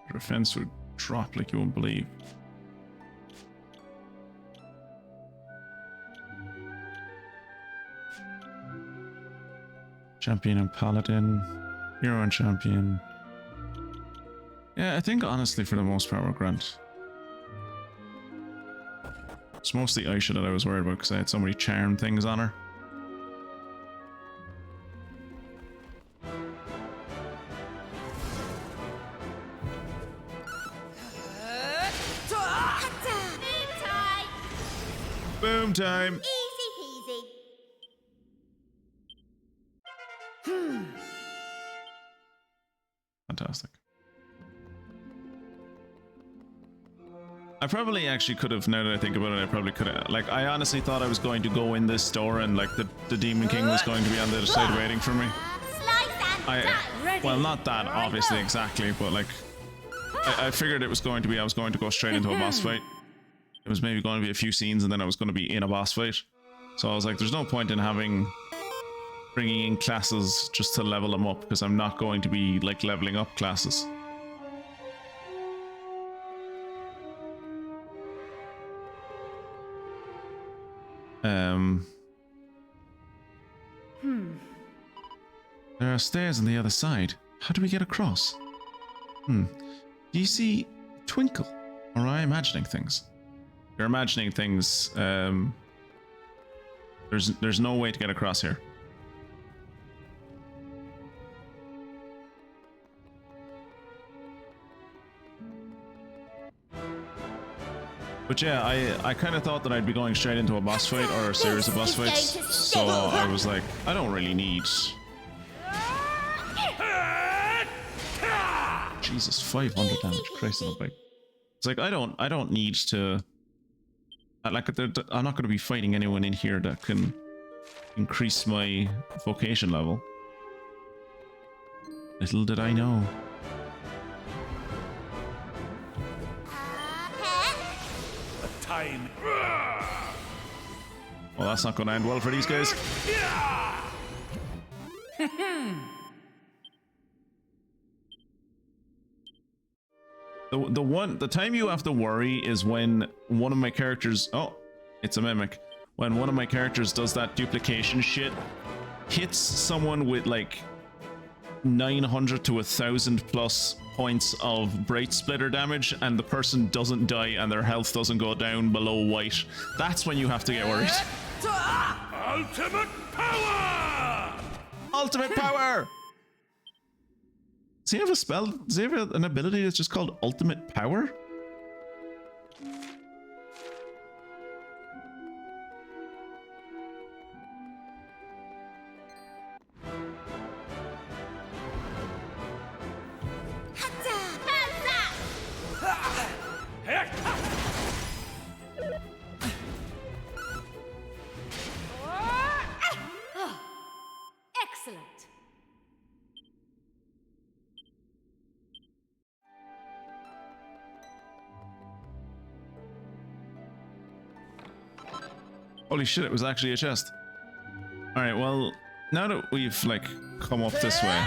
Her defense would drop like you won't believe. Champion and Paladin. Hero and Champion. Yeah, I think honestly for the most part we're Grant. It's mostly Aisha that I was worried about because I had so many charm things on her. Boom time! Easy peasy. Fantastic. I probably actually could have, now that I think about it, I probably could have, like, I honestly thought I was going to go in this store and, like, the Demon King was going to be on the other side waiting for me. Well, not that, obviously, exactly, but, like, I figured it was going to be, I was going to go straight into a boss fight. It was maybe going to be a few scenes and then I was going to be in a boss fight. So I was like, there's no point in bringing in classes just to level them up, because I'm not going to be, like, leveling up classes. There are stairs on the other side. How do we get across? Do you see Twinkle? Or am I imagining things? You're imagining things. There's no way to get across here. But yeah, I kind of thought that I'd be going straight into a boss fight or a series of boss fights, so I was like, I don't really need... Jesus, 500 damage, Christ on the bike. It's like, I don't need to... Like, I'm not going to be fighting anyone in here that can increase my vocation level. Little did I know. Time. Well, that's not going to end well for these guys. The time you have to worry is when one of my characters, oh, it's a mimic. When one of my characters does that duplication shit, hits someone with like 900 to 1,000 plus points of Bright Splitter damage, and the person doesn't die and their health doesn't go down below white. That's when you have to get worried. Ultimate power! Ultimate power! Does he have a spell? Does he have an ability that's just called Ultimate Power? Excellent. Holy shit, it was actually a chest. Alright, well, now that we've, like, come up this way,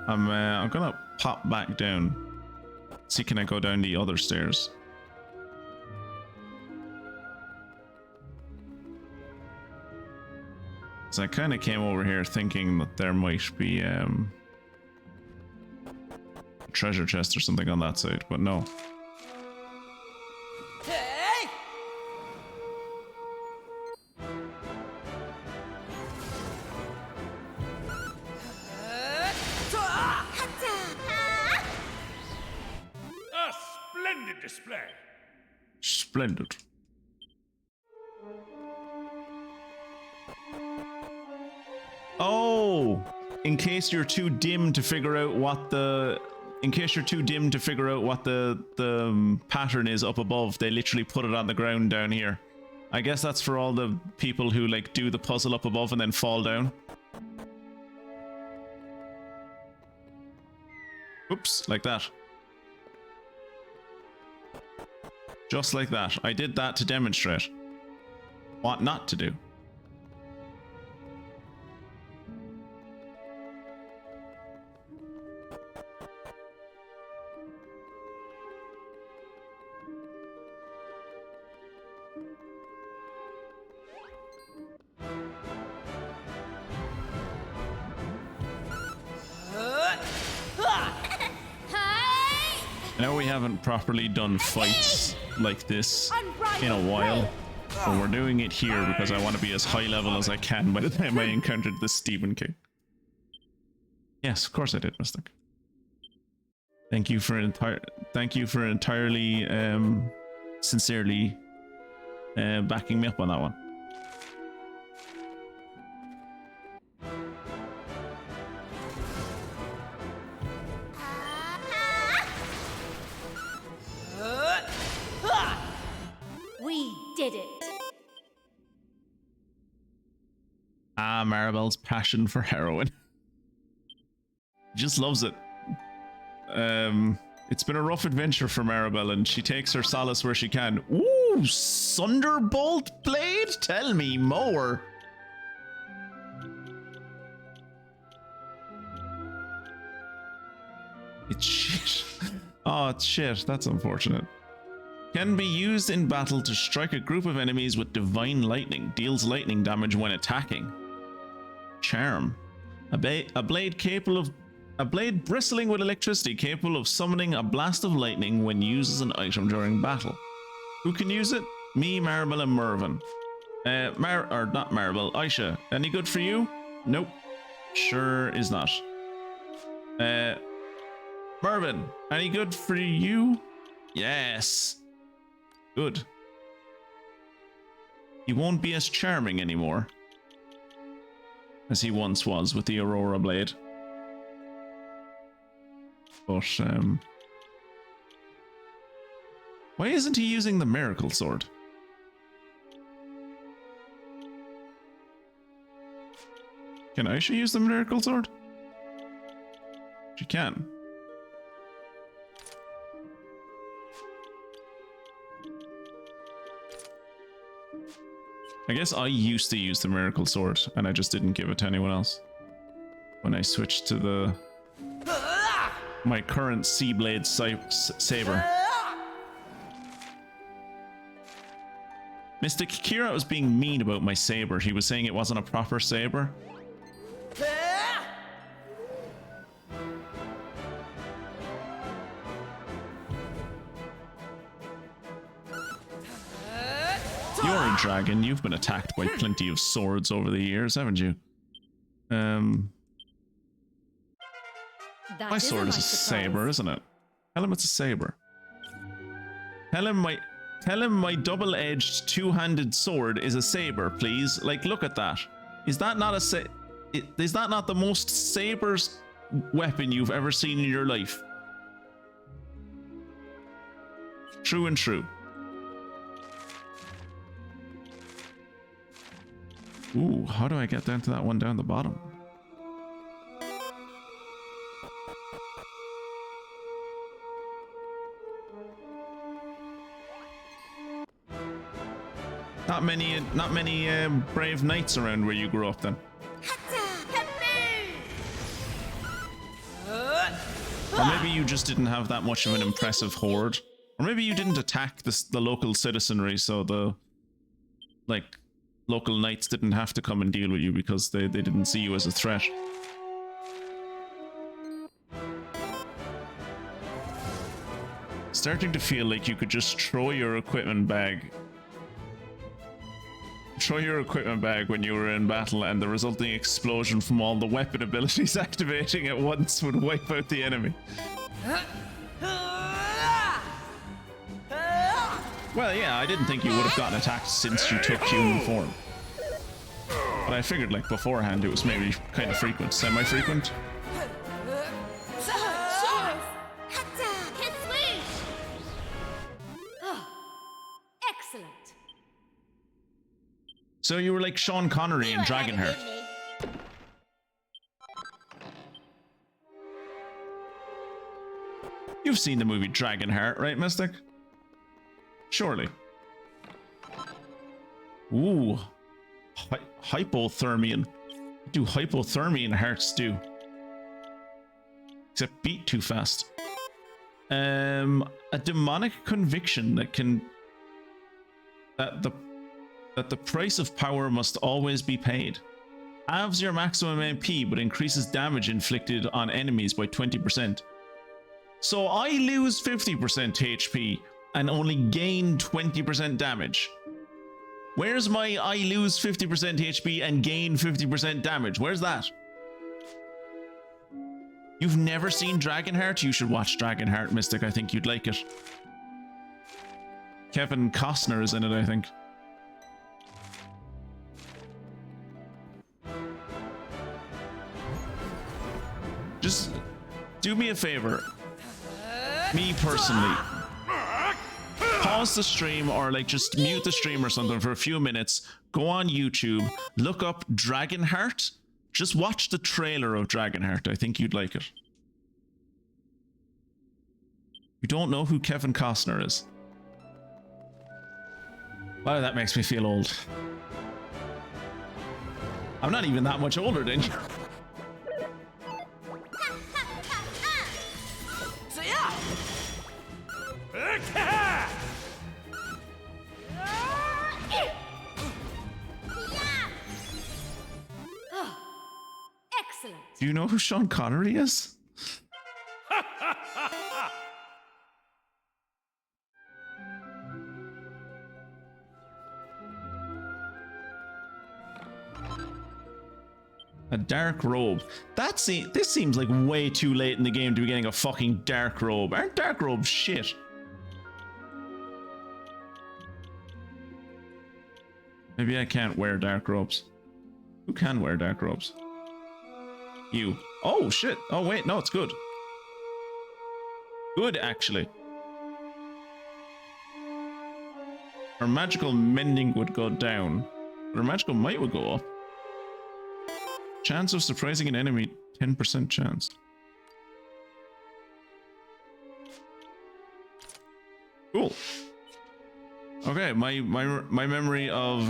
I'm gonna pop back down. See, can I go down the other stairs? So I kind of came over here thinking that there might be, a treasure chest or something on that side, but no. A splendid display. Splendid. Oh, in case you're too dim to figure out what the pattern is up above, they literally put it on the ground down here. I guess that's for all the people who like do the puzzle up above and then fall down. Oops, like that. Just like that. I did that to demonstrate what not to do. I know we haven't properly done fights like this in a while, but we're doing it here because I want to be as high level as I can by the time I encountered this Demon King. Yes, of course I did, Mystic. Thank you for entirely sincerely backing me up on that one. We did it. Ah, Maribel's passion for heroin. Just loves it. It's been a rough adventure for Maribel, and she takes her solace where she can. Ooh, Thunderbolt Blade? Tell me more. It's shit. Oh, it's shit. That's unfortunate. Can be used in battle to strike a group of enemies with divine lightning. Deals lightning damage when attacking. Charm. A blade capable of... A blade bristling with electricity capable of summoning a blast of lightning when used as an item during battle. Who can use it? Me, Maribel, and Mervyn. Not Maribel, Aisha. Any good for you? Nope. Sure is not. Mervyn, any good for you? Yes. Good. He won't be as charming anymore as he once was with the Aurora Blade. But, why isn't he using the Miracle Sword? Can Aisha use the Miracle Sword? She can. I guess I used to use the Miracle Sword, and I just didn't give it to anyone else. When I switched to my current Seablade saber. Mystic, Kira was being mean about my saber. He was saying it wasn't a proper saber. You're a dragon. You've been attacked by plenty of swords over the years, haven't you? My sword is a saber, isn't it? Tell him it's a saber. Tell him my double-edged, two-handed sword is a saber, please. Like, look at that. Is that not is that not the most sabers weapon you've ever seen in your life? True and true. Ooh, how do I get down to that one down the bottom? Not many brave knights around where you grew up then. Or maybe you just didn't have that much of an impressive horde. Or maybe you didn't attack the local citizenry, so the local knights didn't have to come and deal with you because they didn't see you as a threat. Starting to feel like you could just throw your equipment bag. Throw your equipment bag when you were in battle, and the resulting explosion from all the weapon abilities activating at once would wipe out the enemy. Well, yeah, I didn't think you would have gotten attacked since you took human form. But I figured, like, beforehand it was maybe kind of frequent, semi-frequent. Excellent. So you were like Sean Connery in Dragonheart. You've seen the movie Dragonheart, right, Mystic? Surely. Ooh. Hypothermian. What do hypothermian hearts do? Except beat too fast. A demonic conviction that can... That the price of power must always be paid. Halves your maximum MP, but increases damage inflicted on enemies by 20%. So I lose 50% HP and only gain 20% damage. Where's my I lose 50% HP and gain 50% damage? Where's that? You've never seen Dragonheart? You should watch Dragonheart, Mystic. I think you'd like it. Kevin Costner is in it, I think. Just do me a favor. Me personally. Pause the stream or like just mute the stream or something for a few minutes. Go on YouTube. Look up Dragonheart. Just watch the trailer of Dragonheart. I think you'd like it. You don't know who Kevin Costner is? Wow, that makes me feel old. I'm not even that much older than you. So yeah. Excellent. Do you know who Sean Connery is? A dark robe. This seems like way too late in the game to be getting a fucking dark robe. Aren't dark robes shit? Maybe I can't wear dark robes. Who can wear dark robes? You. Oh shit. Oh wait, no, it's good. Good, actually. Our magical mending would go down, but our magical might would go up. Chance of surprising an enemy, 10% chance. Cool. Okay, my memory of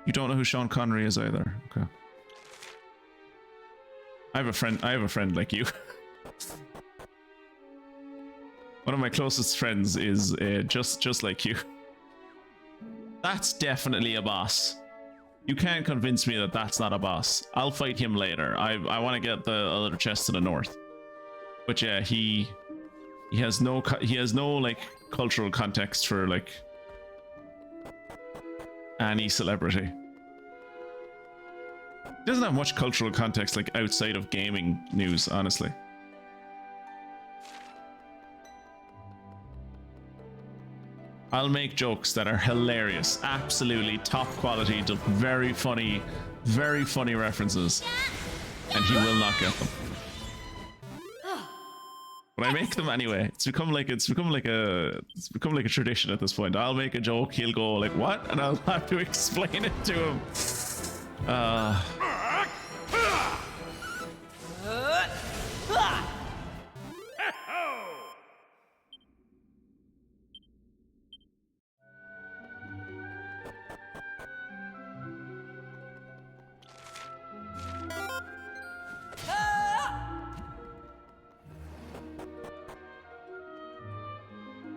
you don't know who Sean Connery is either. Okay. I have a friend like you. One of my closest friends is just like you. That's definitely a boss. You can't convince me that that's not a boss. I'll fight him later. I want to get the other chest to the north. But yeah, he has no like cultural context for like any celebrity. He doesn't have much cultural context like outside of gaming news, honestly. I'll make jokes that are hilarious, absolutely top quality, just very funny references, and he will not get them. But I make them anyway. It's become like a tradition at this point. I'll make a joke, he'll go like, "What?" and I'll have to explain it to him.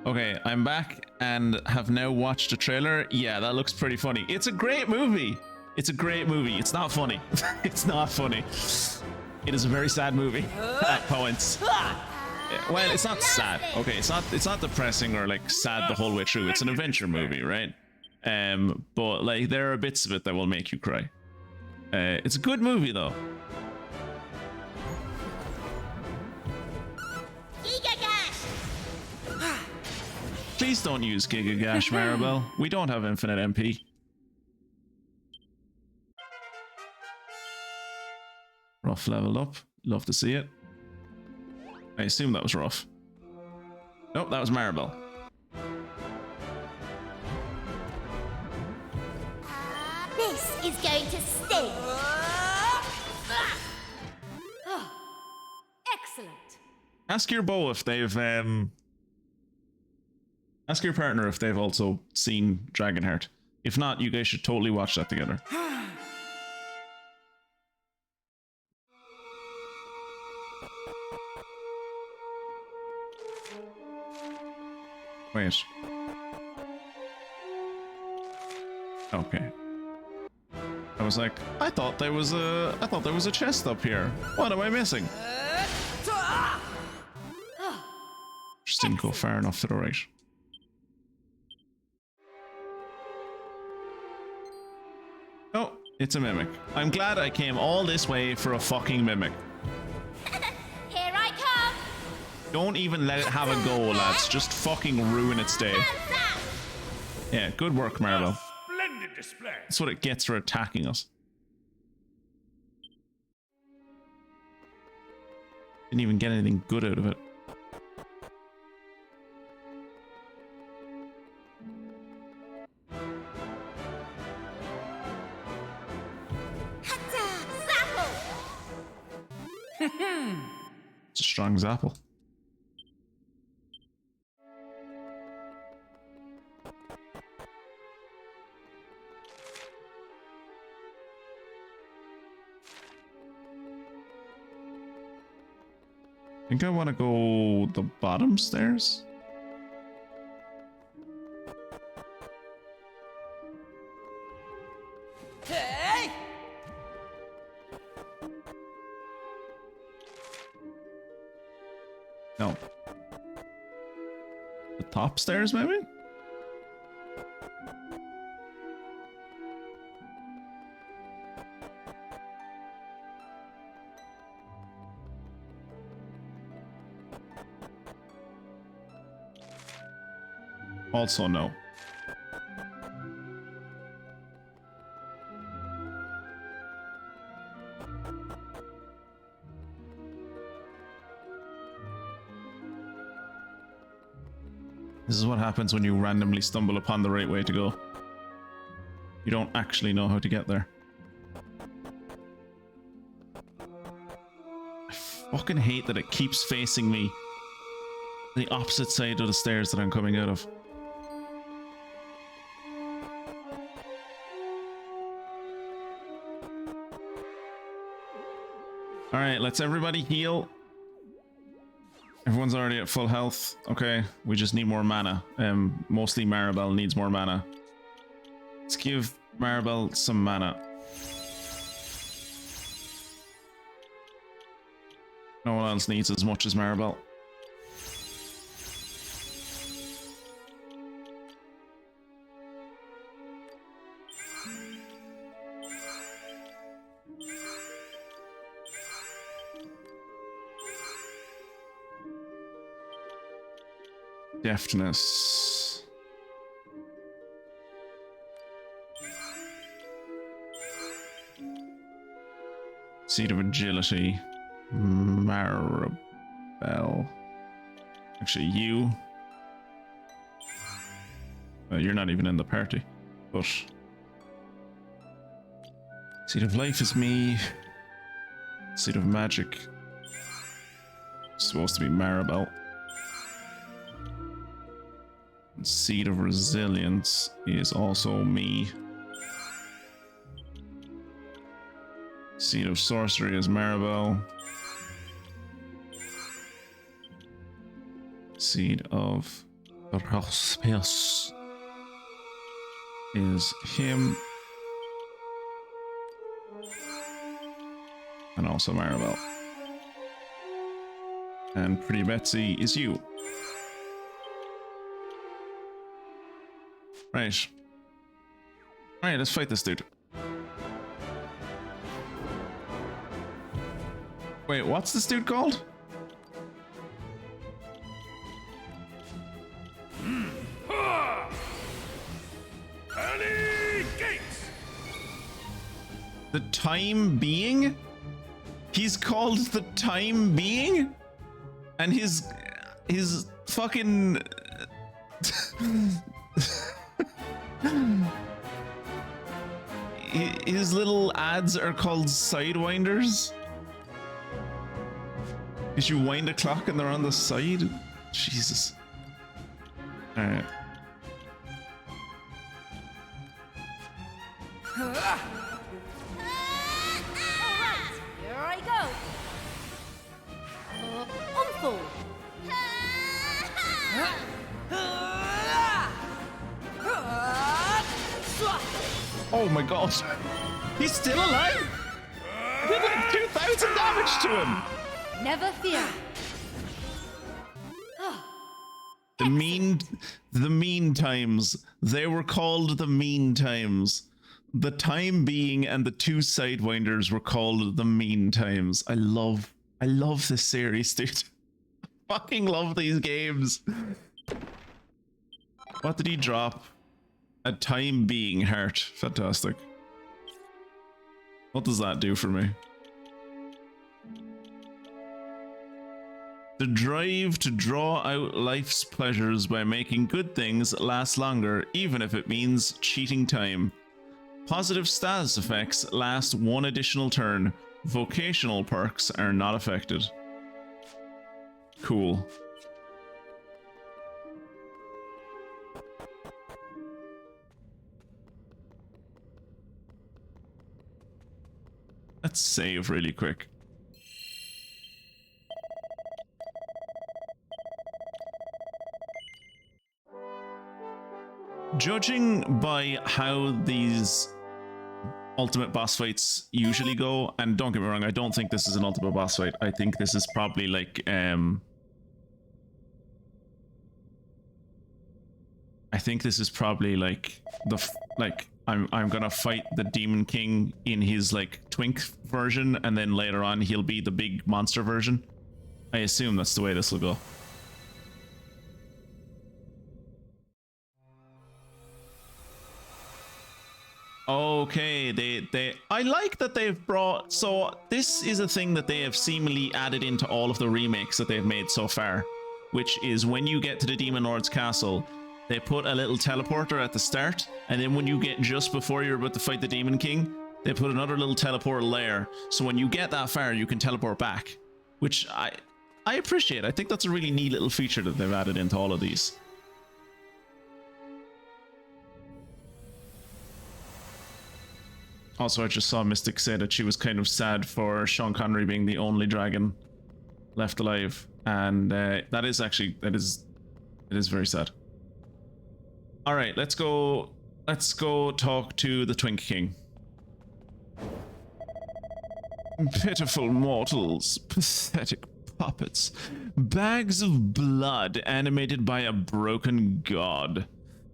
Okay, I'm back and have now watched the trailer. Yeah, that looks pretty funny. It's a great movie. It's a great movie. It's not funny. It's not funny. It is a very sad movie at points. Well, it's not sad. Okay, it's not depressing or like sad the whole way through. It's an adventure movie, right? But like there are bits of it that will make you cry. It's a good movie though. Please don't use Giga Gash, Maribel. We don't have infinite MP. Rough leveled up. Love to see it. I assume that was Rough. Nope, that was Maribel. This is going to sting. Excellent. Ask your beau if they've ask your partner if they've also seen Dragonheart. If not, you guys should totally watch that together. Wait. Okay. I was like, I thought there was a chest up here. What am I missing? Just didn't go far enough to the right. Oh, it's a mimic. I'm glad I came all this way for a fucking mimic. Here I come. Don't even let it have a go, lads. Just fucking ruin its day. Yeah, good work, Maribel. Splendid display. That's what it gets for attacking us. Didn't even get anything good out of it. It's a strong Zapple. I think I want to go the bottom stairs. Hey! No. The top stairs, maybe? Also, no. This is what happens when you randomly stumble upon the right way to go. You don't actually know how to get there. I fucking hate that it keeps facing me the opposite side of the stairs that I'm coming out of. Alright, let's everybody heal. Everyone's already at full health. Okay, we just need more mana. Mostly Maribel needs more mana. Let's give Maribel some mana. No one else needs as much as Maribel. Deftness. Seed of Agility. Maribel. Actually, you. You're not even in the party. But Seed of Life is me. Seed of Magic. Supposed to be Maribel. Seed of Resilience is also me. Seed of Sorcery is Maribel. Seed of Space is him. And also Maribel. And Pretty Betsy is you. Right. Alright, let's fight this dude. Wait, what's this dude called? Early gates! The Time Being? He's called the Time Being? And his fucking his little ads are called Sidewinders? Because you wind a clock and they're on the side? Jesus. Alright. Alright, here I go. On Oh my god. He's still alive? I did like 2,000 damage to him. Never fear. The mean times. They were called the mean times. The Time Being and the two Sidewinders were called the mean times. I love this series, dude. I fucking love these games. What did he drop? A Time Being heart. Fantastic. What does that do for me? The drive to draw out life's pleasures by making good things last longer, even if it means cheating time. Positive status effects last one additional turn. Vocational perks are not affected. Cool. Let's save really quick. Judging by how these ultimate boss fights usually go, and don't get me wrong, I don't think this is an ultimate boss fight. I think this is probably like I think this is probably like I'm gonna fight the Demon King in his like twink version, and then later on he'll be the big monster version. I assume that's the way this will go. Okay, I like that they've brought, so this is a thing that they have seemingly added into all of the remakes that they've made so far, which is when you get to the Demon Lord's castle, they put a little teleporter at the start, and then when you get just before you're about to fight the Demon King, they put another little teleporter layer, so when you get that far, you can teleport back, which I appreciate. I think that's a really neat little feature that they've added into all of these. Also, I just saw Mystic say that she was kind of sad for Sean Connery being the only dragon left alive, and that is actually, it is very sad. All right, let's go talk to the Twink King. Pitiful mortals, pathetic puppets, bags of blood animated by a broken god.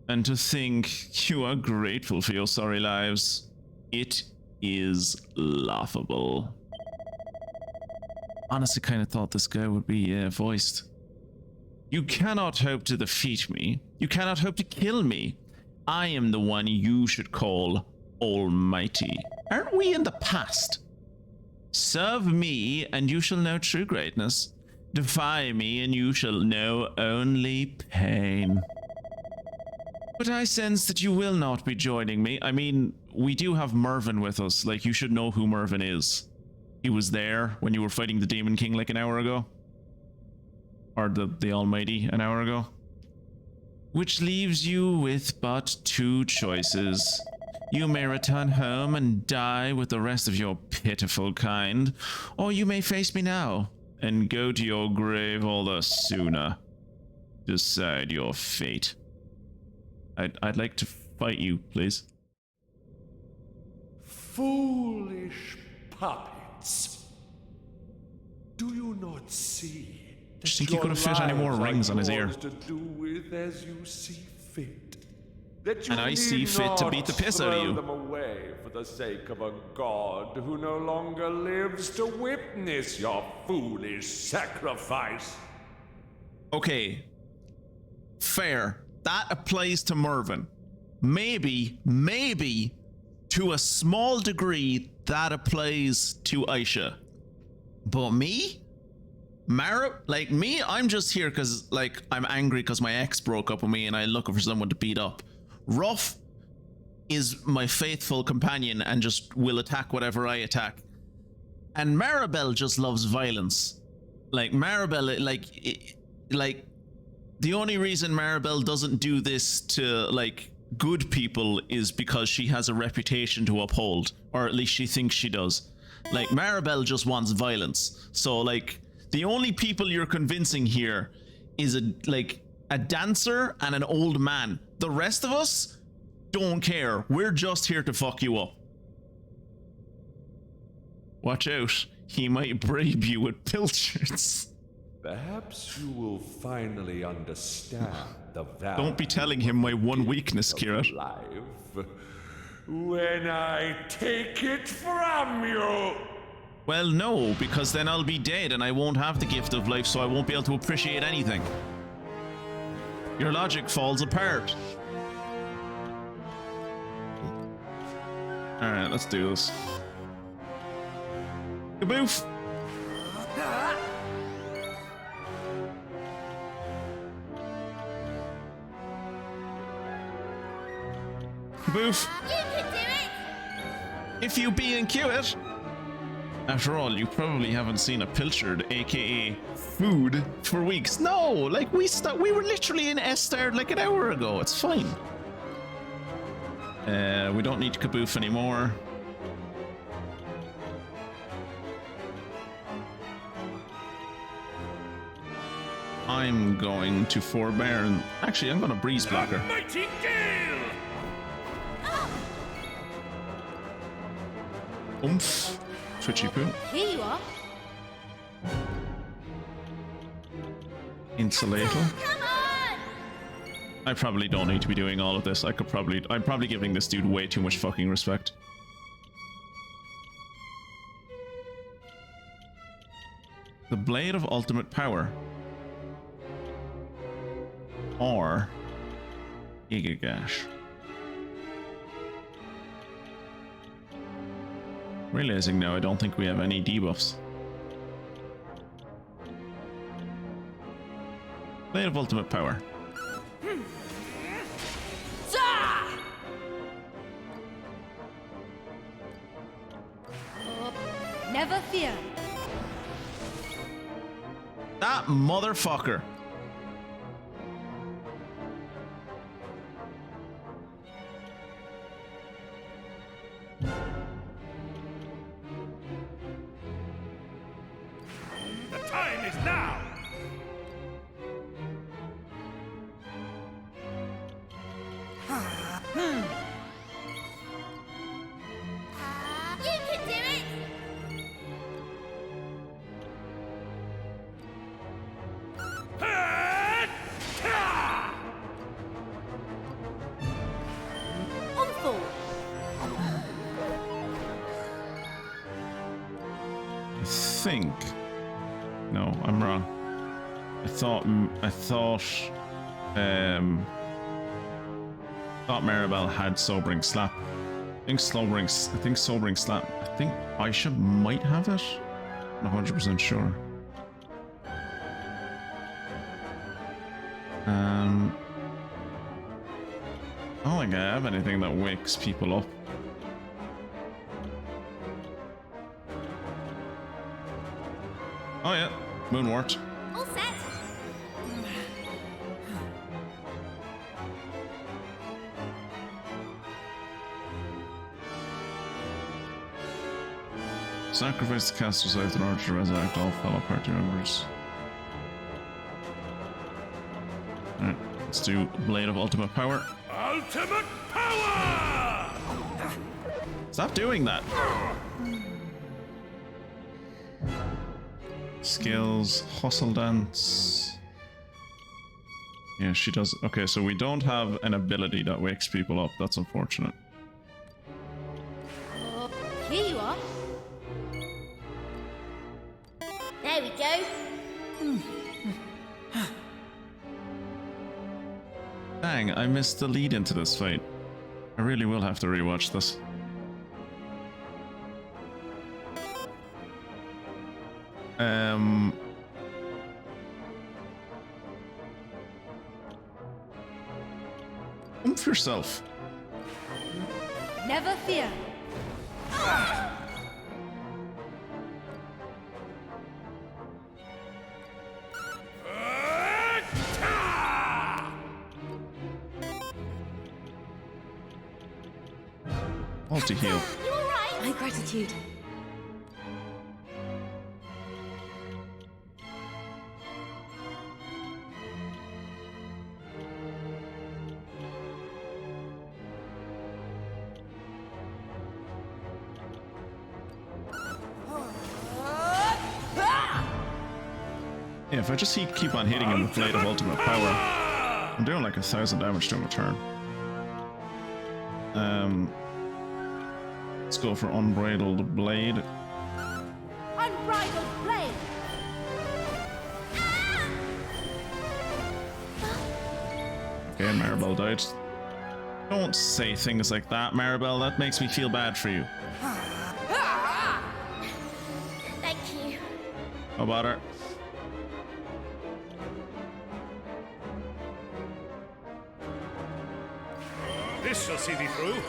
And to think you are grateful for your sorry lives. It is laughable. Honestly, kind of thought this guy would be voiced. You cannot hope to defeat me. You cannot hope to kill me. I am the one you should call Almighty. Aren't we in the past? Serve me, and you shall know true greatness. Defy me, and you shall know only pain. But I sense that you will not be joining me. I mean, we do have Mervyn with us. Like, you should know who Mervyn is. He was there when you were fighting the Demon King like an hour ago. Or the Almighty an hour ago. Which leaves you with but two choices. You may return home and die with the rest of your pitiful kind, or you may face me now and go to your grave all the sooner. Decide your fate. I'd like to fight you, please. Foolish puppets. Do you not see Just think he could have fit any more rings on his ear. To do with as you see fit. That you And I see need fit to not beat the piss out of throw you. them away for the sake of a god who no longer lives to witness your foolish sacrifice. Okay. Fair. That applies to Mervyn. Maybe, to a small degree, that applies to Aisha. But me? I'm just here because, like, I'm angry because my ex broke up with me and I'm looking for someone to beat up. Ruff is my faithful companion and just will attack whatever I attack. And Maribel just loves violence. Like, Maribel, like, the only reason Maribel doesn't do this to, like, good people is because she has a reputation to uphold. Or at least she thinks she does. Like, Maribel just wants violence. So, like, the only people you're convincing here is a dancer and an old man. The rest of us don't care. We're just here to fuck you up. Watch out. He might bribe you with pilchards. Perhaps you will finally understand the value. Don't be telling him my one weakness, Kira. Life when I take it from you. Well, no, because then I'll be dead and I won't have the gift of life, so I won't be able to appreciate anything. Your logic falls apart. Alright, let's do this. Kaboof! Kaboof! You can do it! If you be and cue it! After all, you probably haven't seen a pilchard, aka food, for weeks. No, like we were literally in S-Star like an hour ago. It's fine. We don't need to kaboof anymore. I'm going to forbear and actually I'm gonna breeze blocker. Mighty gale! Oomph. Twitchy poo. Here you are. Insulator. Come on! I probably don't need to be doing all of this. I'm probably giving this dude way too much fucking respect. The Blade of Ultimate Power. Or Gigagash. Realizing now I don't think we have any debuffs. Blade of Ultimate Power. Never fear. That motherfucker. The time is now! You can do it! On full. I think. No, I'm wrong. I thought Maribel had Sobering Slap. I think Sobering Slap. I think Aisha might have it. I'm not 100% sure. I don't think I have anything that wakes people up. Oh yeah, Moonwort. All set! Sacrifice the caster's life in order to resurrect all fellow party members. Alright, let's do Blade of Ultimate Power. Ultimate power! Stop doing that! Skills, hustle dance. Yeah, she does. Okay, so we don't have an ability that wakes people up. That's unfortunate. Here you are. There we go. Dang, I missed the lead into this fight. I really will have to rewatch this. Oomph yourself. Never fear. Multi-heal. You alright? My gratitude. Yeah, if I just keep on hitting him with Blade of Ultimate Power, I'm doing like 1,000 damage to him a turn. Let's go for Unbridled Blade. Unbridled blade. Okay, Maribel died. Don't say things like that, Maribel. That makes me feel bad for you. Thank you. How about her? This shall see thee through.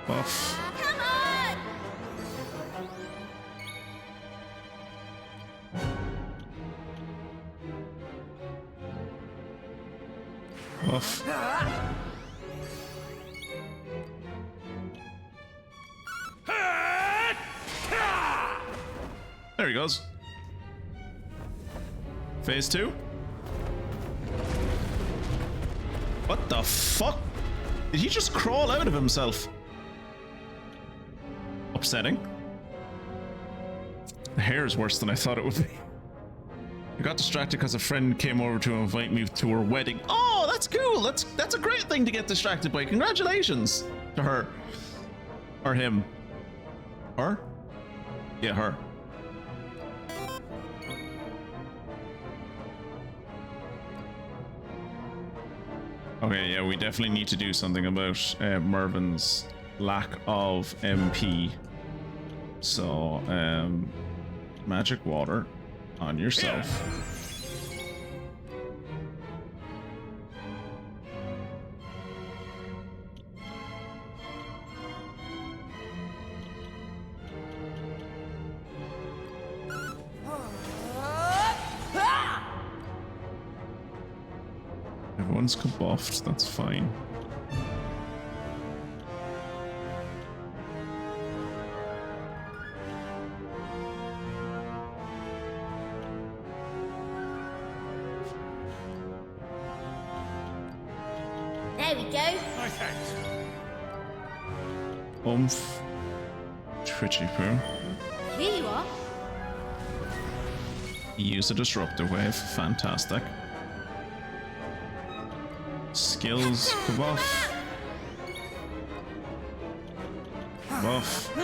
Buff. Come on! Buff. There he goes. Phase 2. What the fuck? Did he just crawl out of himself? Upsetting. The hair is worse than I thought it would be. I got distracted because a friend came over to invite me to her wedding. Oh, that's cool. That's a great thing to get distracted by. Congratulations to her. Or him. Her? Yeah, her. Okay, yeah, we definitely need to do something about Mervin's lack of MP. So, magic water on yourself. Everyone's buffed, that's fine. There we go. My thanks. Oomph. Twitchy poo. Here you are. Use a disruptive wave. Fantastic. Skills. Buff. Buff.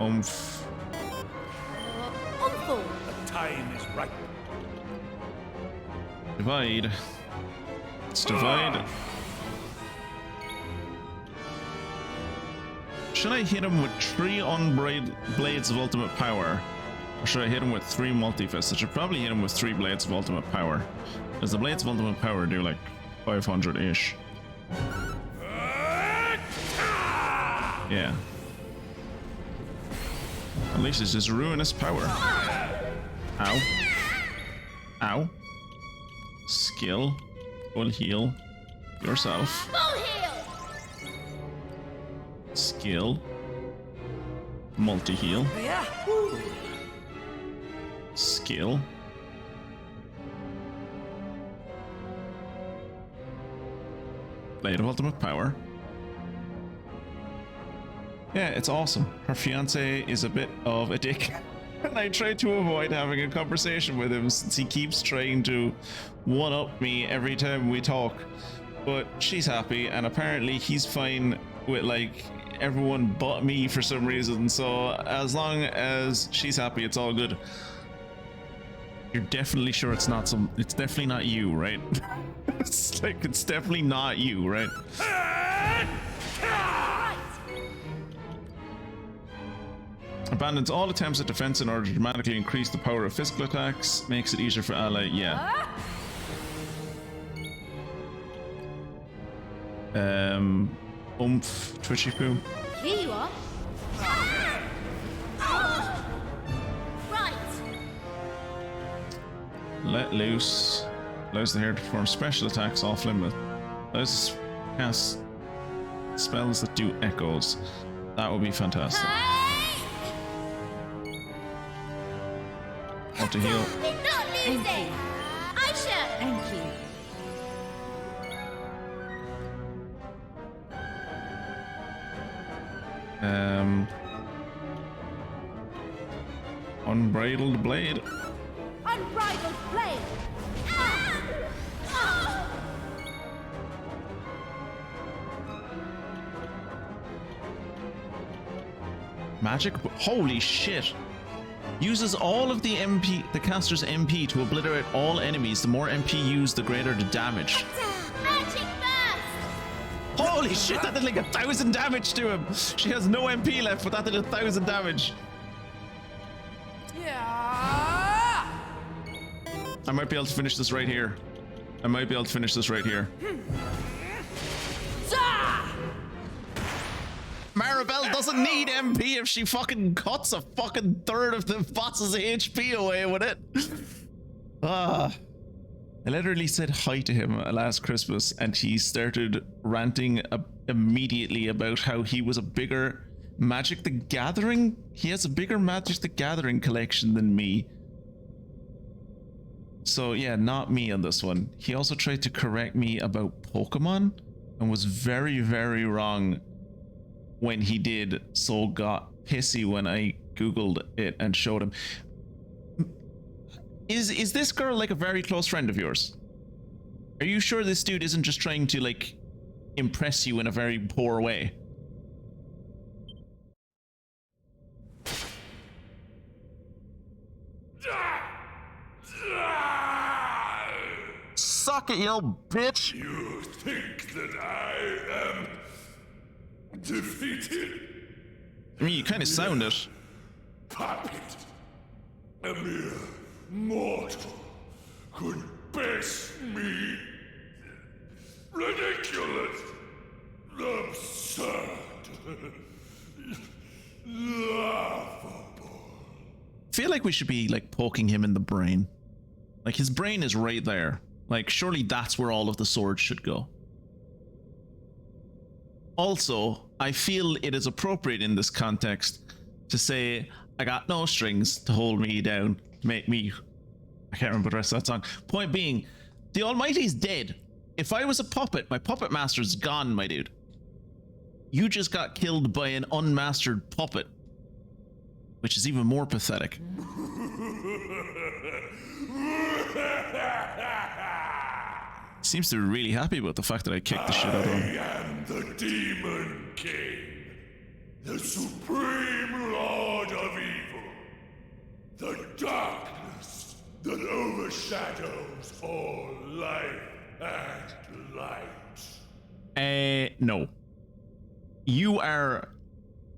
Oomph. Unful. The time is right. Divide. Let's divide. Should I hit him with 3 Blades of Ultimate Power? Or should I hit him with 3 Multifists? I should probably hit him with 3 Blades of Ultimate Power. Because the Blades of Ultimate Power do like 500-ish. Yeah. At least it's just ruinous power. Ow. Ow. Skill. Will heal yourself. Full heal! Skill. multi-heal. Skill. Blade of Ultimate Power. Yeah, it's awesome. Her fiance is a bit of a dick. And I try to avoid having a conversation with him since he keeps trying to one-up me every time we talk. But she's happy, and apparently he's fine with like everyone but me for some reason. So as long as she's happy, it's all good. You're definitely sure it's definitely not you, right? It's definitely not you, right? Abandons all attempts at defense in order to dramatically increase the power of physical attacks. Makes it easier for ally. Yeah. Oomph, twitchy poo. Here you are. Right. Let loose. Allows the hair to perform special attacks off limit. Allows us to cast spells that do echoes. That would be fantastic. How to heal. Did not lose it. Aisha. Thank you. Unbridled blade. Unbridled blade. Magic. Holy shit. Uses all of the caster's MP to obliterate all enemies. The more MP used, the greater the damage. Magic burst. Holy shit, that did like 1,000 damage to him. She has no MP left, but that did 1,000 damage. Yeah. I might be able to finish this right here. Maribel doesn't need MP if she fucking cuts a fucking third of the boss's HP away with it. I literally said hi to him last Christmas and he started ranting immediately about how he was a bigger Magic the Gathering. He has a bigger Magic the Gathering collection than me. So yeah, not me on this one. He also tried to correct me about Pokemon and was very, very wrong when he did, so got pissy when I googled it and showed him. Is this girl like a very close friend of yours? Are you sure this dude isn't just trying to like impress you in a very poor way? Suck it, you little bitch! You think that I am defeated? I mean, you kind of sound it. Puppet. A mere mortal could best me. Ridiculous. Absurd. Laughable. I feel like we should be like poking him in the brain. Like his brain is right there. Like surely that's where all of the swords should go. Also, I feel it is appropriate in this context to say, I got no strings to hold me down, to make me... I can't remember the rest of that song. Point being, the Almighty's dead. If I was a puppet, my puppet master's gone, my dude. You just got killed by an unmastered puppet. Which is even more pathetic. Seems to be really happy about the fact that I kicked the shit out of him. I am the Demon King, the Supreme Lord of Evil, the darkness that overshadows all life and light. No. You are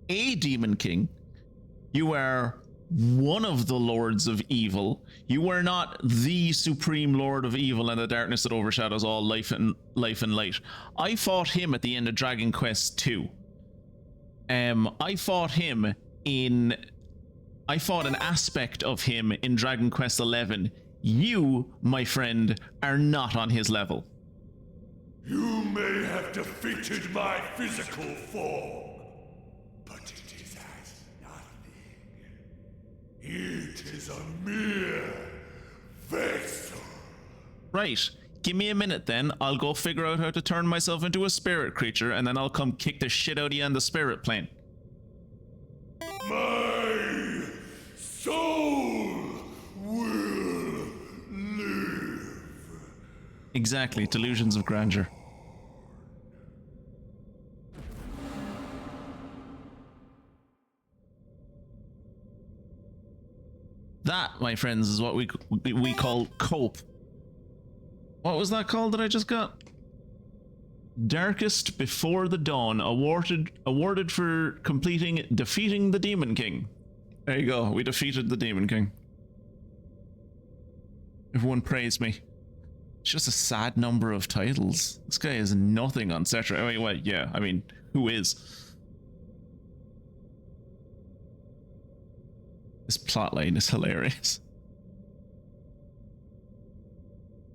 a Demon King. You are one of the Lords of Evil. You are not the Supreme Lord of Evil and the darkness that overshadows all life and light. I fought him at the end of Dragon Quest II. I fought an aspect of him in Dragon Quest XI. You, my friend, are not on his level. You may have defeated my physical form, but it is as It is a mere vessel. Right. Give me a minute then. I'll go figure out how to turn myself into a spirit creature, and then I'll come kick the shit out of you on the spirit plane. My soul will live. Exactly. Delusions of grandeur. That, my friends, is what we call cope. What was that called that I just got? Darkest Before the Dawn, awarded for defeating the Demon King. There you go, we defeated the Demon King. Everyone praised me. It's just a sad number of titles. This guy is nothing on Cetra. I mean, well, yeah, I mean, who is? This plotline is hilarious.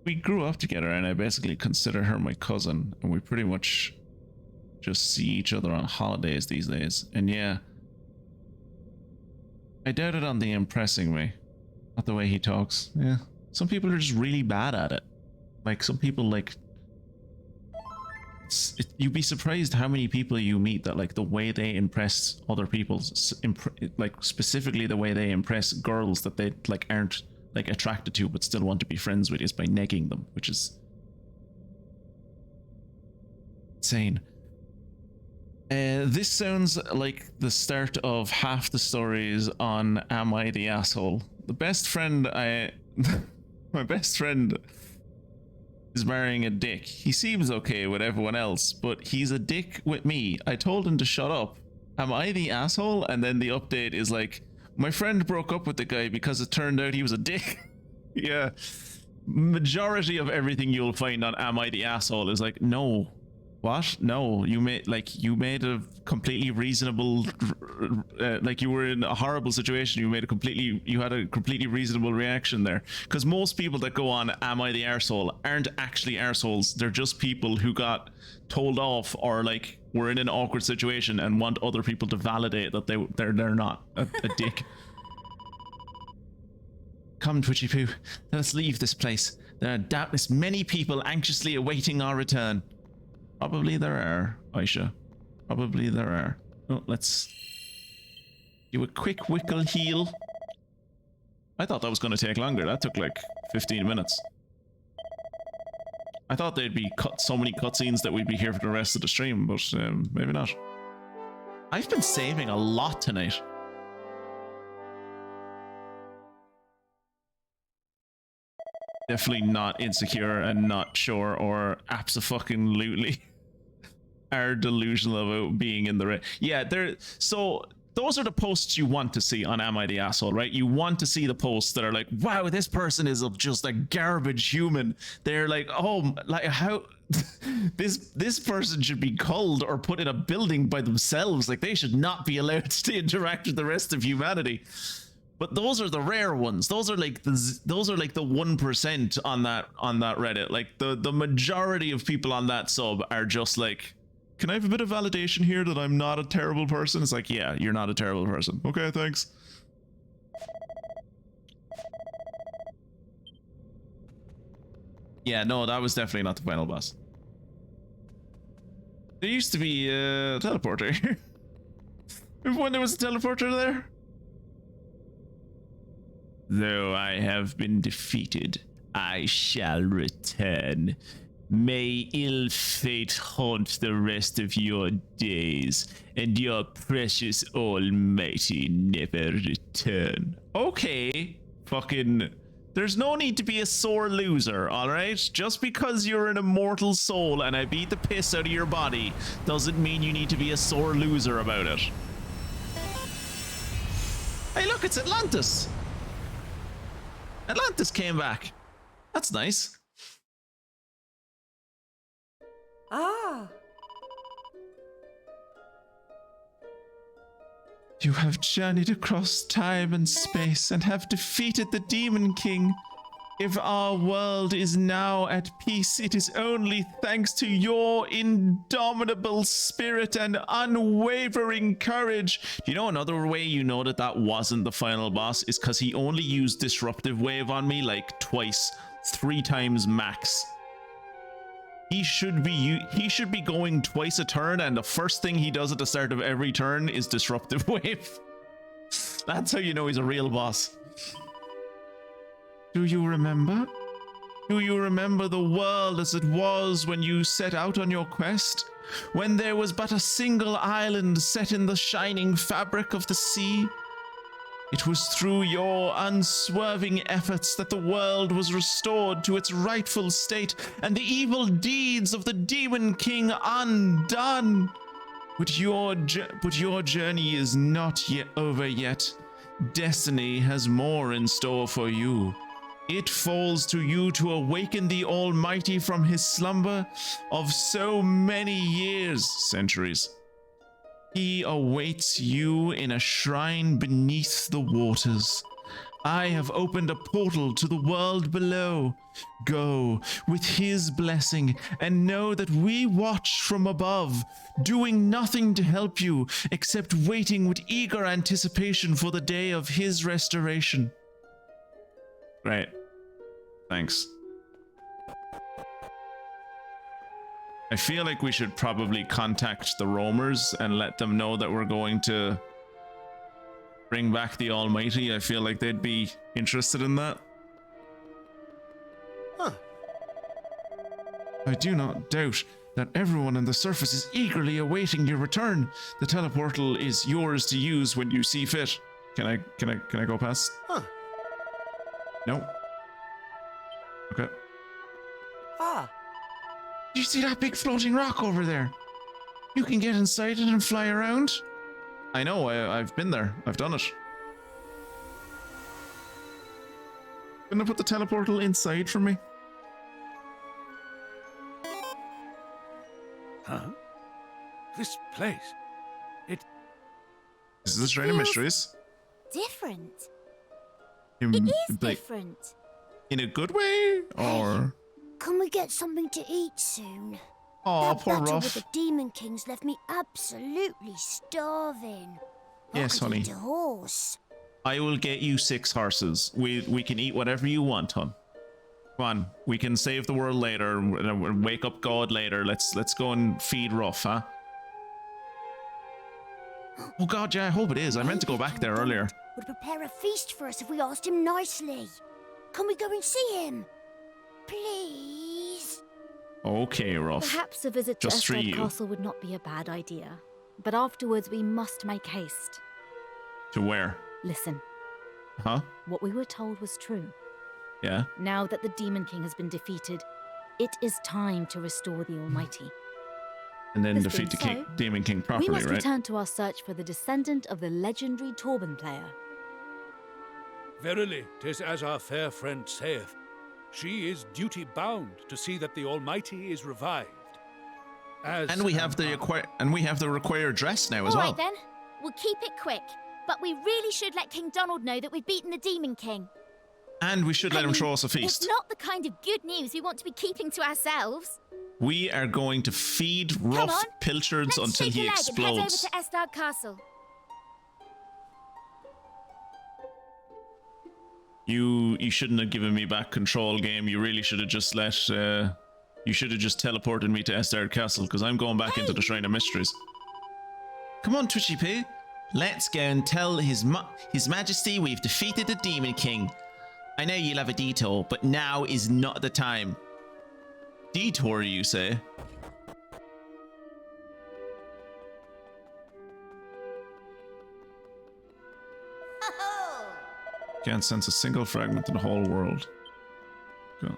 We grew up together and I basically consider her my cousin, and we pretty much just see each other on holidays these days. And yeah, I doubt it on the impressing me, not the way he talks. Yeah, some people are just really bad at it. Like some people, like, you'd be surprised how many people you meet that, like, the way they impress other people, like specifically the way they impress girls that they like aren't like attracted to but still want to be friends with, is by negging them, which is insane. This sounds like the start of half the stories on Am I the Asshole? The best friend my best friend is marrying a dick. He seems okay with everyone else, but he's a dick with me. I told him to shut up. Am I the asshole? And then the update is like, my friend broke up with the guy because it turned out he was a dick. Yeah. Majority of everything you'll find on Am I the Asshole is like, no. What? No, you made a completely reasonable, like you were in a horrible situation. You had a completely reasonable reaction there. Because most people that go on Am I the Arsehole aren't actually arseholes. They're just people who got told off or like were in an awkward situation and want other people to validate that they're not a dick. Come, Twitchy Poo, let us leave this place. There are doubtless many people anxiously awaiting our return. Probably there are, Aisha. Probably there are. Oh, let's do a quick wickle heal. I thought that was going to take longer. That took like 15 minutes. I thought they'd be so many cutscenes that we'd be here for the rest of the stream, but maybe not. I've been saving a lot tonight. Definitely not insecure and not sure or abso-fucking-lutely are delusional about being in the right. Yeah, so those are the posts you want to see on Am I the Asshole, right? You want to see the posts that are like, wow, this person is just a garbage human. They're like, oh, like how this person should be culled or put in a building by themselves. Like they should not be allowed to interact with the rest of humanity. But those are the rare ones. Those are like the 1% on that Reddit. Like the majority of people on that sub are just like, can I have a bit of validation here that I'm not a terrible person? It's like, yeah, you're not a terrible person. Okay, thanks. Yeah, no, that was definitely not the final boss. There used to be a teleporter here. Remember when there was a teleporter there? Though I have been defeated, I shall return. May ill fate haunt the rest of your days, and your precious almighty never return. Okay, fucking... There's no need to be a sore loser, alright? Just because you're an immortal soul and I beat the piss out of your body doesn't mean you need to be a sore loser about it. Hey look, it's Atlantis! Atlantis came back. That's nice. Ah. You have journeyed across time and space and have defeated the Demon King. If our world is now at peace, it is only thanks to your indomitable spirit and unwavering courage. Do you know another way you know that that wasn't the final boss is because he only used Disruptive Wave on me like twice, 3 times max. He should be going twice a turn, and the first thing he does at the start of every turn is Disruptive Wave. That's how you know he's a real boss. Do you remember? Do you remember the world as it was when you set out on your quest? When there was but a single island set in the shining fabric of the sea? It was through your unswerving efforts that the world was restored to its rightful state and the evil deeds of the Demon King undone. But your journey is not yet over yet. Destiny has more in store for you. It falls to you to awaken the Almighty from his slumber of so many years, centuries. He awaits you in a shrine beneath the waters. I have opened a portal to the world below. Go with his blessing and know that we watch from above, doing nothing to help you except waiting with eager anticipation for the day of his restoration. Great. Thanks. I feel like we should probably contact the roamers and let them know that we're going to bring back the Almighty. I feel like they'd be interested in that. I do not doubt that everyone on the surface is eagerly awaiting your return. The teleportal is yours to use when you see fit. Can I go past? No. Okay. Do you see that big floating rock over there? You can get inside it and fly around. I know, I've been there. I've done it. Gonna put the teleportal inside for me. Huh? This place. This is the Shrine of Mysteries. Different. In, It is like, different. in a good way, or? Can we get something to eat soon? Oh, That poor battle Ruff. with the Demon Kings left me absolutely starving. Yes, I could honey. eat a horse. I will get you 6 horses. We can eat whatever you want, hon. Come on, we can save the world later and wake up God later. Let's go and feed Ruff, huh? Oh God, yeah, I hope it is. I meant to go back there earlier. Would prepare a feast for us if we asked him nicely. Can we go and see him? Please? Okay, Ruff. Perhaps a visit to Just for Esther you. Castle would not be a bad idea. But afterwards we must make haste. To where? Listen, Huh? what we were told was true. Yeah? Now that the Demon King has been defeated, it is time to restore the Almighty. And then This defeat the being so, Demon King We properly, must right? return to our search for the descendant of the legendary Torben player. Verily, 'tis as our fair friend saith. She is duty-bound to see that the Almighty is revived. As And we have the required dress now as All well. right then. We'll keep it quick. But we really should let King Donald know that we've beaten the Demon King. And we should let I him mean, throw us a feast. It's not the kind of good news we want to be keeping to ourselves. We are going to feed Come Ruff on, pilchards let's until shake he a leg and head over explodes. to Estard Castle. You shouldn't have given me back control, game. You really should have just let you should have just teleported me to Estard Castle, because I'm going back into the Shrine of Mysteries. Come on, Twitchy Poo. Let's go and tell His Majesty we've defeated the Demon King. I know you'll have a detour, but now is not the time. Detour, you say? Can't sense a single fragment in the whole world. Go.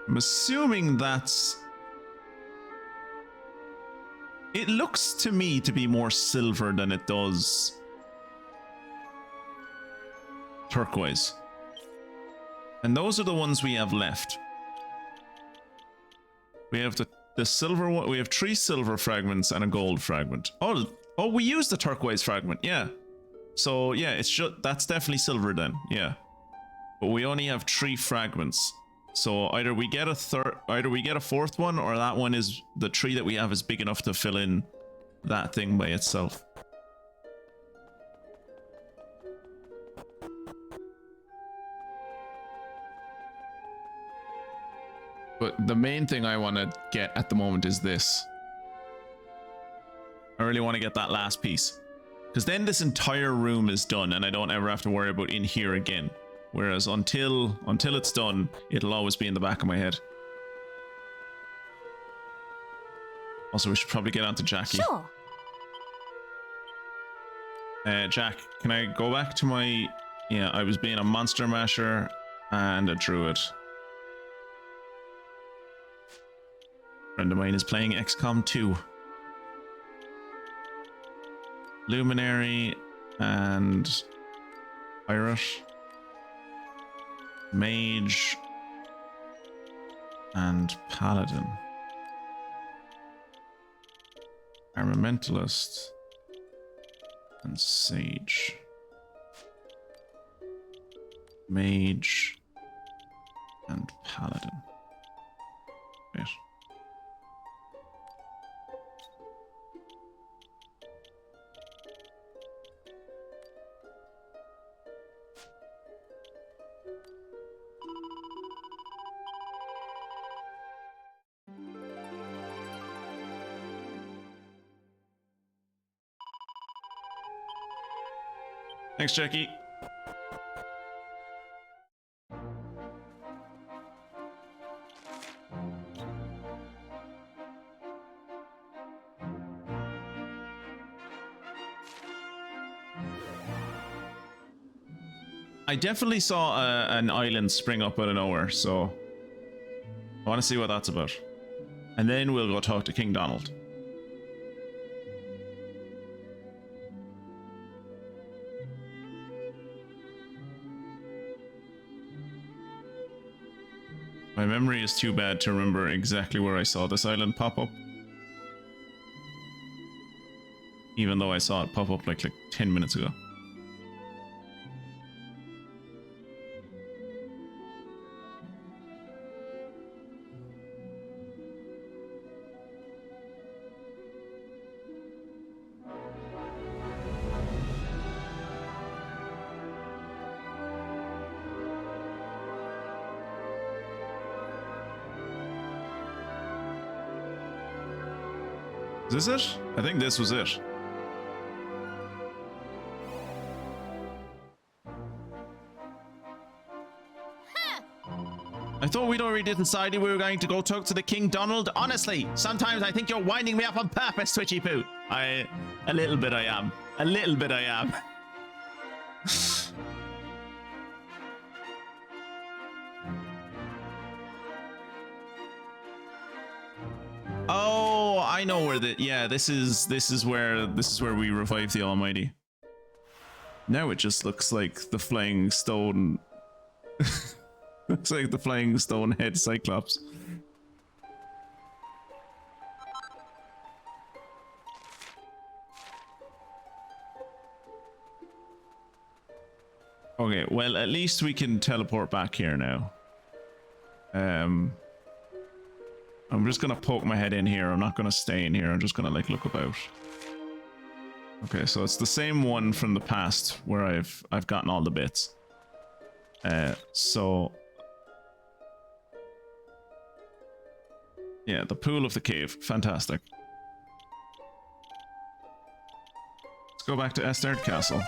I'm assuming that's... It looks to me to be more silver than it does turquoise. And those are the ones we have left. We have the silver one. We have 3 silver fragments and a gold fragment. Oh, we used the turquoise fragment. Yeah. So yeah, it's just that's definitely silver then. Yeah. But we only have 3 fragments. So either we get a 4th one, or that one is the 3 that we have is big enough to fill in that thing by itself. But the main thing I want to get at the moment is this. I really want to get that last piece, because then this entire room is done and I don't ever have to worry about in here again. Whereas until it's done, it'll always be in the back of my head. Also, we should probably get on to Jackie. Sure. Jack, can I go back to my... Yeah, I was being a monster masher and a druid. Friend of mine is playing XCOM 2. Luminary and pirate. Mage and paladin. Armamentalist and sage. Mage and paladin. Wait. Thanks, Jackie. I definitely saw an island spring up out of nowhere, so I want to see what that's about. And then we'll go talk to King Donald. My memory is too bad to remember exactly where I saw this island pop up. Even though I saw it pop up like 10 minutes ago. Is this it? I think this was it. I thought we'd already decided we were going to go talk to the King Donald. Honestly, sometimes I think you're winding me up on purpose, Twitchy Poo. A little bit I am. A little bit I am. Oh, I know where this is where we revive the Almighty. Now it just looks like the flying stone. Looks like the flying stone head Cyclops. Okay, well at least we can teleport back here now. I'm just gonna poke my head in here. I'm not gonna stay in here. I'm just gonna like look about. Okay, so it's the same one from the past where I've gotten all the bits. So yeah, the pool of the cave. Fantastic. Let's go back to Estard Castle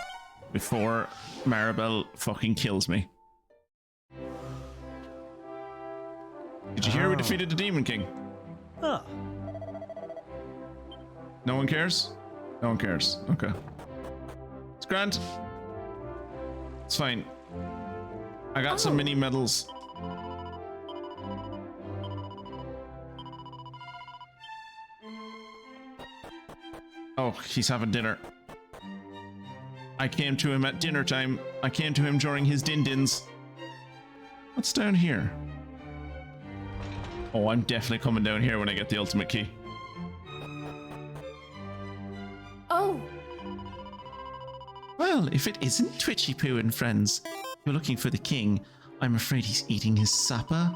before Maribel fucking kills me. Did you hear we defeated the Demon King? Oh. No one cares? No one cares. Okay. It's grand. It's fine. I got some mini medals. Oh, he's having dinner. I came to him at dinner time. I came to him during his din-dins. What's down here? Oh, I'm definitely coming down here when I get the ultimate key. Oh, Well, if it isn't Twitchy Poo and friends, you're looking for the king. I'm afraid he's eating his supper.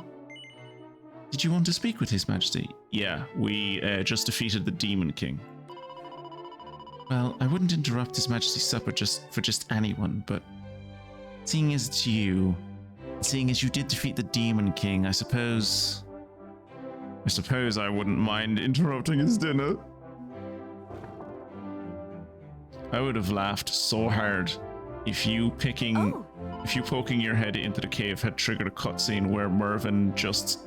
Did you want to speak with His Majesty? Yeah, we just defeated the Demon King. Well, I wouldn't interrupt His Majesty's supper for just anyone, but seeing as it's you, seeing as you did defeat the Demon King, I suppose I wouldn't mind interrupting his dinner. I would have laughed so hard if you poking your head into the cave had triggered a cutscene where Mervyn just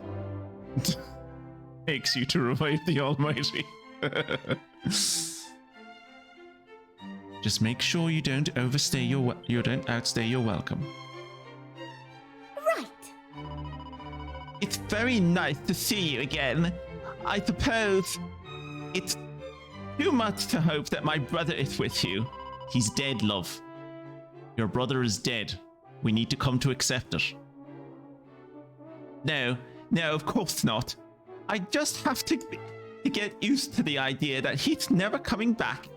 takes you to revive the Almighty. Just make sure you don't outstay your welcome. Right. It's very nice to see you again. I suppose it's too much to hope that my brother is with you. He's dead, love. Your brother is dead. We need to come to accept it. No, of course not. I just have to get used to the idea that he's never coming back.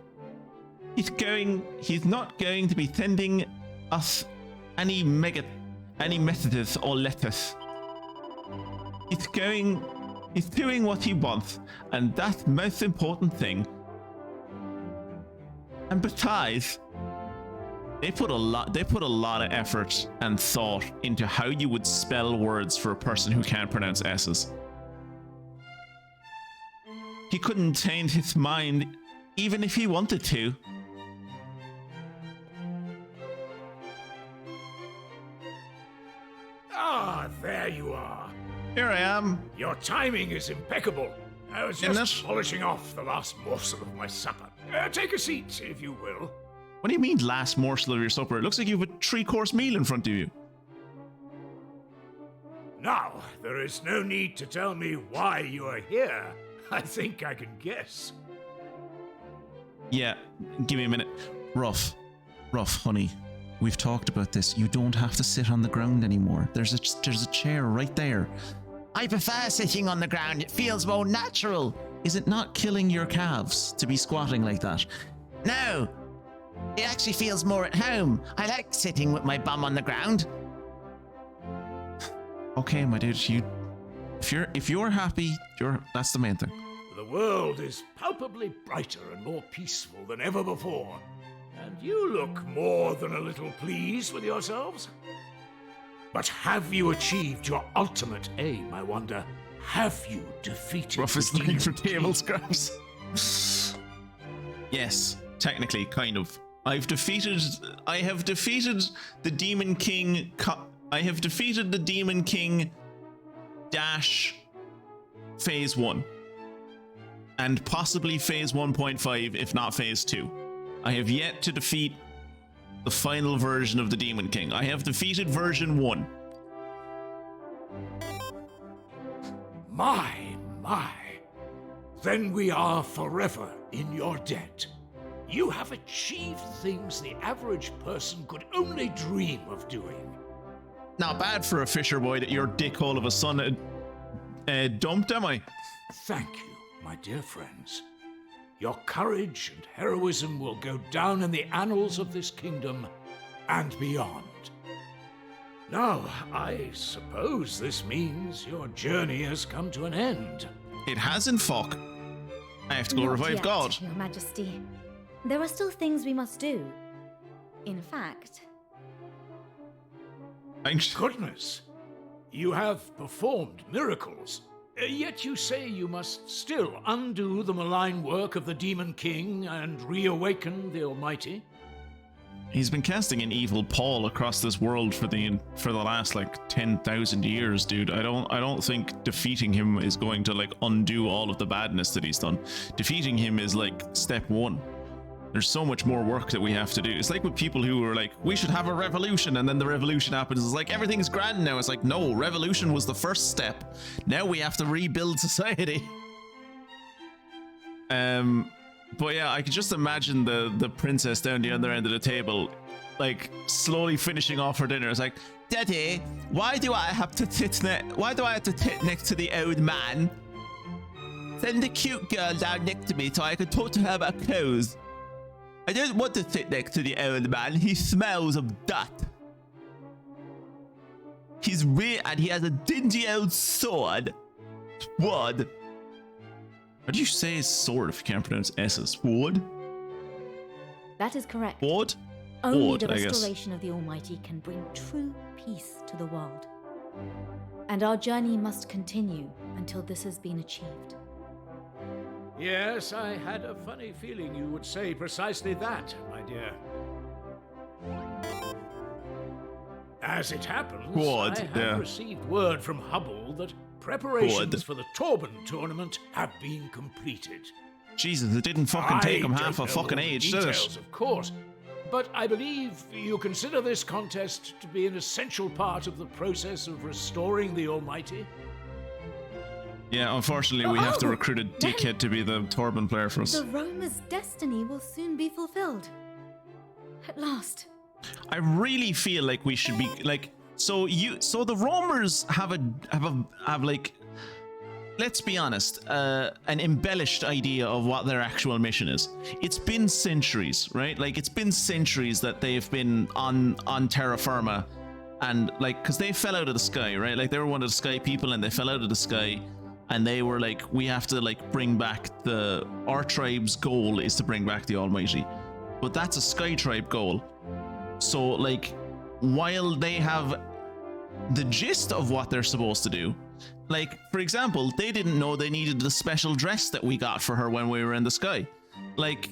He's not going to be sending us any messages or letters. He's doing what he wants, and that's the most important thing. And besides, They put a lot of effort and thought into how you would spell words for a person who can't pronounce S's. he couldn't change his mind even if he wanted to. Ah, there you are. Here I am. Your timing is impeccable. I was Isn't just it? polishing off the last morsel of my supper. Take a seat, if you will. What do you mean, last morsel of your supper? It looks like you have a 3-course meal in front of you. Now, there is no need to tell me why you are here. I think I can guess. Yeah, give me a minute. Ruff, honey. We've talked about this. You don't have to sit on the ground anymore. There's a chair right there. I prefer sitting on the ground. It feels more natural. Is it not killing your calves to be squatting like that? No, it actually feels more at home. I like sitting with my bum on the ground. Okay, my dude, if you're happy, that's the main thing. The world is palpably brighter and more peaceful than ever before. And you look more than a little pleased with yourselves. But have you achieved your ultimate aim, I wonder? Have you defeated Ruff is the looking Demon for table King? scraps. Yes, technically, kind of. I have defeated the Demon King. I have defeated the Demon King dash phase 1. And possibly phase 1.5, if not phase 2. I have yet to defeat the final version of the Demon King. I have defeated version 1. My. Then we are forever in your debt. You have achieved things the average person could only dream of doing. Not bad for a fisher boy that your dickhole of a son dumped, am I? Thank you, my dear friends. Your courage and heroism will go down in the annals of this kingdom and beyond. Now, I suppose this means your journey has come to an end. It hasn't, fuck. I have to go Not revive yet, God. Your Majesty. There are still things we must do. In fact, Thanks. Goodness, you have performed miracles. Yet you say you must still undo the malign work of the Demon King and reawaken the Almighty? He's been casting an evil pall across this world for the last like 10,000 years, dude. I don't think defeating him is going to like undo all of the badness that he's done. Defeating him is like step 1. There's so much more work that we have to do. It's like with people who are like, we should have a revolution, and then the revolution happens. It's like everything's grand now. It's like, no, revolution was the first step. Now we have to rebuild society. But yeah, I could just imagine the princess down the other end of the table like slowly finishing off her dinner. It's like, Daddy, why do I have to sit next to the old man? Send the cute girl down next to me so I can talk to her about clothes. I don't want to sit next to the old man. He smells of dust. He's weird and he has a dingy old sword. Sword. How do you say sword if you can't pronounce S's? Sword? That is correct. Sword? Only Sword, the I guess. restoration of the Almighty can bring true peace to the world. And our journey must continue until this has been achieved. Yes, I had a funny feeling you would say precisely that, my dear. As it happens, What? I have Yeah. received word from Hubble that preparations What? for the Torben tournament have been completed. Jesus, it didn't fucking take him I half a don't know fucking all the age, did details, it? of course, but I believe you consider this contest to be an essential part of the process of restoring the Almighty. Yeah, unfortunately, we have to Oh, recruit a dickhead to be the Torben player for us. The Roma's destiny will soon be fulfilled. At last. I really feel like we should be like, so the Romers have like, let's be honest, an embellished idea of what their actual mission is. It's been centuries, right? Like, it's been centuries that they've been on terra firma, and like, because they fell out of the sky, right? Like, they were one of the sky people and they fell out of the sky, and they were like, we have to like bring back our tribe's goal is to bring back the Almighty, but that's a sky tribe goal. So like, while they have the gist of what they're supposed to do, like, for example, they didn't know they needed the special dress that we got for her when we were in the sky. Like,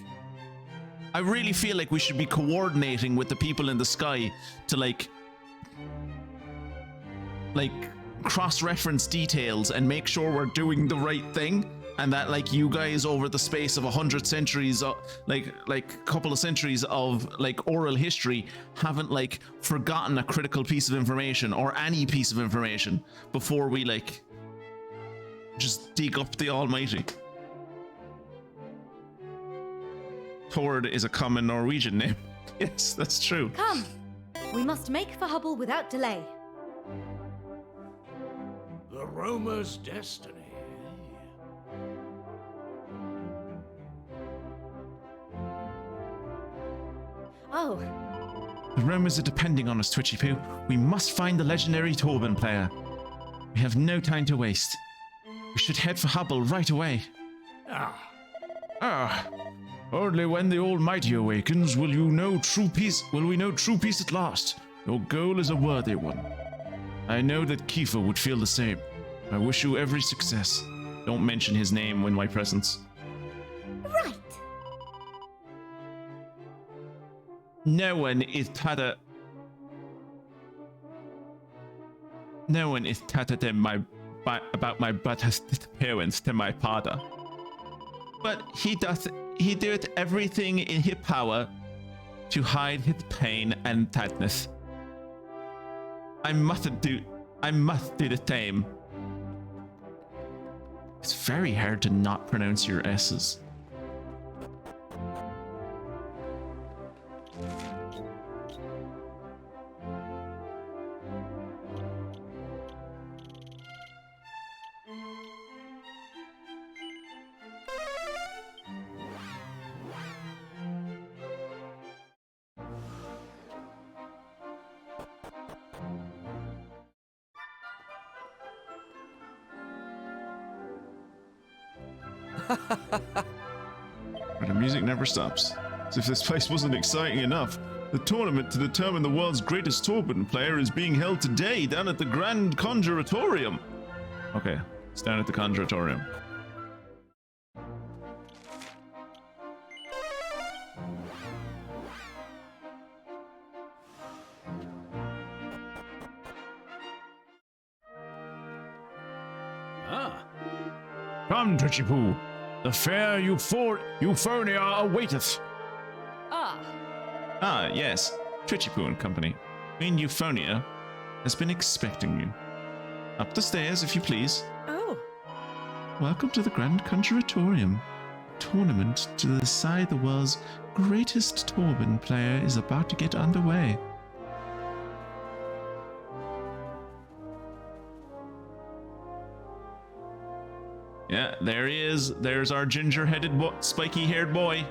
I really feel like we should be coordinating with the people in the sky to like cross-reference details and make sure we're doing the right thing, and that like you guys over the space of 100 centuries, like a couple of centuries of like oral history, haven't like forgotten a critical piece of information or any piece of information before we like just dig up the Almighty. Tord is a common Norwegian name. Yes, that's true. Come! We must make for Hubble without delay. The Roma's destiny. Oh, The Romans are depending on us, Twitchy Poo. We must find the legendary Torben player. We have no time to waste. We should head for Hubble right away. Only when the Almighty awakens will we know true peace at last. Your goal is a worthy one. I know that Kiefer would feel the same. I wish you every success. Don't mention his name in my presence. Right. No one is tattered about my brother's disappearance to my father. But he doeth everything in his power to hide his pain and sadness. I must do the same. It's very hard to not pronounce your S's. But the music never stops. As if this place wasn't exciting enough. The tournament to determine the world's greatest Torben player is being held today down at the Grand Conjuratorium. Okay, it's down at the Conjuratorium. Come, Twitchy Poo. The fair Euphonia awaiteth. Ah, yes. Twitchy Poo and Company. Queen Euphonia has been expecting you. Up the stairs, if you please. Oh, Welcome to the Grand Conjuratorium, a tournament to decide the world's greatest Torben player is about to get underway. Yeah, there he is. There's our ginger-headed, spiky-haired boy.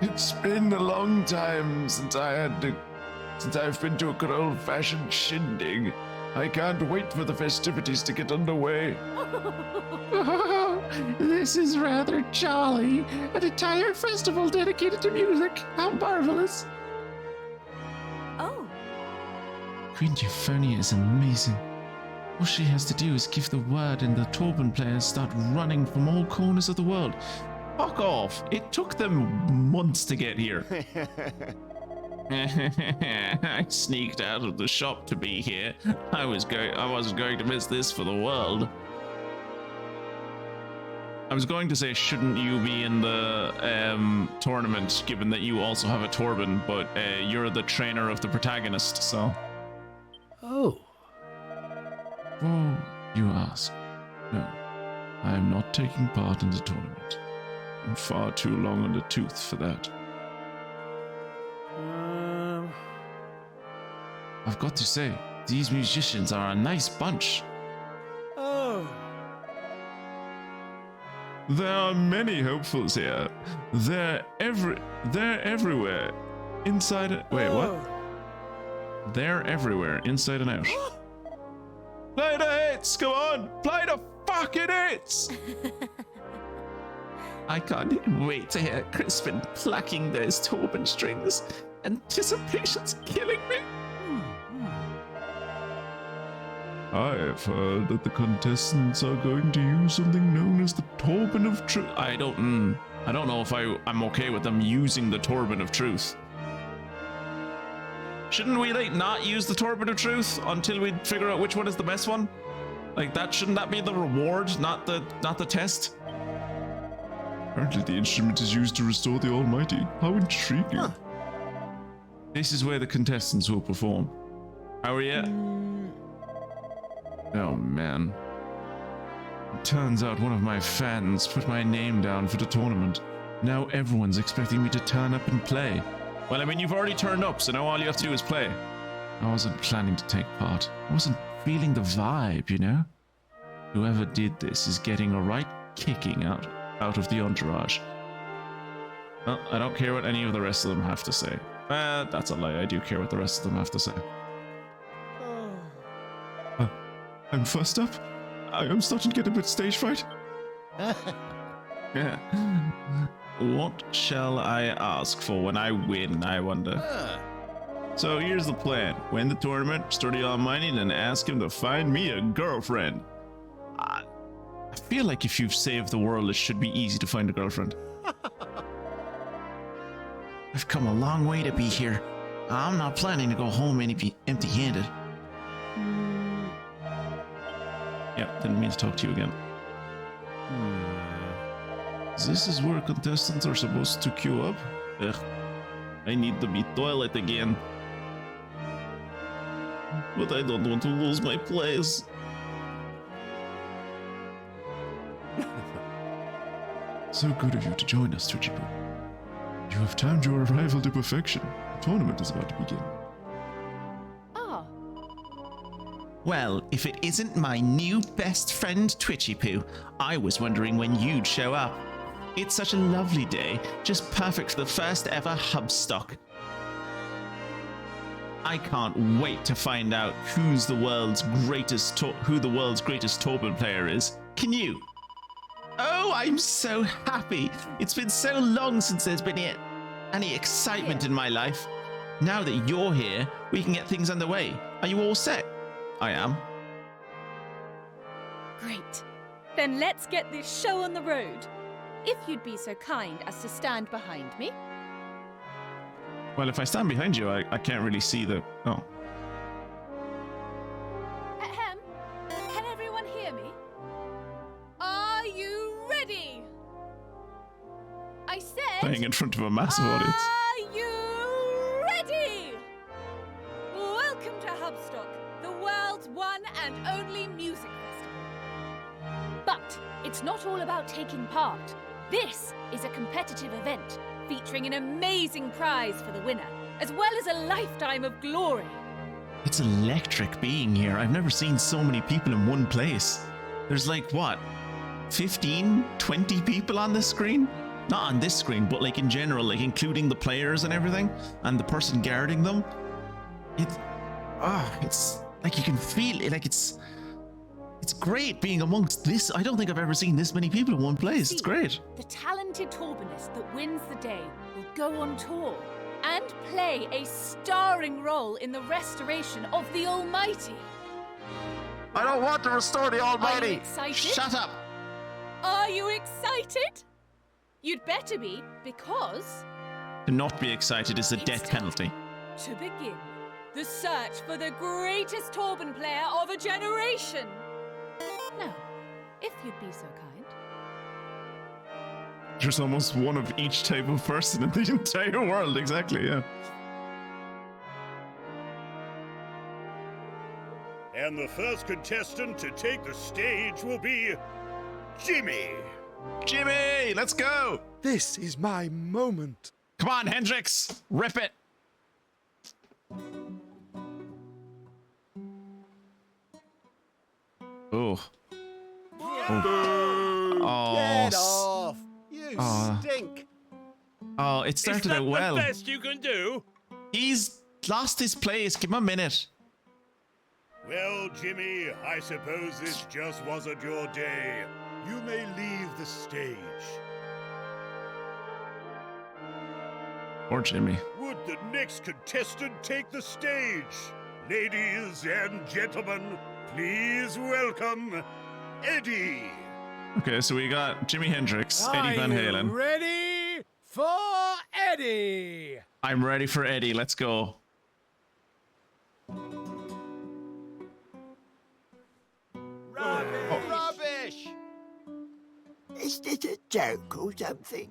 It's been a long time since I've been to a good old-fashioned shindig. I can't wait for the festivities to get underway. This is rather jolly. An entire festival dedicated to music. How marvelous. Oh, Queen Euphonia is amazing. All she has to do is give the word and the Torben players start running from all corners of the world. Fuck off. It took them months to get here. I sneaked out of the shop to be here. I wasn't going to miss this for the world. I was going to say, shouldn't you be in the tournament, given that you also have a Torben, but you're the trainer of the protagonist, so... Oh. Oh, you ask. No, I am not taking part in the tournament. I'm far too long on the tooth for that. I've got to say, these musicians are a nice bunch. Oh. There are many hopefuls here. They're everywhere. Inside. Wait, what? They're everywhere, inside and out. Play the hits! Come on! Play the fucking hits! I can't wait to hear Crispin plucking those Torben strings. Anticipation's killing me. I have heard that the contestants are going to use something known as the Torben of Truth. I don't know if I'm okay with them using the Torben of Truth. Shouldn't we not use the Torben of Truth until we figure out which one is the best one? Shouldn't that be the reward, not the test? Apparently the instrument is used to restore the Almighty. How intriguing. Huh. This is where the contestants will perform. How are you? Oh man. It turns out one of my fans put my name down for the tournament. Now everyone's expecting me to turn up and play. Well, I mean, you've already turned up, so now all you have to do is play. I wasn't planning to take part. I wasn't feeling the vibe, you know? Whoever did this is getting a right kicking out of the entourage. Well, I don't care what any of the rest of them have to say. That's a lie. I do care what the rest of them have to say. I'm first up. I am starting to get a bit stage fright. Yeah. What shall I ask for when I win, I wonder? So here's the plan. Win the tournament, stir the Almighty, and ask him to find me a girlfriend. I feel like if you've saved the world, it should be easy to find a girlfriend. I've come a long way to be here. I'm not planning to go home empty-handed. Yeah, didn't mean to talk to you again. This is where contestants are supposed to queue up? Ugh, I need to be toilet again. But I don't want to lose my place. So good of you to join us, Twitchy Poo. You have timed your arrival to perfection. The tournament is about to begin. ah, Well, if it isn't my new best friend Twitchy Poo, I was wondering when you'd show up. It's such a lovely day, just perfect for the first ever Hubstock. I can't wait to find out who the world's greatest Torben player is. Can you? Oh, I'm so happy. It's been so long since there's been any excitement in my life. Now that you're here, we can get things underway. Are you all set? I am. Great. Then let's get this show on the road. If you'd be so kind as to stand behind me. Well, if I stand behind you, I can't really see the... Oh. Ahem. Can everyone hear me? Are you ready? I said... Playing in front of a massive audience. Are you ready? Welcome to Hubstock, the world's one and only music festival. But it's not all about taking part. This is a competitive event featuring an amazing prize for the winner, as well as a lifetime of glory. It's electric being here. I've never seen so many people in one place. There's like, what, 15, 20 people on this screen? Not on this screen, but like in general, like including the players and everything, and the person guarding them. It's like you can feel it, like it's great being amongst this. I don't think I've ever seen this many people in one place. It's great. The talented Torbanist that wins the day will go on tour and play a starring role in the restoration of the Almighty. I don't want to restore the Almighty. Are you excited? Shut up. Are you excited? You'd better be, because... To not be excited is a death penalty. To begin, the search for the greatest Torban player of a generation. Now, if you'd be so kind. There's almost one of each type of person in the entire world, exactly, yeah. And the first contestant to take the stage will be Jimmy. Jimmy, let's go! This is my moment. Come on, Hendrix, rip it! Oh. Get off! You stink! Oh, it started out well. Is that the best you can do? He's lost his place. Give him a minute. Well, Jimmy, I suppose this just wasn't your day. You may leave the stage. Or Jimmy. Would the next contestant take the stage? Ladies and gentlemen, please welcome Eddie. Okay, so we got Jimi Hendrix, Eddie Van Halen. Ready for Eddie? I'm ready for Eddie. Let's go. Rubbish! Is this a joke or something?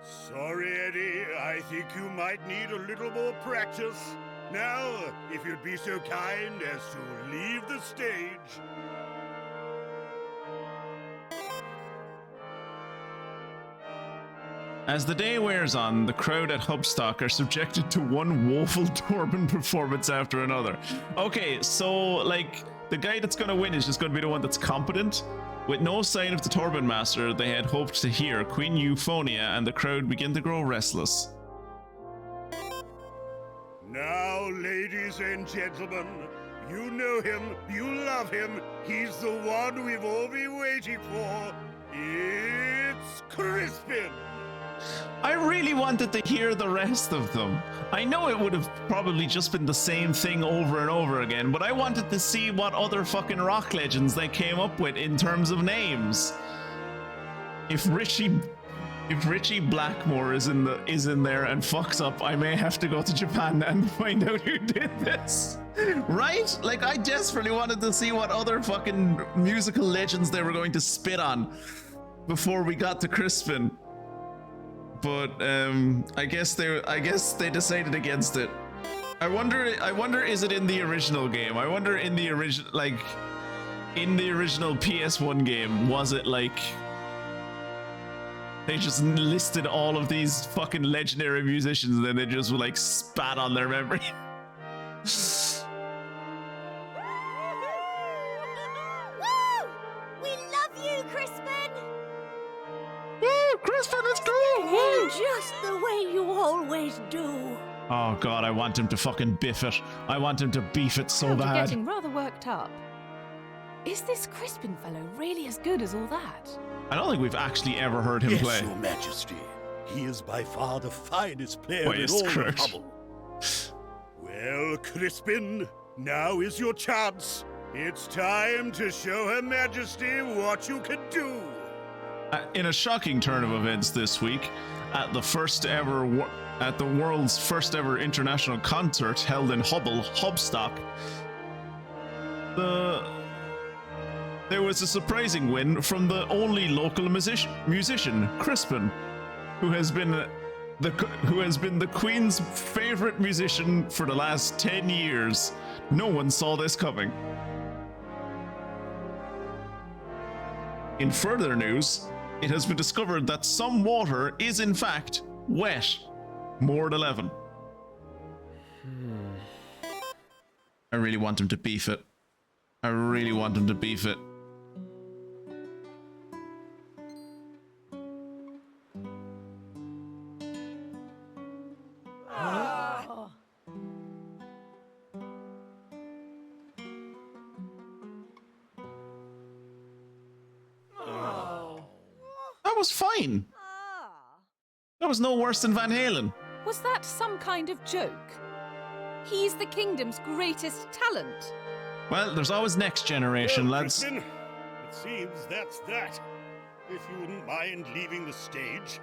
Sorry, Eddie. I think you might need a little more practice. Now, if you'd be so kind as to leave the stage. As the day wears on, the crowd at Hubstock are subjected to one woeful Torban performance after another. Okay, so, like, the guy that's going to win is just going to be the one that's competent. With no sign of the Torban Master, they had hoped to hear Queen Euphonia, and the crowd begin to grow restless. Now, ladies and gentlemen, you know him, you love him, he's the one we've all been waiting for. It's Crispin! I really wanted to hear the rest of them. I know it would have probably just been the same thing over and over again, but I wanted to see what other fucking rock legends they came up with in terms of names. If Richie Blackmore is in there and fucks up, I may have to go to Japan and find out who did this. Right? Like, I desperately wanted to see what other fucking musical legends they were going to spit on before we got to Crispin. But I guess they decided against it. I wonder is it in the original game? I wonder in the original PS1 game, was it like they just listed all of these fucking legendary musicians and then they just like spat on their memory? Woo! We love you, Crispin! Woo! Crispin, let's go! Woo! Just the way you always do. Oh god, I want him to fucking biff it. I want him to beef it so You're bad. getting rather worked up. Is this Crispin fellow really as good as all that? I don't think we've actually ever heard him play. Yes, Your Majesty. He is by far the finest player Why, in is all of correct. Hubble. Well, Crispin, now is your chance. It's time to show Her Majesty what you can do. In a shocking turn of events this week, at the world's first ever international concert held in Hubstock, there was a surprising win from the only local musician, Crispin, who has been the Queen's favorite musician for the last 10 years. No one saw this coming. In further news, it has been discovered that some water is in fact wet. Mord 11. I really want him to beef it. I really want him to beef it. That was fine. That was no worse than Van Halen. Was that some kind of joke? He's the kingdom's greatest talent. Well, there's always next generation, Well, lads. Crispin, it seems that's that. If you wouldn't mind leaving the stage.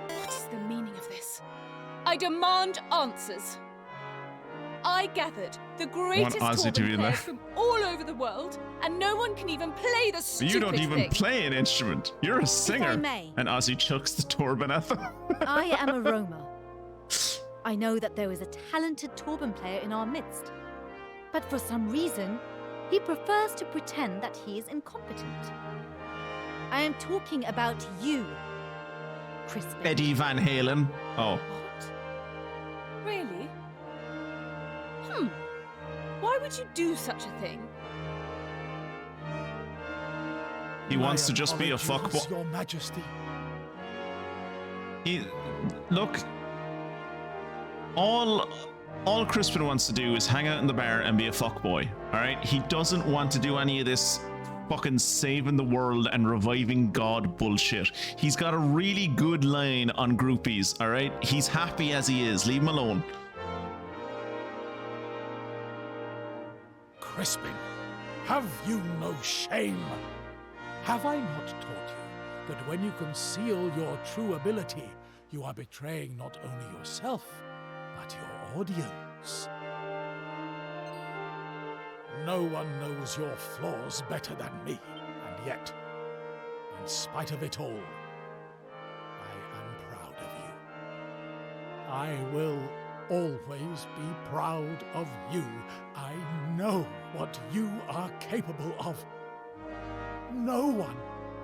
What is the meaning of this? I demand answers. I gathered the greatest Ozzy to be Torben there. players from all over the world, and no one can even play the stupid You don't even thing. play an instrument. You're a singer. may. And Ozzy chucks the Torben at them. I am a Roma. I know that there is a talented Torben player in our midst. But for some reason, he prefers to pretend that he is incompetent. I am talking about you, Crispin. Eddie Van Halen. Oh. Really? Why would you do such a thing? He wants to just be a fuckboy. Your Majesty. Look, all Crispin wants to do is hang out in the bar and be a fuckboy. All right, he doesn't want to do any of this fucking saving the world and reviving God bullshit. He's got a really good line on groupies. All right, he's happy as he is. Leave him alone. Crispin, have you no shame? Have I not taught you that when you conceal your true ability, you are betraying not only yourself, but your audience? No one knows your flaws better than me, and yet, in spite of it all, I am proud of you. I will always be proud of you. I know what you are capable of. No one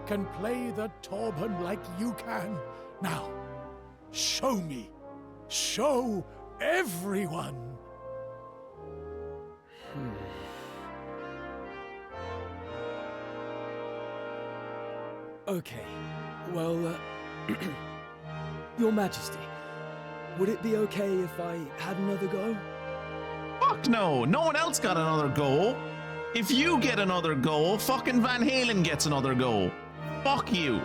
can play the Torben like you can. Now, show me. Show everyone. Okay, well, Your Majesty, would it be okay if I had another go? Fuck no, no one else got another go. If you get another go, fucking Van Halen gets another go. Fuck you.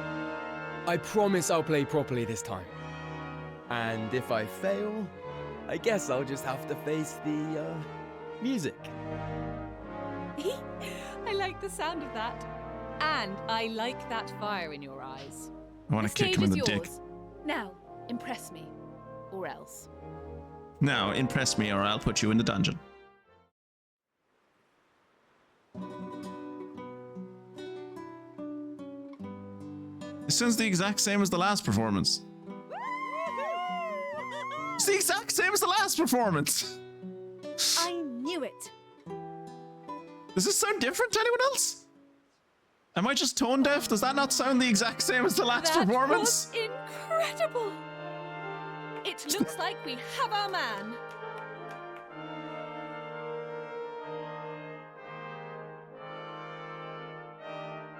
I promise I'll play properly this time. And if I fail, I guess I'll just have to face the, music. I like the sound of that. And I like that fire in your eyes. I want to kick him in the dick. Now, impress me. Or else. Now, impress me or I'll put you in the dungeon. It sounds the exact same as the last performance. It's the exact same as the last performance. I knew it. Does this sound different to anyone else? Am I just tone deaf? Does that not sound the exact same as the last performance? That was incredible. It looks like we have our man.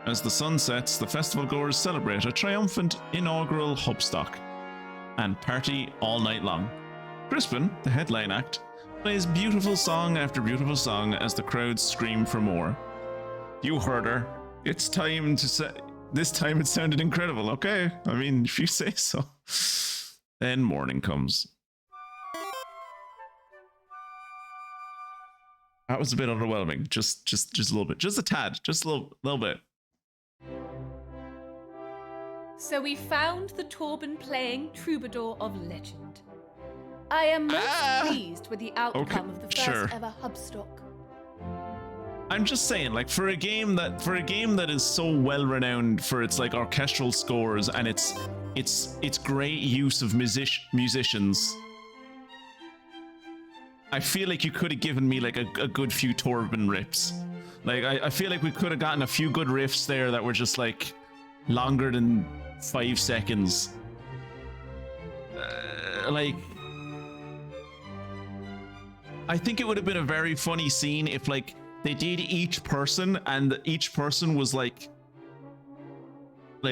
As the sun sets, the festival goers celebrate a triumphant inaugural hubstock and party all night long. Crispin, the headline act, plays beautiful song after beautiful song as the crowds scream for more. You heard her. It's time to say. This time it sounded incredible. Okay, I mean, if you say so. Then morning comes. That was a bit underwhelming. Just a little bit. Just a tad. Just a little bit. So we found the Torben playing Troubadour of Legend. I am most pleased with the outcome of the first ever Hubstock. I'm just saying, like, for a game that is so well renowned for its like orchestral scores and its great use of musicians, I feel like you could have given me like a good few Torben rips. Like, I feel like we could have gotten a few good riffs there that were just like longer than 5 seconds. Like, I think it would have been a very funny scene if like they did each person and each person was like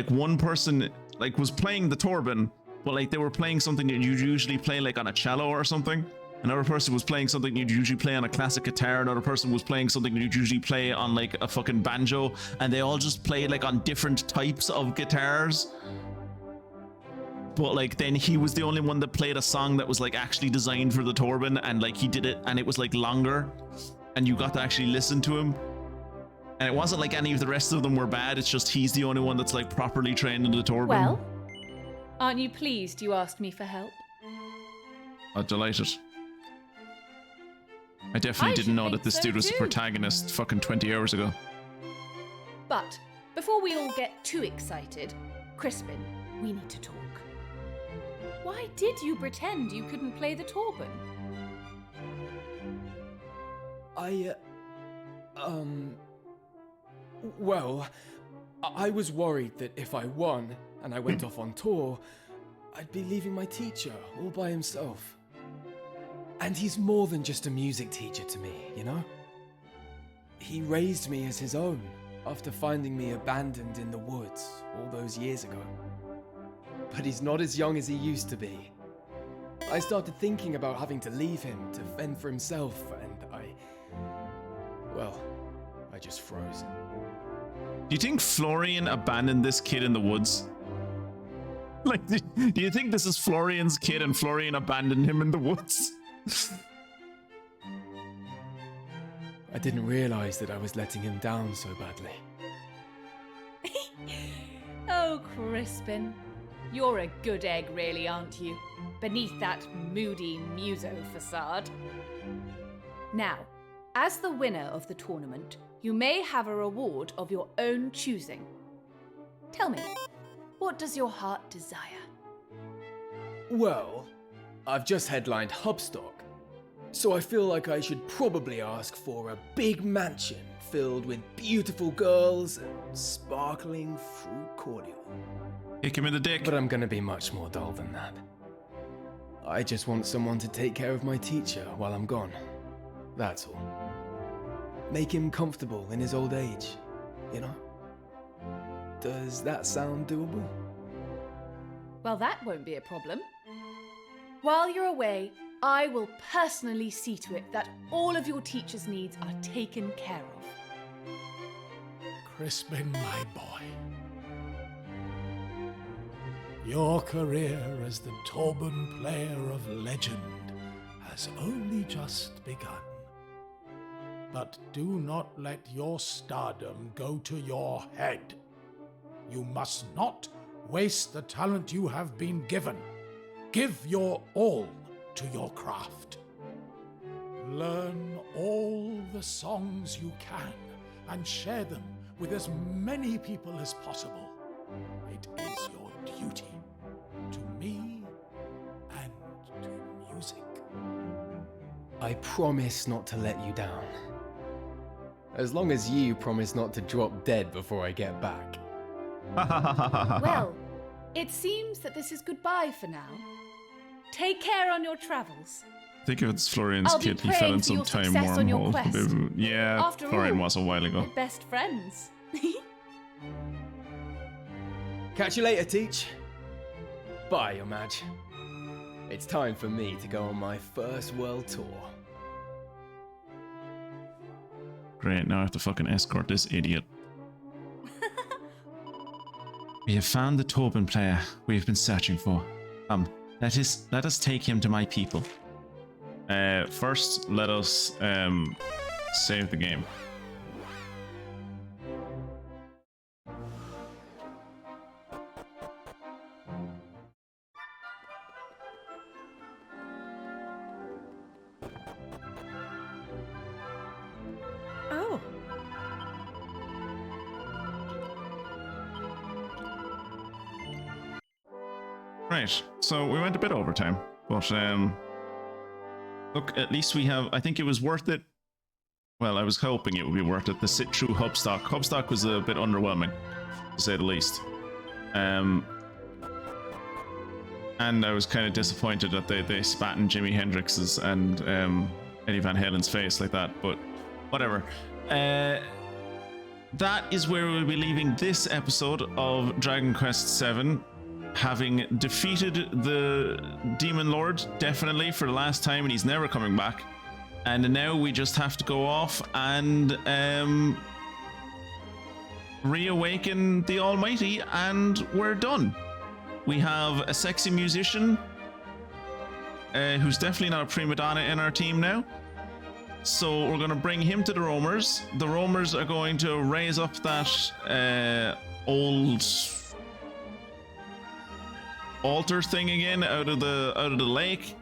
one person like was playing the Torben, but like they were playing something that you usually play like on a cello or something. Another person was playing something you'd usually play on a classic guitar. Another person was playing something you'd usually play on like a fucking banjo, and they all just played like on different types of guitars. But like then he was the only one that played a song that was like actually designed for the Torben, and like he did it and it was like longer and you got to actually listen to him. And it wasn't like any of the rest of them were bad, it's just he's the only one that's like properly trained in the Torben. Well, aren't you pleased you asked me for help? I'm delighted. I definitely didn't know that this dude was the protagonist fucking 20 hours ago. But before we all get too excited, Crispin, we need to talk. Why did you pretend you couldn't play the Torben? Well, I was worried that if I won and I went off on tour, I'd be leaving my teacher all by himself. And he's more than just a music teacher to me, you know? He raised me as his own after finding me abandoned in the woods all those years ago. But he's not as young as he used to be. I started thinking about having to leave him to fend for himself, and I just froze. Do you think Florian abandoned this kid in the woods? Like, do you think this is Florian's kid and Florian abandoned him in the woods? I didn't realize that I was letting him down so badly. Oh, Crispin. You're a good egg, really, aren't you? Beneath that moody muso facade. Now, as the winner of the tournament, you may have a reward of your own choosing. Tell me, what does your heart desire? Well, I've just headlined Hubstock, so I feel like I should probably ask for a big mansion filled with beautiful girls and sparkling fruit cordial. Kick him in the dick. But I'm gonna be much more dull than that. I just want someone to take care of my teacher while I'm gone. That's all. Make him comfortable in his old age, you know? Does that sound doable? Well, that won't be a problem. While you're away, I will personally see to it that all of your teacher's needs are taken care of. Crispin, my boy. Your career as the Torben player of legend has only just begun. But do not let your stardom go to your head. You must not waste the talent you have been given. Give your all to your craft. Learn all the songs you can and share them with as many people as possible. It is your duty to me and to music. I promise not to let you down. As long as you promise not to drop dead before I get back. Well, it seems that this is goodbye for now. Take care on your travels. I think if it's Florian's I'll be kid, he fell in praying for some your time success on your wormhole. quest. Yeah, After Florian all, was a while ago. we're best friends. Catch you later, Teach. Bye, Your Madge. It's time for me to go on my first world tour. Great, now I have to fucking escort this idiot. We have found the Torben player we have been searching for. Let us take him to my people. First, let us save the game. Oh. Right, so we went a bit overtime, but look, at least we have, I think it was worth it Well, I was hoping it would be worth it. The sit through Hubstock. Hubstock was a bit underwhelming, to say the least. And I was kind of disappointed that they spat in Jimi Hendrix's and Eddie Van Halen's face like that, but whatever. That is where we'll be leaving this episode of Dragon Quest VII, having defeated the Demon Lord, definitely, for the last time, and he's never coming back. And now we just have to go off and reawaken the Almighty, and we're done. We have a sexy musician who's definitely not a prima donna in our team now. So we're going to bring him to the roamers. The roamers are going to raise up that old altar thing again out of the lake.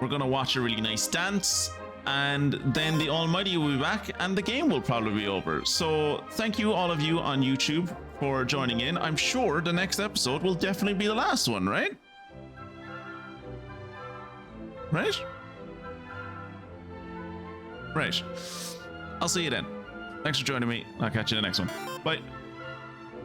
We're going to watch a really nice dance. And then the Almighty will be back and the game will probably be over. So thank you all of you on YouTube for joining in. I'm sure the next episode will definitely be the last one, right? Right? Right. I'll see you then. Thanks for joining me. I'll catch you in the next one. Bye.